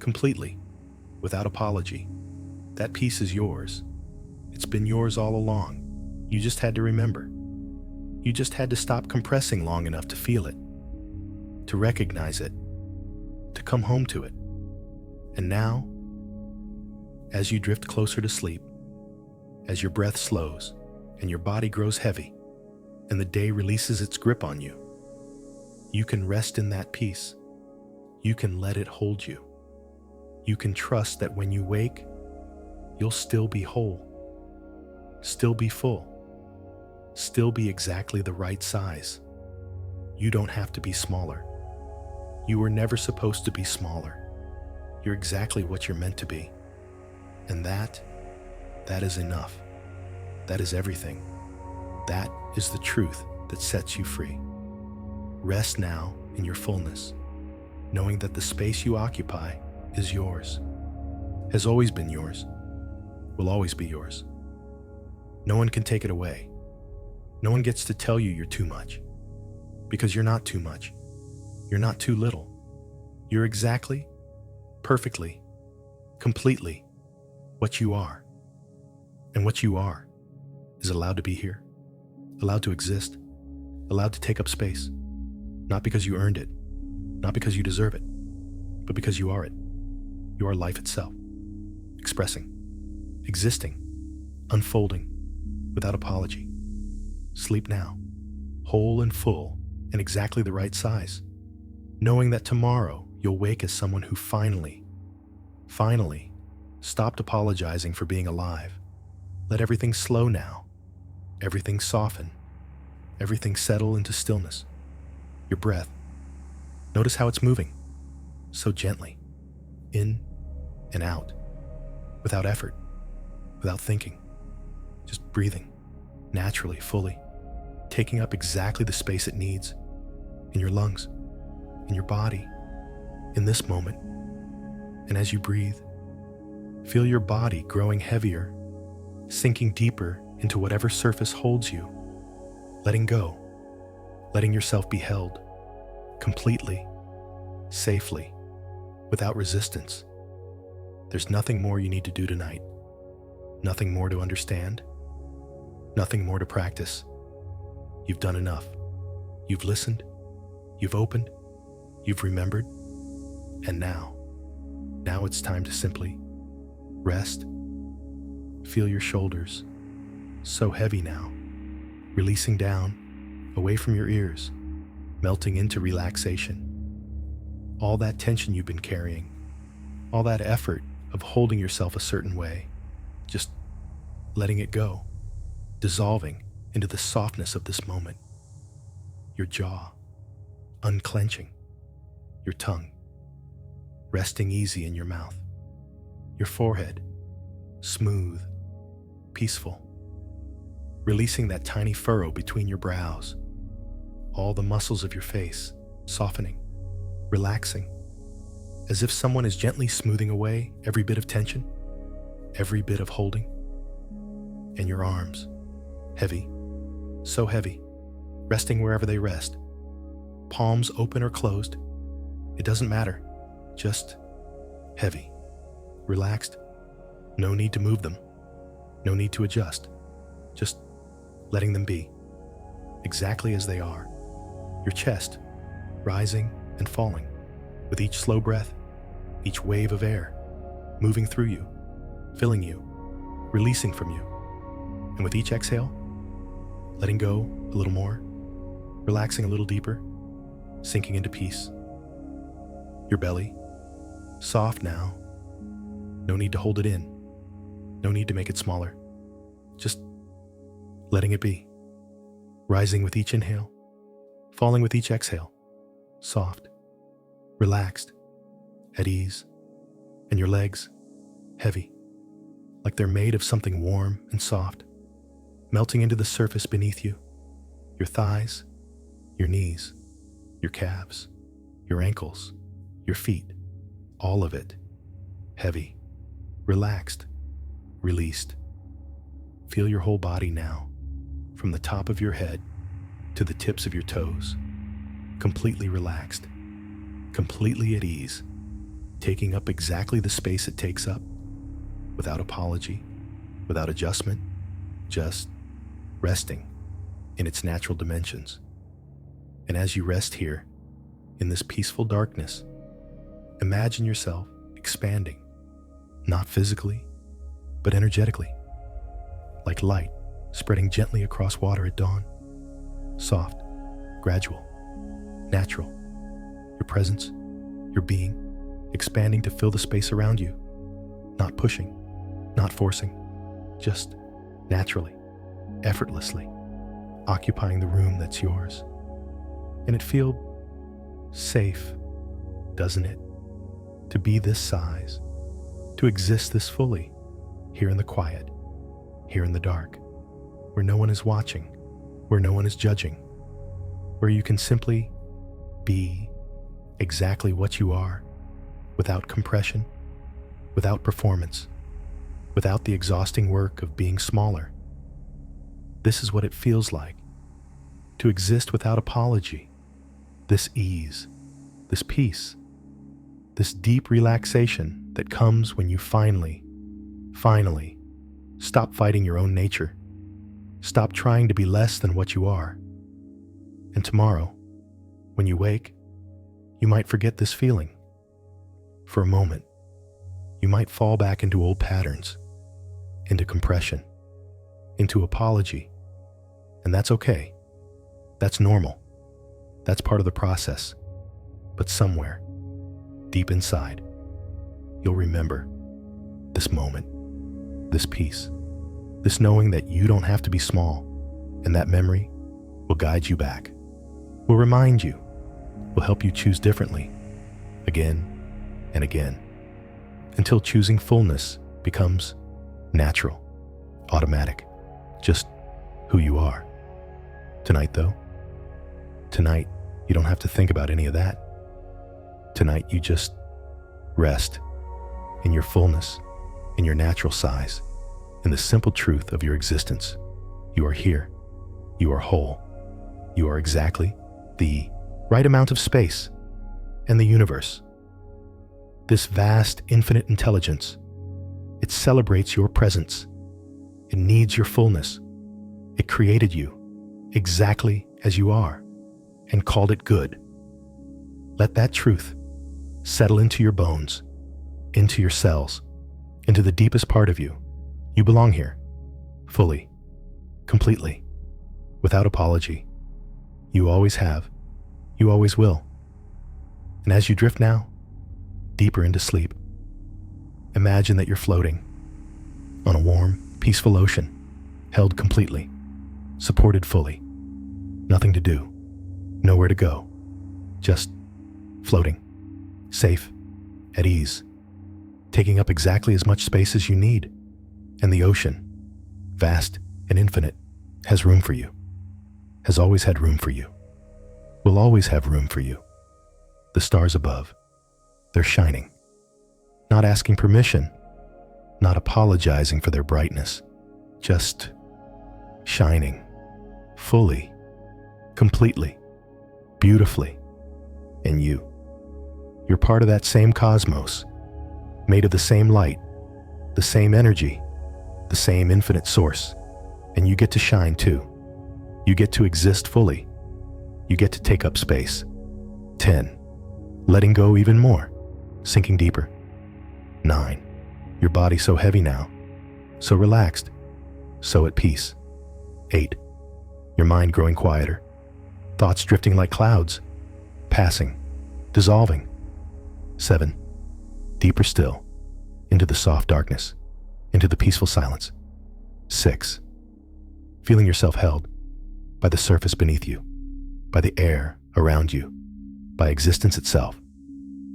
completely, without apology. That peace is yours. It's been yours all along. You just had to remember. You just had to stop compressing long enough to feel it, to recognize it, to come home to it. And now, as you drift closer to sleep, as your breath slows and your body grows heavy and the day releases its grip on you, you can rest in that peace. You can let it hold you. You can trust that when you wake, you'll still be whole, still be full, still be exactly the right size. You don't have to be smaller. You were never supposed to be smaller. You're exactly what you're meant to be. And that is enough. That is everything. That is the truth that sets you free. Rest now in your fullness, knowing that the space you occupy is yours, has always been yours, will always be yours. No one can take it away. No one gets to tell you you're too much, because you're not too much. You're not too little. You're exactly, perfectly, completely what you are. And what you are is allowed to be here, allowed to exist, allowed to take up space, not because you earned it, not because you deserve it, but because you are it. You are life itself, expressing, existing, unfolding, without apology. Sleep now, whole and full and exactly the right size, knowing that tomorrow you'll wake as someone who finally stopped apologizing for being alive. Let everything slow now, everything soften, everything settle into stillness. Your breath, notice how it's moving, so gently, in and out, without effort, without thinking, just breathing, naturally, fully, taking up exactly the space it needs, in your lungs, in your body, in this moment. And as you breathe, feel your body growing heavier, sinking deeper into whatever surface holds you, letting go, letting yourself be held, completely, safely, without resistance. There's nothing more you need to do tonight, nothing more to understand, nothing more to practice. You've done enough. You've listened, you've opened, you've remembered, and now it's time to simply rest. Feel your shoulders, so heavy now, releasing down, away from your ears, melting into relaxation. All that tension you've been carrying, all that effort of holding yourself a certain way, just letting it go, dissolving into the softness of this moment. Your jaw unclenching, your tongue resting easy in your mouth, your forehead smooth, peaceful, releasing that tiny furrow between your brows, all the muscles of your face softening, relaxing, as if someone is gently smoothing away every bit of tension, every bit of holding. And your arms, heavy, so heavy, resting wherever they rest, palms open or closed, it doesn't matter, just heavy, relaxed. No need to move them, no need to adjust, just letting them be, exactly as they are. Your chest rising and falling with each slow breath, each wave of air moving through you, filling you, releasing from you. And with each exhale, letting go a little more relaxing a little deeper, sinking into peace. Your belly, soft now. No need to hold it in. No need to make it smaller. Just letting it be. Rising with each inhale, falling with each exhale. Soft, relaxed, at ease. And your legs, heavy, like they're made of something warm and soft, melting into the surface beneath you. Your thighs, your knees, your calves, your ankles, your feet, all of it, heavy, relaxed, released. Feel your whole body now, from the top of your head to the tips of your toes, completely relaxed, completely at ease, taking up exactly the space it takes up, without apology, without adjustment, just resting in its natural dimensions. And as you rest here, in this peaceful darkness, imagine yourself expanding, not physically, but energetically, like light spreading gently across water at dawn. Soft, gradual, natural. Your presence, your being, expanding to fill the space around you. Not pushing, not forcing, just naturally, effortlessly, occupying the room that's yours. And it feels safe, doesn't it? To be this size, to exist this fully, here in the quiet, here in the dark, where no one is watching, where no one is judging, where you can simply be exactly what you are, without compression, without performance, without the exhausting work of being smaller. This is what it feels like to exist without apology, this ease, this peace, this deep relaxation that comes when you finally stop fighting your own nature, stop trying to be less than what you are. And tomorrow, when you wake, you might forget this feeling. For a moment, you might fall back into old patterns, into compression, into apology. And that's okay. That's normal. That's part of the process. But somewhere, deep inside, you'll remember this moment, this peace, this knowing that you don't have to be small, and that memory will guide you back, will remind you, will help you choose differently, again and again, until choosing fullness becomes natural, automatic, just who you are. Tonight, though, tonight, you don't have to think about any of that. Tonight, you just rest in your fullness, in your natural size, in the simple truth of your existence. You are here. You are whole. You are exactly the right amount of space and the universe. This vast, infinite intelligence, it celebrates your presence. It needs your fullness. It created you exactly as you are and called it good. Let that truth settle into your bones, into your cells, into the deepest part of you. You belong here, fully, completely, without apology. You always have. You always will. And as you drift now, deeper into sleep, imagine that you're floating on a warm, peaceful ocean, held completely, supported fully. Nothing to do, nowhere to go, just floating, safe, at ease, taking up exactly as much space as you need. And the ocean, vast and infinite, has room for you, has always had room for you, will always have room for you. The stars above, they're shining, not asking permission, not apologizing for their brightness, just shining, fully, completely, beautifully. And you're part of that same cosmos, made of the same light, the same energy, the same infinite source. And you get to shine too. You get to exist fully. You get to take up space. 10. Letting go even more, sinking deeper. 9. Your body so heavy now, so relaxed, so at peace. 8. Your mind growing quieter, thoughts drifting like clouds, passing, dissolving. 7. Deeper still, into the soft darkness, into the peaceful silence. 6. Feeling yourself held by the surface beneath you, by the air around you, by existence itself.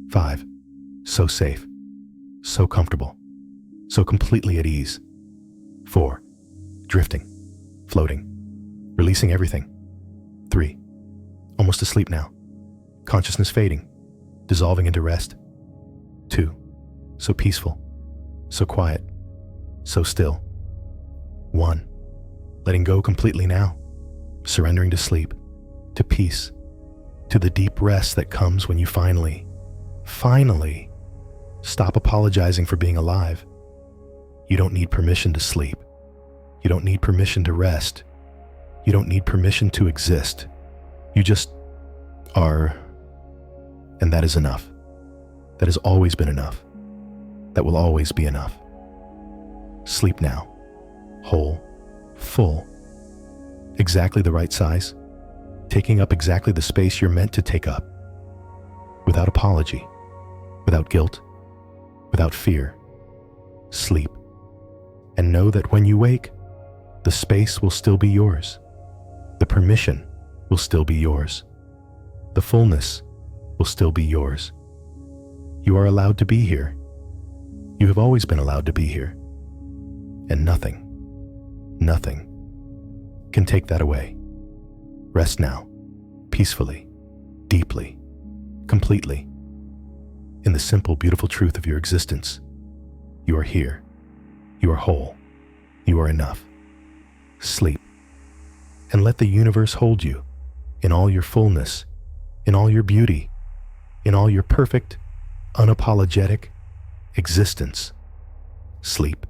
5. So safe, so comfortable, so completely at ease. 4. Drifting, floating, releasing everything. 3. Almost asleep now, consciousness fading, dissolving into rest. 2. So peaceful, so quiet, so still. 1. Letting go completely now, surrendering to sleep, to peace, to the deep rest that comes when you finally stop apologizing for being alive. You don't need permission to sleep. You don't need permission to rest. You don't need permission to exist. You just are, and that is enough. That has always been enough. That will always be enough. Sleep now, whole, full, exactly the right size, taking up exactly the space you're meant to take up, without apology, without guilt, without fear. Sleep, and know that when you wake, the space will still be yours. The permission will still be yours. The fullness will still be yours. You are allowed to be here. You have always been allowed to be here. And nothing can take that away. Rest now, peacefully, deeply, completely, in the simple, beautiful truth of your existence. You are here. You are whole. You are enough. Sleep, and let the universe hold you in all your fullness, in all your beauty, in all your perfect, unapologetic existence. Sleep.